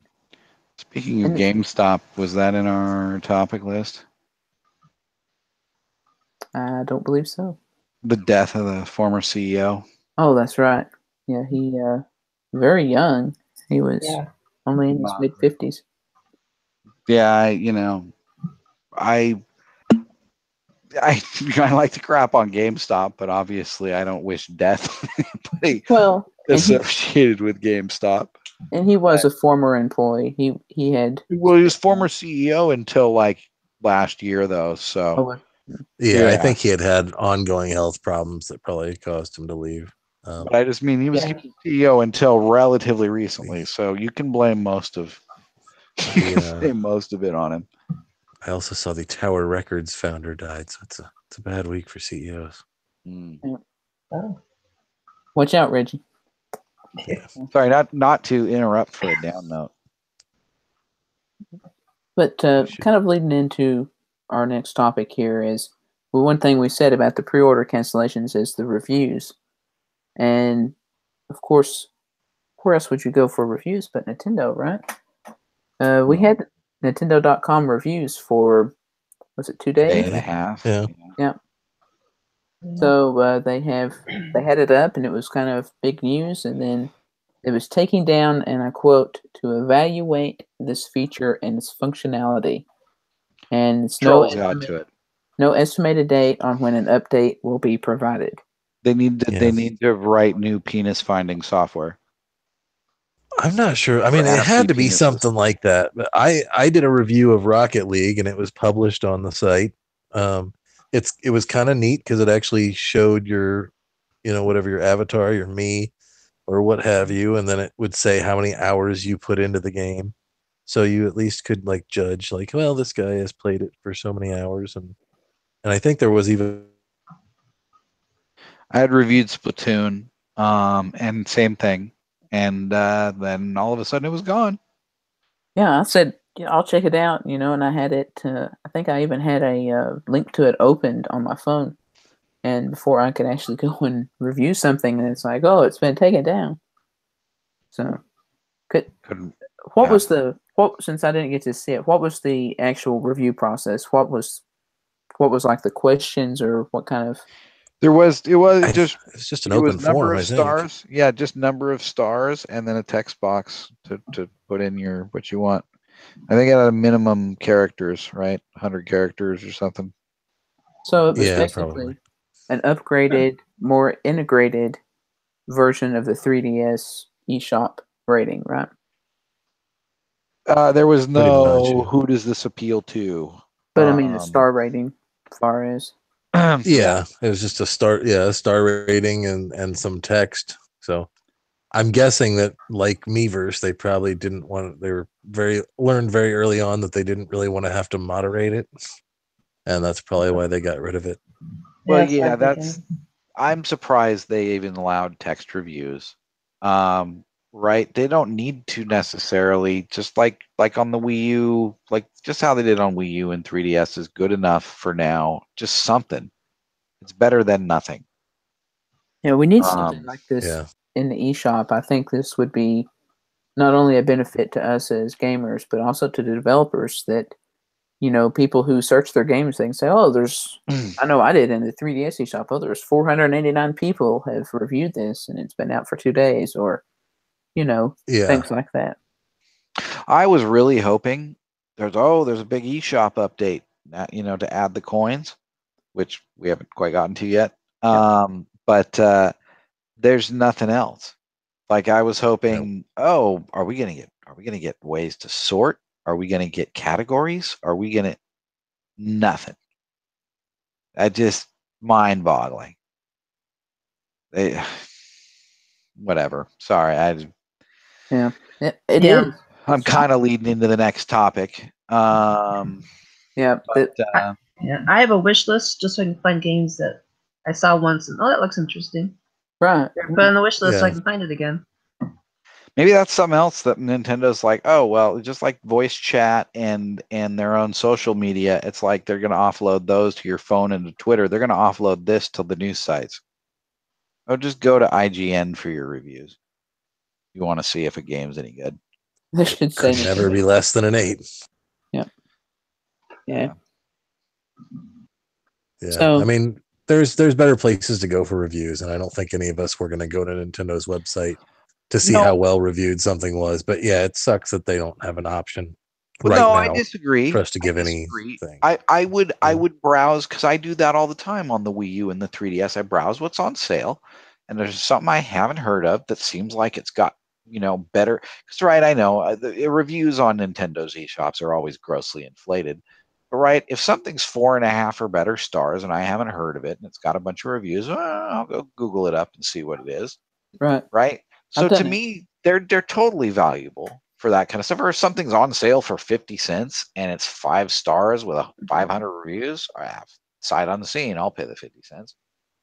Speaker 3: Speaking of GameStop, was that in our topic list?
Speaker 1: I don't believe so.
Speaker 3: The death of the former CEO.
Speaker 1: Oh, that's right. Yeah, he very young. He was only in his mid-50s.
Speaker 3: Yeah, I like to crap on GameStop, but obviously I don't wish death on anybody associated with GameStop.
Speaker 1: And he was a former employee. He was
Speaker 3: former CEO until like last year, though. So
Speaker 2: I think he had ongoing health problems that probably caused him to leave.
Speaker 3: But I just mean he was CEO until relatively recently, so you can blame most of it on him.
Speaker 2: I also saw the Tower Records founder died, so it's a bad week for CEOs.
Speaker 4: Oh.
Speaker 1: Watch out, Reggie.
Speaker 3: Yeah. Sorry, not to interrupt for a down note.
Speaker 1: But kind of leading into our next topic here is, one thing we said about the pre-order cancellations is the reviews. And, of course, where else would you go for reviews but Nintendo, right? We had Nintendo.com reviews for, was it 2 days?
Speaker 3: Day and a half.
Speaker 1: Yeah. So they had it up, and it was kind of big news, and then it was taken down, and I quote, to evaluate this feature and its functionality. And it's no estimated date on when an update will be provided.
Speaker 3: They need to write new penis finding software.
Speaker 2: I'm not sure. I mean, it had to be something like that. But I did a review of Rocket League, and it was published on the site. It was kind of neat because it actually showed your, whatever your avatar, your me, or what have you, and then it would say how many hours you put into the game. So you at least could like judge, like, well, this guy has played it for so many hours, and I think there was even.
Speaker 3: I had reviewed Splatoon, and same thing, and then all of a sudden it was gone.
Speaker 1: Yeah, I said I'll check it out, and I had it. I think I even had a link to it opened on my phone, and before I could actually go and review something, and it's like, oh, it's been taken down. So, since I didn't get to see it, what was the actual review process? What was like the questions, or what kind of?
Speaker 3: It's just
Speaker 2: an open form.
Speaker 3: Number of stars. Yeah, just number of stars, and then a text box to put in what you want. I think it had a minimum characters, right? 100 characters or something.
Speaker 1: So it was basically an upgraded, more integrated version of the 3DS eShop rating, right?
Speaker 3: There was no who does this appeal to?
Speaker 1: But I mean, a star rating, as far as.
Speaker 2: It was just a star rating and some text. So I'm guessing that, like Miiverse, they probably didn't want. They were learned very early on that they didn't really want to have to moderate it. and that's probably why they got rid of it.
Speaker 3: Well,
Speaker 4: that's what
Speaker 3: yeah,
Speaker 4: I'm
Speaker 3: that's.
Speaker 4: thinking.
Speaker 3: I'm surprised they even allowed text reviews. Right? They don't need to necessarily, just like on the Wii U, like just how they did on Wii U and 3DS is good enough for now. Just something. It's better than nothing.
Speaker 1: Yeah, we need something like this
Speaker 2: Yeah.
Speaker 1: in the eShop. I think this would be not only a benefit to us as gamers, but also to the developers that, people who search their games, they can say, oh, I know I did in the 3DS eShop, oh, there's 489 people have reviewed this and it's been out for 2 days, or,
Speaker 2: Yeah.
Speaker 1: things like that.
Speaker 3: I was really hoping there's a big eShop update, to add the coins, which we haven't quite gotten to yet. But there's nothing else. Like I was hoping, are we gonna get ways to sort? Are we gonna get categories? Are we gonna nothing? I just mind-boggling. Whatever. Sorry,
Speaker 1: Yeah, it is.
Speaker 4: Yeah.
Speaker 3: I'm kind of leading into the next topic.
Speaker 1: Yeah,
Speaker 3: But
Speaker 4: Yeah, I have a wish list just so I can find games that I saw once and that looks interesting.
Speaker 1: right.
Speaker 4: Put it on the wish list so I
Speaker 2: Yeah.
Speaker 4: can find it again.
Speaker 3: maybe that's something else that Nintendo's like, oh well, just like voice chat and their own social media, it's like they're going to offload those to your phone and to Twitter. They're going to offload this to the news sites. Oh, just go to IGN for your reviews. You want to see if a game's any good.
Speaker 1: They should say
Speaker 2: Could never be less than an 8.
Speaker 1: Yeah.
Speaker 2: Yeah.
Speaker 1: So-
Speaker 2: I mean, there's better places to go for reviews, and I don't think any of us were going to go to Nintendo's website to see how well reviewed something was. But yeah, it sucks that they don't have an option right now.
Speaker 3: I disagree.
Speaker 2: For us to give
Speaker 3: I disagree.
Speaker 2: anything.
Speaker 3: I would browse, because I do that all the time on the Wii U and the 3DS. I browse what's on sale, and there's something I haven't heard of that seems like it's got better. Because I know the reviews on Nintendo's eShops are always grossly inflated. But right, if something's 4.5 or better stars and I haven't heard of it and it's got a bunch of reviews, I'll go Google it up and see what it is.
Speaker 1: Right.
Speaker 3: Right. So
Speaker 1: I've done
Speaker 3: to
Speaker 1: it.
Speaker 3: me, they're totally valuable for that kind of stuff. Or if something's on sale for 50 cents and it's 5 stars with 500 reviews, I have sight on the scene. I'll pay the 50 cents.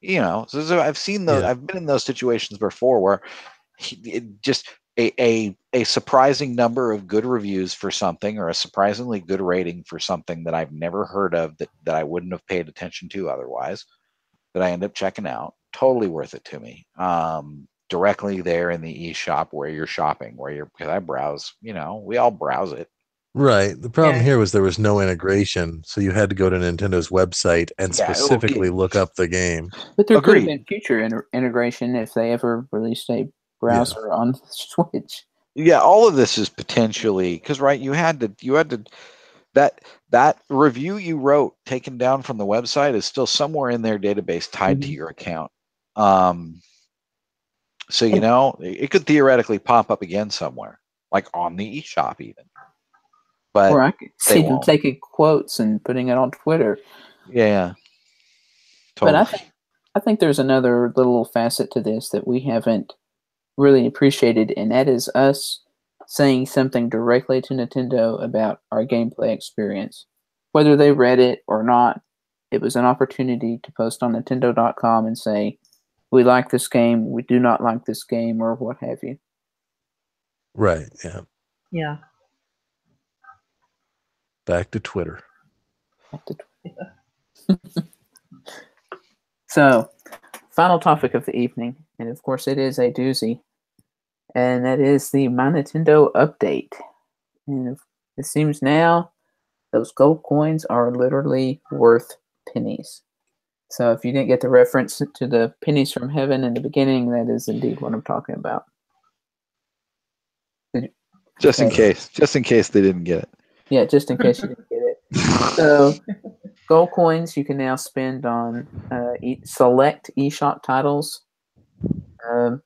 Speaker 3: So I've seen those.
Speaker 2: Yeah.
Speaker 3: I've been in those situations before where it just a surprising number of good reviews for something, or a surprisingly good rating for something that I've never heard of, that I wouldn't have paid attention to otherwise, that I end up checking out. Totally worth it to me. Directly there in the eShop where you're shopping, because I browse, we all browse it.
Speaker 2: Right. The problem
Speaker 4: Yeah.
Speaker 2: here was there was no integration, so you had to go to Nintendo's website and specifically look up the game.
Speaker 1: But there could have
Speaker 3: Agreed.
Speaker 1: been future integration if they ever released a browser on the Switch.
Speaker 3: Yeah, all of this is potentially, because you had to that review you wrote taken down from the website is still somewhere in their database tied to your account. So it could theoretically pop up again somewhere, like on the eShop even. But
Speaker 1: Or I could see them taking quotes and putting it on Twitter.
Speaker 3: Yeah. Totally.
Speaker 1: But I think there's another little facet to this that we haven't really appreciated, and that is us saying something directly to Nintendo about our gameplay experience. Whether they read it or not, it was an opportunity to post on Nintendo.com and say, we like this game, we do not like this game, or what have you.
Speaker 2: Right. Yeah.
Speaker 4: Yeah.
Speaker 2: Back to Twitter.
Speaker 1: So, final topic of the evening, and of course it is a doozy, and that is the MyNintendo update. And it seems now those gold coins are literally worth pennies. So if you didn't get the reference to the pennies from heaven in the beginning, that is indeed what I'm talking about.
Speaker 3: Just in case they didn't get it.
Speaker 1: Yeah, just in case you didn't get it. So gold coins you can now spend on select eShop titles. And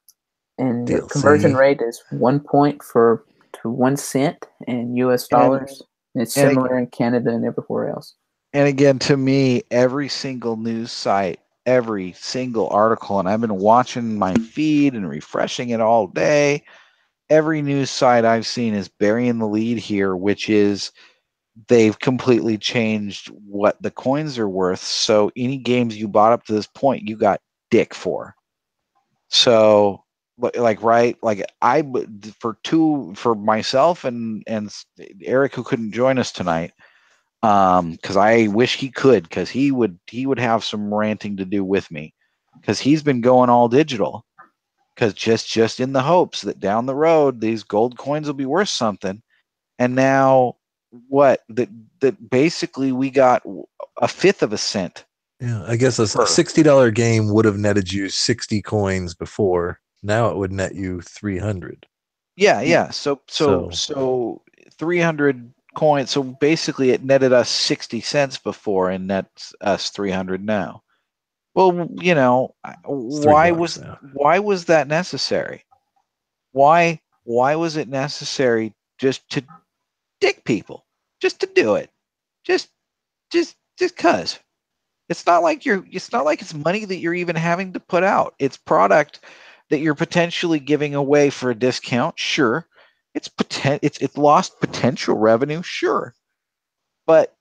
Speaker 1: the
Speaker 2: DLC.
Speaker 1: conversion rate is 1 point to 1 cent in US dollars. And it's similar in Canada and everywhere else.
Speaker 3: And again, to me, every single news site, every single article, and I've been watching my feed and refreshing it all day. Every news site I've seen is burying the lead here, which is they've completely changed what the coins are worth. So any games you bought up to this point, you got dick for. So like for myself and Eric, who couldn't join us tonight, because I wish he could, because he would have some ranting to do with me, because he's been going all digital, because just in the hopes that down the road these gold coins will be worth something. And now that basically we got a fifth of a cent.
Speaker 2: Yeah, I guess a $60 game would have netted you 60 coins before. Now it would net you 300.
Speaker 3: Yeah. So 300 coins. So basically, it netted us 60 cents before, and nets us 300 now. Well, you know, why was that necessary? Why was it necessary just to dick people, just to do it, just cause? It's not like it's money that you're even having to put out. It's product that you're potentially giving away for a discount. Sure, it's lost potential revenue. Sure, but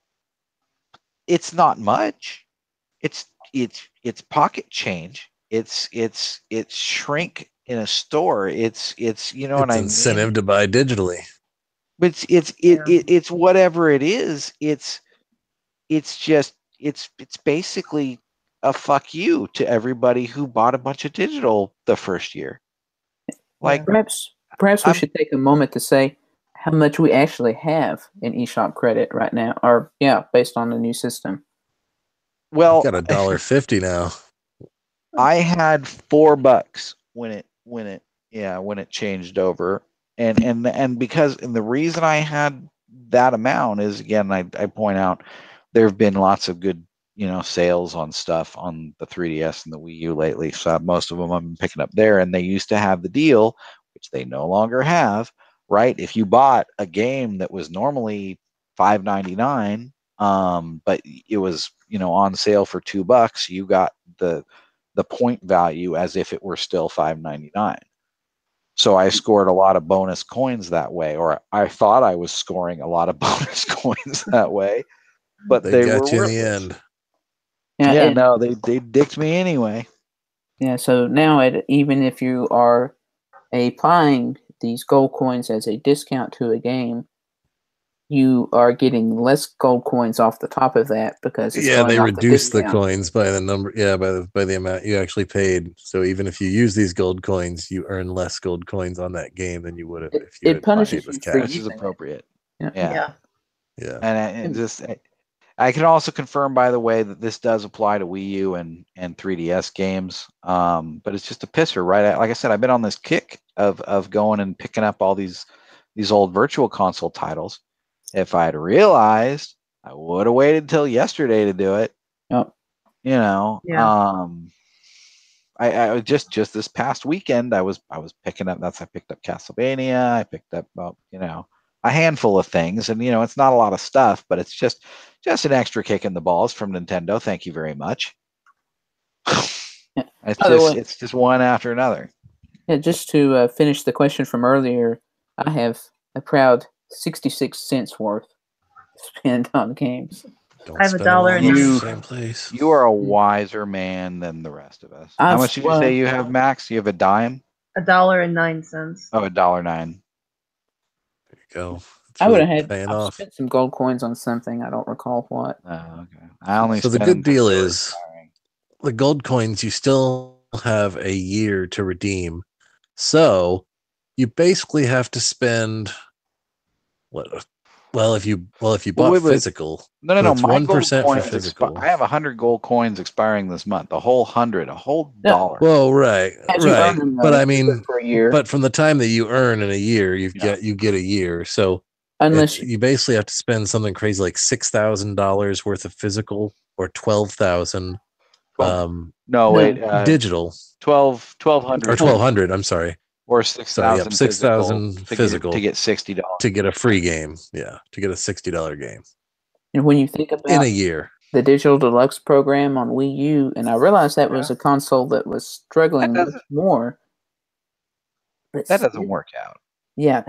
Speaker 3: it's not much. It's pocket change. It's shrink in a store. It's you know what I mean.
Speaker 2: It's incentive to buy digitally.
Speaker 3: But it's whatever it is. It's basically a fuck you to everybody who bought a bunch of digital the first year. Like
Speaker 1: perhaps we should take a moment to say how much we actually have in eShop credit right now, or based on the new system.
Speaker 3: Well,
Speaker 2: got $1.50 now.
Speaker 3: I had $4 when it changed over, and because the reason I had that amount is, again, I point out there have been lots of good sales on stuff on the 3DS and the Wii U lately, so most of them I've been picking up there, and they used to have the deal, which they no longer have, right? If you bought a game that was normally $5.99, but it was on sale for $2, you got the point value as if it were still $5.99. So I scored a lot of bonus coins that way, or I thought I was scoring a lot of bonus coins that way, but they
Speaker 2: got
Speaker 3: were
Speaker 2: you
Speaker 3: worthless.
Speaker 2: in the end.
Speaker 3: No, they dicked me anyway.
Speaker 1: Yeah, so now even if you are applying these gold coins as a discount to a game, you are getting less gold coins off the top of that because it's
Speaker 2: they reduce the coins by the number, by the amount you actually paid. So even if you use these gold coins, you earn less gold coins on that game than you would have if you
Speaker 1: it punishes you for
Speaker 3: which is appropriate.
Speaker 1: Yeah.
Speaker 3: And I can also confirm, by the way, that this does apply to Wii U and 3DS games. But it's just a pisser, right? Like I said, I've been on this kick of going and picking up all these old Virtual Console titles. If I had realized, I would have waited till yesterday to do it.
Speaker 1: Yep.
Speaker 3: I just this past weekend I was picking up. I picked up Castlevania. I picked up a handful of things, and it's not a lot of stuff, but it's just an extra kick in the balls from Nintendo. Thank you very much. It's just one after another.
Speaker 1: Yeah, just to finish the question from earlier, I have a proud 66 cents worth spent on games.
Speaker 4: I have $1.09.
Speaker 2: Same place.
Speaker 3: You are a wiser man than the rest of us. How much did you say you have, Max? You have a dime?
Speaker 4: $1.09.
Speaker 3: Oh, $1.09.
Speaker 2: There you go.
Speaker 1: I would have spent some gold coins on something. I don't recall what.
Speaker 3: Oh, okay. I only.
Speaker 2: So the good deal is the gold coins. You still have a year to redeem, so you basically have to spend what? Well, if you bought physical,
Speaker 3: no,
Speaker 2: it's
Speaker 3: my
Speaker 2: 1% for physical.
Speaker 3: I have 100 gold coins expiring this month. A whole $100.
Speaker 2: Well, right. But I mean,
Speaker 1: for a year.
Speaker 2: But from the time that you earn in a year, you get a year. So unless you basically have to spend something crazy like $6,000 worth of physical or 12,000.
Speaker 3: No, wait,
Speaker 2: digital
Speaker 3: 1,200
Speaker 2: or 1,200. I'm sorry.
Speaker 3: Or 6,000
Speaker 2: 6,000 physical
Speaker 3: to get $60
Speaker 2: to get a free game. Yeah, to get a $60 game.
Speaker 1: And when you think about
Speaker 2: in a year,
Speaker 1: the Digital Deluxe program on Wii U, and I realized that was a console that was struggling much more.
Speaker 3: That doesn't work out.
Speaker 1: Yeah,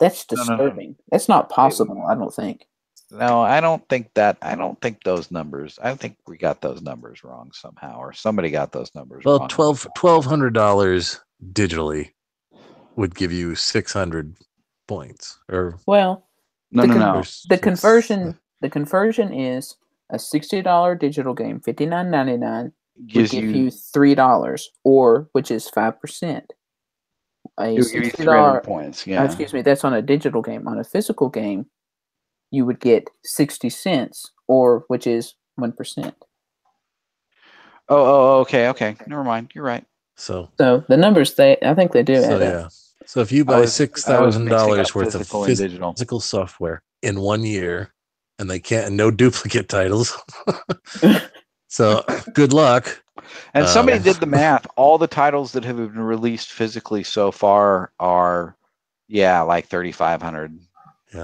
Speaker 1: That's
Speaker 3: No.
Speaker 1: disturbing. That's not possible, I don't think.
Speaker 3: No, I don't think that. I don't think those numbers. I think we got those numbers wrong somehow, or somebody got those numbers
Speaker 2: Well,
Speaker 3: wrong.
Speaker 2: $1,200 digitally would give you 600 points. Or
Speaker 1: Well,
Speaker 3: No.
Speaker 1: the conversion is a $60 digital game, $59.99 would
Speaker 3: Gives
Speaker 1: give
Speaker 3: you
Speaker 1: you $3, or which is 5%. A
Speaker 3: it would give you
Speaker 1: $60
Speaker 3: 300 points. Yeah.
Speaker 1: excuse me, that's on a digital game. On a physical game, you would get 60 cents, or which is 1%.
Speaker 3: Oh, okay. Never mind. You're right.
Speaker 2: so
Speaker 1: So the numbers, I think they do add up.
Speaker 2: yeah. So if you
Speaker 3: I
Speaker 2: buy
Speaker 3: was mixing
Speaker 2: $6,000
Speaker 3: up
Speaker 2: worth of
Speaker 3: physical and digital.
Speaker 2: physical software in 1 year, and they can't, no duplicate titles. So good luck.
Speaker 3: And somebody did the math. All the titles that have been released physically so far are, like $3,500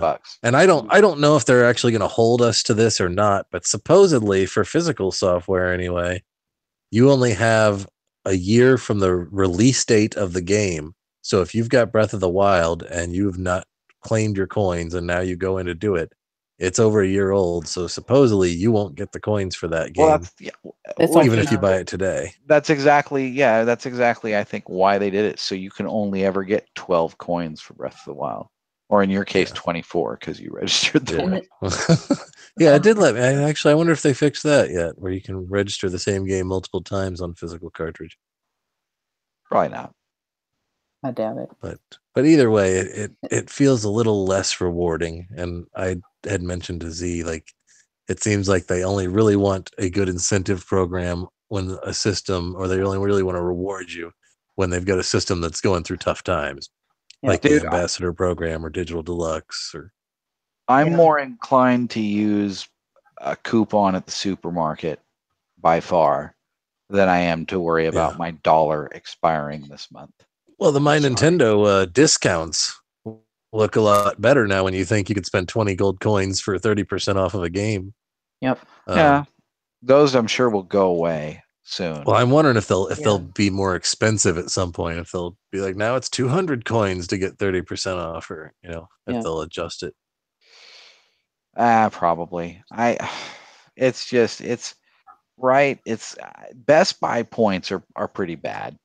Speaker 3: bucks.
Speaker 2: And I don't know if they're actually going to hold us to this or not, but supposedly for physical software anyway, you only have a year from the release date of the game. So if you've got Breath of the Wild and you've not claimed your coins and now you go in to do it, it's over a year old. So supposedly you won't get the coins for that game.
Speaker 3: Well,
Speaker 2: even if you buy it today.
Speaker 3: That's exactly, I think, why they did it. So you can only ever get 12 coins for Breath of the Wild. Or in your case, 24, because you registered them.
Speaker 2: Yeah, it did let me. I wonder if they fixed that yet, where you can register the same game multiple times on physical cartridge.
Speaker 3: Probably not.
Speaker 1: I doubt it.
Speaker 2: But either way, it feels a little less rewarding. And I had mentioned to Z, like, it seems like they only really want a good incentive program when a system, or they only really want to reward you when they've got a system that's going through tough times, like the Ambassador program or Digital Deluxe. Or
Speaker 3: I'm more inclined to use a coupon at the supermarket by far than I am to worry about my dollar expiring this month.
Speaker 2: Well, the MyNintendo discounts look a lot better now when you think you could spend 20 gold coins for 30% off of a game.
Speaker 1: Yep.
Speaker 3: Yeah, those I'm sure will go away soon.
Speaker 2: Well, I'm wondering if they'll be more expensive at some point. If they'll be like, now it's 200 coins to get 30% off, or if they'll adjust it.
Speaker 3: Probably. It's right. It's Best Buy points are pretty bad,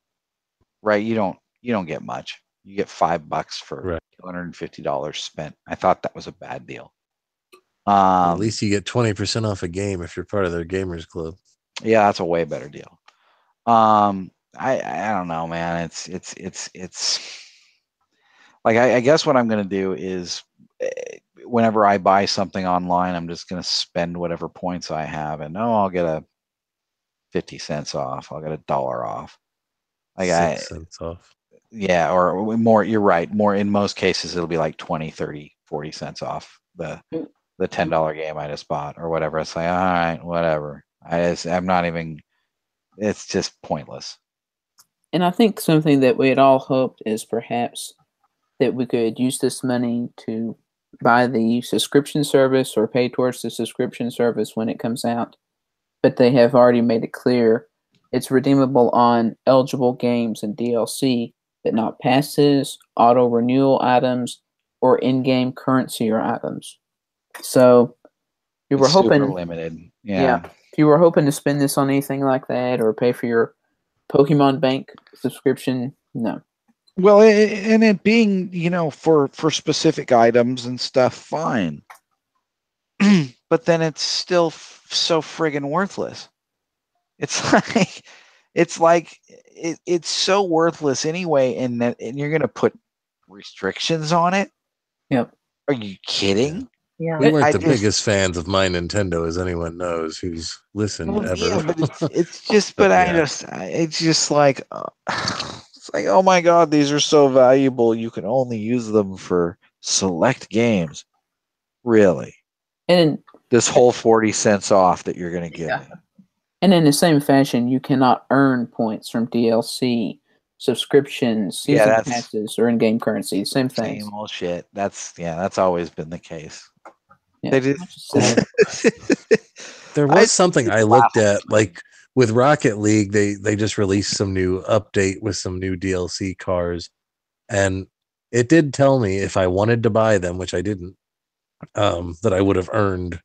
Speaker 3: right? You don't get much. You get $5 for $250 spent. I thought that was a bad deal.
Speaker 2: At least you get 20% off a game if you're part of their gamers club.
Speaker 3: Yeah, that's a way better deal. I don't know, man. It's like I guess what I'm gonna do is whenever I buy something online, I'm just gonna spend whatever points I have, and I'll get a 50 cents off. I'll get $1 off. Like
Speaker 2: 6 cents off.
Speaker 3: Yeah, or more. You're right. More in most cases, it'll be like 20, 30, 40 cents off the $10 game I just bought or whatever. It's like, all right, whatever. I'm not even. It's just pointless.
Speaker 1: And I think something that we had all hoped is perhaps that we could use this money to buy the subscription service or pay towards the subscription service when it comes out. But they have already made it clear it's redeemable on eligible games and DLC, but not passes, auto renewal items, or in-game currency or items. So you were hoping
Speaker 3: super limited. Yeah.
Speaker 1: If you were hoping to spend this on anything like that or pay for your Pokemon Bank subscription, no.
Speaker 3: Well, and it being, for specific items and stuff, fine. But then it's still so friggin' worthless. It's like it's so worthless anyway, and you're gonna put restrictions on it.
Speaker 1: Yep.
Speaker 3: Are you kidding?
Speaker 4: Yeah.
Speaker 2: We weren't the biggest fans of MyNintendo, as anyone knows who's listened ever.
Speaker 3: Yeah, but it's just like it's like, oh my god, these are so valuable. You can only use them for select games. Really?
Speaker 1: And
Speaker 3: this whole 40 cents off that you're going to give me.
Speaker 1: And in the same fashion, you cannot earn points from DLC, subscriptions, season passes, or in-game currency. Same thing.
Speaker 3: Same old shit. That's always been the case.
Speaker 1: Yeah,
Speaker 2: there was something I looked at, like with Rocket League, they just released some new update with some new DLC cars, and it did tell me if I wanted to buy them, which I didn't, that I would have earned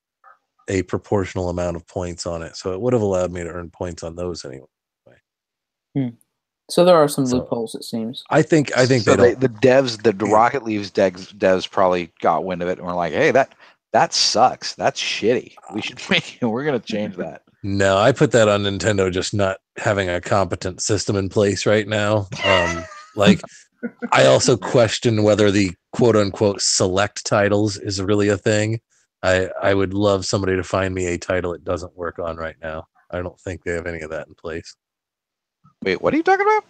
Speaker 2: a proportional amount of points on it. So it would have allowed me to earn points on those anyway.
Speaker 1: So there are some loopholes, it seems.
Speaker 2: I think
Speaker 3: So
Speaker 2: they don't.
Speaker 3: the devs, the Rocket Leaves devs probably got wind of it and were like, "Hey, that sucks. That's shitty. We're gonna change that."
Speaker 2: No, I put that on Nintendo just not having a competent system in place right now. Like, I also question whether the quote unquote select titles is really a thing. I would love somebody to find me a title it doesn't work on right now. I don't think they have any of that in place.
Speaker 3: Wait, what are you talking about?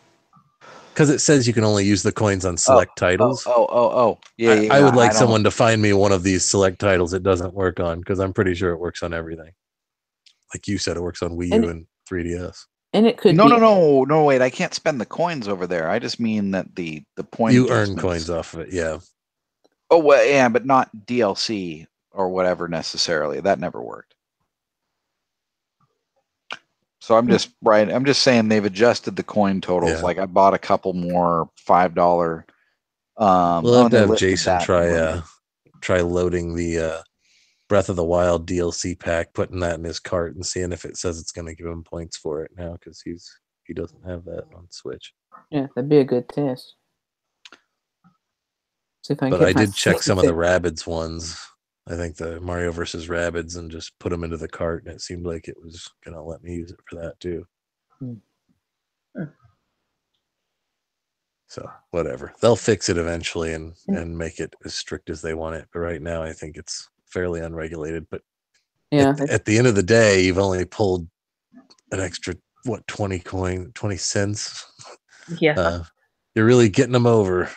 Speaker 2: Because it says you can only use the coins on select titles.
Speaker 3: Yeah.
Speaker 2: I would like someone to find me one of these select titles it doesn't work on, because I'm pretty sure it works on everything. Like you said, it works on Wii U and 3DS.
Speaker 1: And it could
Speaker 3: No, wait, I can't spend the coins over there. I just mean that the point
Speaker 2: you earn coins off of it, yeah.
Speaker 3: Oh, well, yeah, but not DLC or whatever necessarily. That never worked. So I'm just saying they've adjusted the coin totals.
Speaker 2: Yeah.
Speaker 3: Like I bought a couple more $5.
Speaker 2: We'll have to have Jason try loading the Breath of the Wild DLC pack, putting that in his cart and seeing if it says it's going to give him points for it now, because he doesn't have that on Switch.
Speaker 1: Yeah, that'd be a good test.
Speaker 2: But I did check some of the Rabbids ones. I think the Mario vs. Rabbids, and just put them into the cart, and it seemed like it was going to let me use it for that too. So whatever, they'll fix it eventually and make it as strict as they want it. But right now, I think it's fairly unregulated. But
Speaker 1: yeah,
Speaker 2: at the end of the day, you've only pulled an extra 20 cents.
Speaker 4: Yeah.
Speaker 2: You're really getting them over,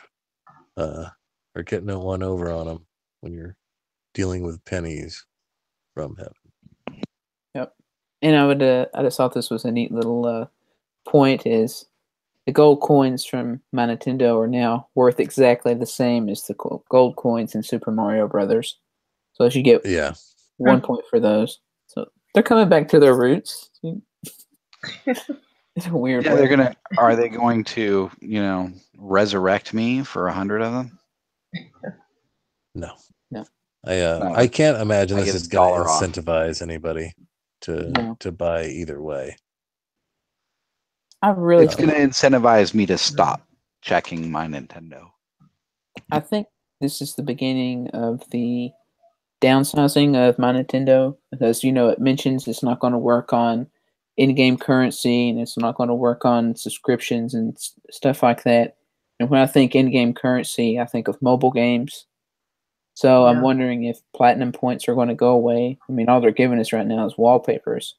Speaker 2: or getting one over on them when you're dealing with pennies from heaven.
Speaker 1: Yep. And I just thought this was a neat little point. Is the gold coins from MyNintendo are now worth exactly the same as the gold coins in Super Mario Brothers. So you get 1 point for those. So they're coming back to their roots. It's a weird way.
Speaker 3: Are they going to, resurrect me for 100 of them?
Speaker 2: No.
Speaker 3: No.
Speaker 2: I can't imagine
Speaker 3: I
Speaker 2: this
Speaker 3: get
Speaker 2: is going to
Speaker 3: $1
Speaker 2: incentivize anybody to buy either way.
Speaker 3: It's going to incentivize me to stop checking MyNintendo.
Speaker 1: I think this is the beginning of the downsizing of MyNintendo, because it mentions it's not going to work on in-game currency, and it's not going to work on subscriptions and stuff like that. And when I think in-game currency, I think of mobile games. So I'm wondering if platinum points are going to go away. I mean, all they're giving us right now is wallpapers.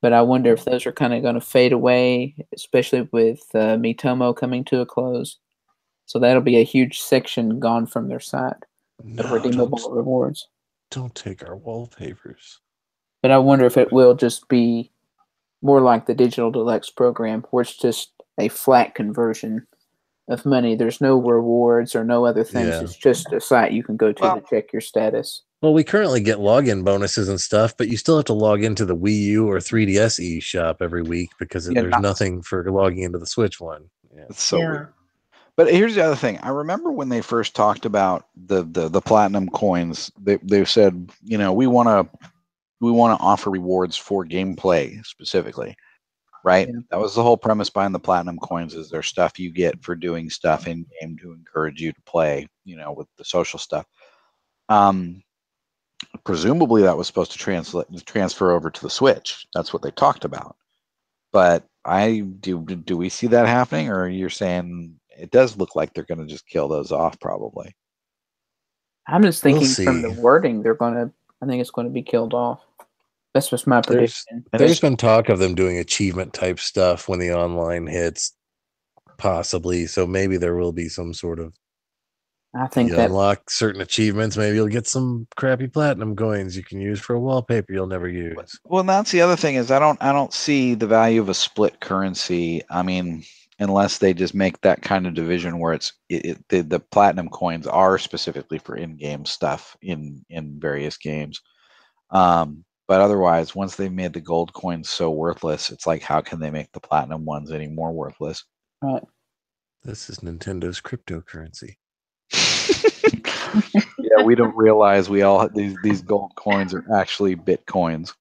Speaker 1: But I wonder if those are kind of going to fade away, especially with Miitomo coming to a close. So that'll be a huge section gone from their site of redeemable rewards.
Speaker 2: Don't take our wallpapers.
Speaker 1: But I wonder if it will just be more like the Digital Deluxe program, where it's just a flat conversion of money. There's no rewards or no other things. Yeah. It's just a site you can go to check your status.
Speaker 2: Well, we currently get login bonuses and stuff, but you still have to log into the Wii U or 3DS eShop every week, because there's nothing for logging into the Switch one. Yeah.
Speaker 3: It's so weird. But here's the other thing. I remember when they first talked about the platinum coins, they said, we want to offer rewards for gameplay specifically, right? Yeah. That was the whole premise behind the platinum coins. Is there stuff you get for doing stuff in game to encourage you to play, with the social stuff. Presumably that was supposed to transfer over to the Switch. That's what they talked about. But do we see that happening, or you're saying it does look like they're going to just kill those off? Probably.
Speaker 1: I'm just thinking from the wording, I think it's going to be killed off. That's just my prediction.
Speaker 2: There's been talk of them doing achievement type stuff when the online hits, possibly. So maybe there will be some sort of.
Speaker 1: I think
Speaker 2: you unlock certain achievements. Maybe you'll get some crappy platinum coins you can use for a wallpaper you'll never use.
Speaker 3: Well, that's the other thing, is I don't see the value of a split currency. I mean, unless they just make that kind of division where the platinum coins are specifically for in-game stuff in various games. But otherwise, once they've made the gold coins so worthless, it's like, how can they make the platinum ones any more worthless?
Speaker 1: Right.
Speaker 2: This is Nintendo's cryptocurrency.
Speaker 3: Yeah, we don't realize we all these gold coins are actually Bitcoins,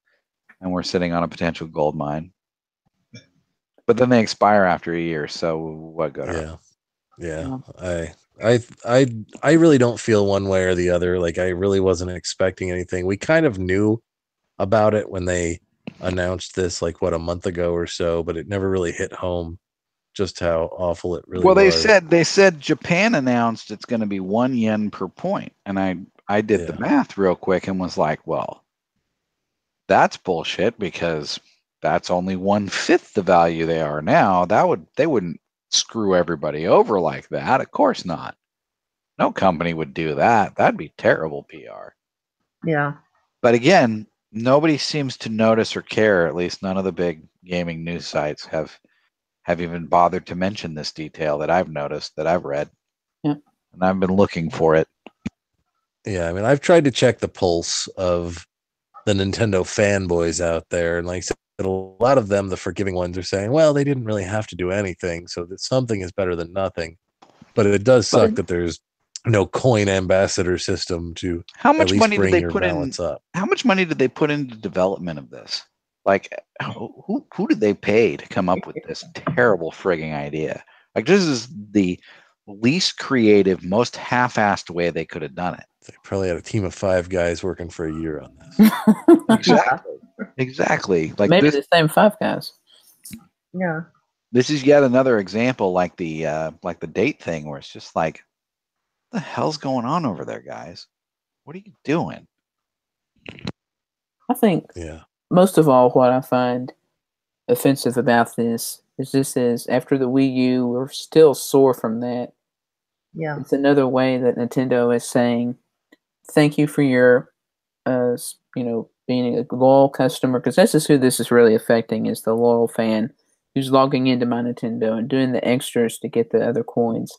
Speaker 3: and we're sitting on a potential gold mine. But then they expire after a year, so what good?
Speaker 2: Yeah. I really don't feel one way or the other. Like, I really wasn't expecting anything. We kind of knew about it when they announced this, like, what, a month ago or so, but it never really hit home just how awful it really
Speaker 3: Well,
Speaker 2: was.
Speaker 3: they said Japan announced it's going to be 1 yen per point, and I did the math real quick and was like, well, that's bullshit, because that's only 1/5 the value they are now. They wouldn't screw everybody over like that. Of course not. No company would do that. That'd be terrible PR.
Speaker 4: Yeah.
Speaker 3: But again, nobody seems to notice or care. At least none of the big gaming news sites have even bothered to mention this detail that I've noticed, that I've read.
Speaker 1: Yeah.
Speaker 3: And I've been looking for it.
Speaker 2: Yeah, I mean, I've tried to check the pulse of the Nintendo fanboys out there, and like I said, a lot of them, the forgiving ones, are saying, well, they didn't really have to do anything, so that something is better than nothing. But it does suck that there's no coin ambassador system to
Speaker 3: How much
Speaker 2: at least
Speaker 3: money did
Speaker 2: bring
Speaker 3: they
Speaker 2: your
Speaker 3: put in?
Speaker 2: balance up.
Speaker 3: How much money did they put into development of this? Like, who did they pay to come up with this terrible frigging idea? Like, this is the least creative, most half-assed way they could have done it.
Speaker 2: They probably had a team of 5 guys working for a year on this.
Speaker 3: Exactly. Like,
Speaker 1: maybe
Speaker 3: this,
Speaker 1: the same 5 guys.
Speaker 4: Yeah.
Speaker 3: this is yet another example, like the date thing, where it's just like, what the hell's going on over there, guys? What are you doing?
Speaker 1: I think
Speaker 2: Yeah.
Speaker 1: most of all, what I find offensive about this is after the Wii U, we're still sore from that.
Speaker 4: Yeah.
Speaker 1: It's another way that Nintendo is saying, thank you for your, being a loyal customer, because this is who this is really affecting, is the loyal fan who's logging into MyNintendo and doing the extras to get the other coins.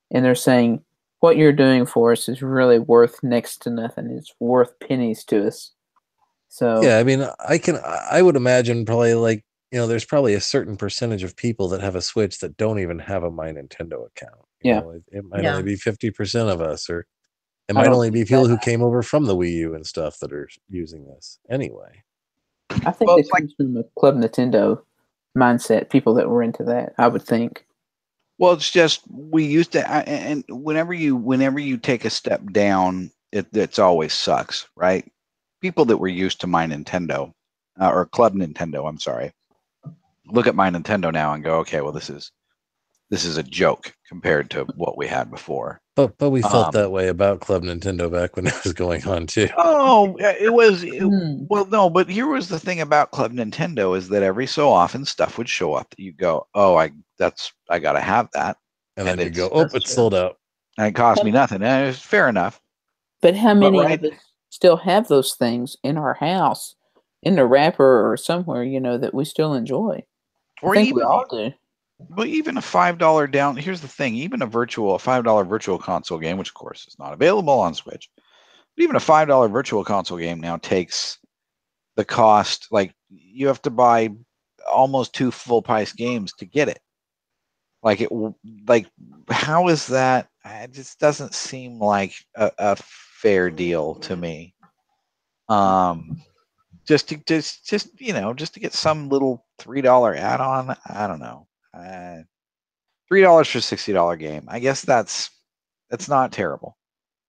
Speaker 1: And they're saying, what you're doing for us is really worth next to nothing. It's worth pennies to us. So
Speaker 2: Yeah, I mean, I would imagine probably, like, there's probably a certain percentage of people that have a Switch that don't even have a My Nintendo account.
Speaker 1: Yeah.
Speaker 2: It might only be 50% of us, or it
Speaker 1: I
Speaker 2: might
Speaker 1: don't
Speaker 2: only be
Speaker 1: think
Speaker 2: people
Speaker 1: that-
Speaker 2: who came over from the Wii U and stuff that are using this anyway.
Speaker 1: I think it comes from the Club Nintendo mindset, people that were into that, I would think.
Speaker 3: Well, it's just we used to, and whenever you take a step down, it's always sucks, right? People that were used to My Nintendo or Club Nintendo, I'm sorry, look at My Nintendo now and go, okay, well, this is a joke compared to what we had before.
Speaker 2: But we felt that way about Club Nintendo back when it was going on too.
Speaker 3: Oh, it was. Well, no, but here was the thing about Club Nintendo, is that every so often stuff would show up that you go, oh, I got to have that.
Speaker 2: And then you go,
Speaker 4: That's
Speaker 2: it's
Speaker 4: true.
Speaker 2: sold out.
Speaker 3: And it cost me nothing. And it's fair enough.
Speaker 1: But how many
Speaker 3: right-
Speaker 1: of us still have those things in our house, in the wrapper or somewhere, that we still enjoy?
Speaker 3: Or
Speaker 1: I think
Speaker 3: even
Speaker 1: we all do.
Speaker 3: But even a $5 down. Here's the thing: even a $5 virtual console game, which of course is not available on Switch, but even a $5 virtual console game now takes the cost. Like, you have to buy almost 2 full price games to get it. Like, how is that? It just doesn't seem like a fair deal to me. Just to get some little $3 add-on. I don't know. $3 for a $60 game. I guess that's not terrible.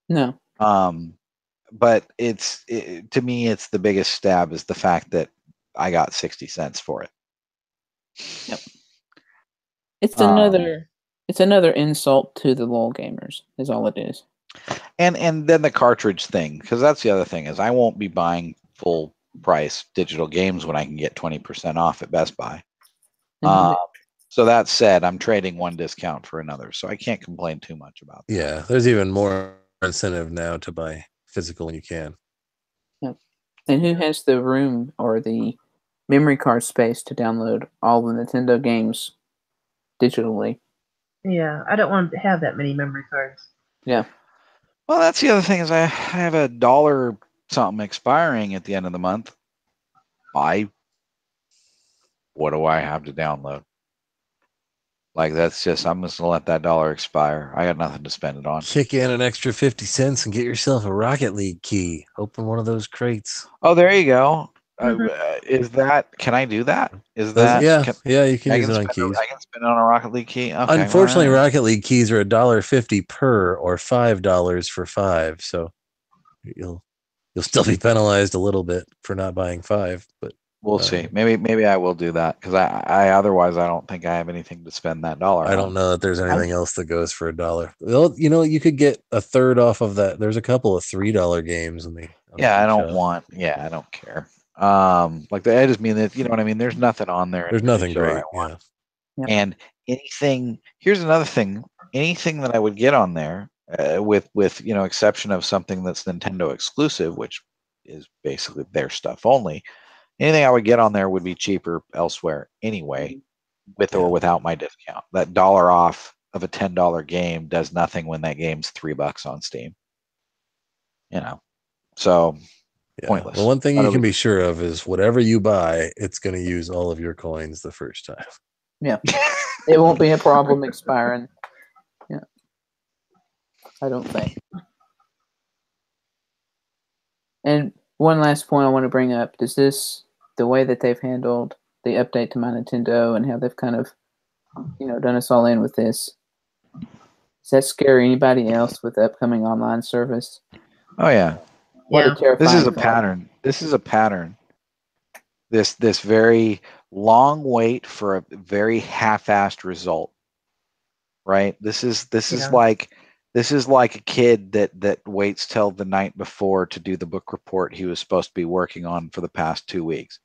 Speaker 1: No.
Speaker 3: But to me, it's the biggest stab is the fact that I got 60 cents for it.
Speaker 1: Yep. It's another insult to the LOL gamers, is all it is.
Speaker 3: And then the cartridge thing, because that's the other thing, is I won't be buying full price digital games when I can get 20% off at Best Buy. So that said, I'm trading one discount for another, so I can't complain too much about that.
Speaker 2: Yeah, there's even more incentive now to buy physical when you can.
Speaker 1: Yep. And who has the room or the memory card space to download all the Nintendo games digitally?
Speaker 4: Yeah, I don't want to have that many memory cards.
Speaker 1: Yeah.
Speaker 3: Well, that's the other thing, is I have $1 something expiring at the end of the month. What do I have to download? Like that's just I'm just gonna let that dollar expire. I got nothing to spend it on.
Speaker 2: Kick in an extra 50 cents and get yourself a Rocket League key. Open one of those crates.
Speaker 3: Oh, there you go.
Speaker 4: Mhm.
Speaker 3: Is that? Can I do that? Is
Speaker 2: Does,
Speaker 3: that?
Speaker 2: yeah, you can
Speaker 3: I
Speaker 2: use
Speaker 3: can
Speaker 2: it on
Speaker 3: spend.
Speaker 2: keys.
Speaker 3: I can spend it on a Rocket League key. Okay.
Speaker 2: Unfortunately,
Speaker 3: all right.
Speaker 2: Rocket League keys are $1.50 per, or $5 for 5. So you'll still be penalized a little bit for not buying 5, but
Speaker 3: We'll see. Maybe I will do that because I otherwise I don't think I have anything to spend that dollar.
Speaker 2: I don't know that there's anything else that goes for $1. Well, you could get a third off of that. There's a couple of $3 games on the
Speaker 3: Yeah, I don't
Speaker 2: eShop.
Speaker 3: want. Yeah, I don't care. Like I just mean that you know what I mean. There's nothing on there.
Speaker 2: There's nothing great. Yeah.
Speaker 1: Yeah.
Speaker 3: And anything. Here's another thing. Anything that I would get on there, with exception of something that's Nintendo exclusive, which is basically their stuff only. Anything I would get on there would be cheaper elsewhere anyway, with or without my discount. That dollar off of a $10 game does nothing when that game's $3 on Steam. So pointless.
Speaker 2: The one thing you
Speaker 3: Utterly-
Speaker 2: can be sure of is whatever you buy, it's going to use all of your coins the first time.
Speaker 1: Yeah. It won't be a problem expiring. Yeah. I don't think. And one last point I want to bring up, the way that they've handled the update to MyNintendo and how they've kind of, done us all in with this, does that scare anybody else with the upcoming online service?
Speaker 3: Oh yeah.
Speaker 1: What
Speaker 4: Yeah.
Speaker 1: a terrifying
Speaker 3: This is a
Speaker 1: thought.
Speaker 3: pattern. This very long wait for a very half-assed result. Right? This is
Speaker 4: Yeah.
Speaker 3: like a kid that waits till the night before to do the book report he was supposed to be working on for the past 2 weeks.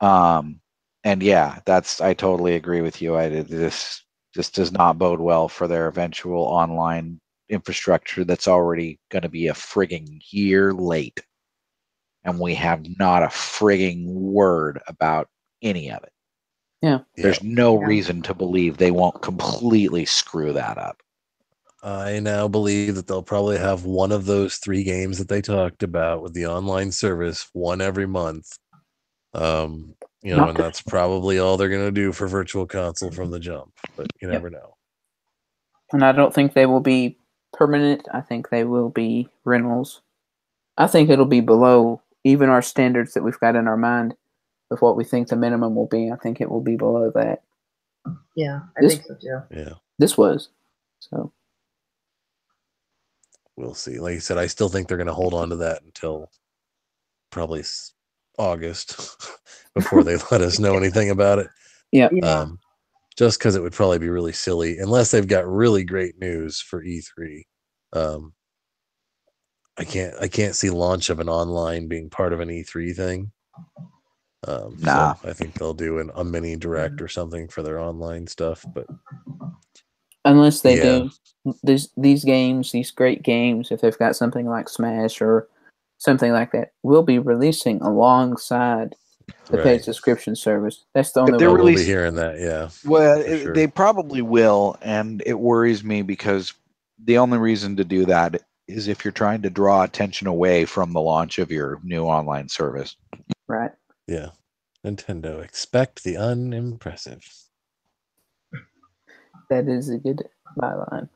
Speaker 3: And yeah, I totally agree with you. This does not bode well for their eventual online infrastructure that's already going to be a frigging year late. And we have not a frigging word about any of it.
Speaker 1: Yeah.
Speaker 3: There's no reason to believe they won't completely screw that up.
Speaker 2: I now believe that they'll probably have one of those 3 games that they talked about with the online service, one every month. And that's probably all they're going to do for Virtual Console from the jump, but you never know.
Speaker 1: And I don't think they will be permanent. I think they will be rentals. I think it'll be below even our standards that we've got in our mind of what we think the minimum will be. I think it will be below that.
Speaker 4: Yeah, I think so too.
Speaker 2: Yeah.
Speaker 1: This was. So
Speaker 2: we'll see. Like you said, I still think they're going to hold on to that until probably August before they let us know anything about it.
Speaker 1: Yeah.
Speaker 2: Just because it would probably be really silly unless they've got really great news for E3. I can't see launch of an online being part of an E3 thing.
Speaker 3: Nah.
Speaker 2: So I think they'll do a mini direct or something for their online stuff, but
Speaker 1: unless they do these games, these great games, if they've got something like Smash or something like that, will be releasing alongside the paid subscription service. That's the only way
Speaker 2: we'll be hearing that. Yeah.
Speaker 3: Well,
Speaker 2: sure.
Speaker 3: They probably will, and it worries me because the only reason to do that is if you're trying to draw attention away from the launch of your new online service.
Speaker 1: Right.
Speaker 2: Yeah. Nintendo, expect the unimpressive.
Speaker 1: That is a good byline.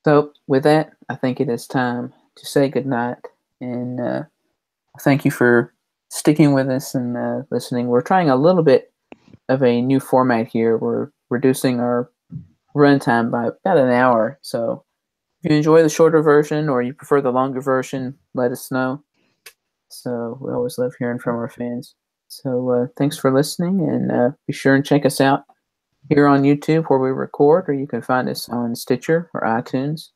Speaker 1: So, with that, I think it is time to say goodnight. And thank you for sticking with us and listening. We're trying a little bit of a new format here. We're reducing our runtime by about an hour. So, if you enjoy the shorter version or you prefer the longer version, let us know. So, we always love hearing from our fans. So, thanks for listening, and be sure and check us out here on YouTube where we record, or you can find us on Stitcher or iTunes.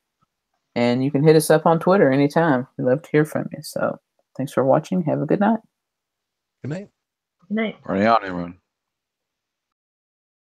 Speaker 1: And you can hit us up on Twitter anytime. We'd love to hear from you. So thanks for watching. Have a good night.
Speaker 2: Good night.
Speaker 4: Good night.
Speaker 3: Party on, everyone.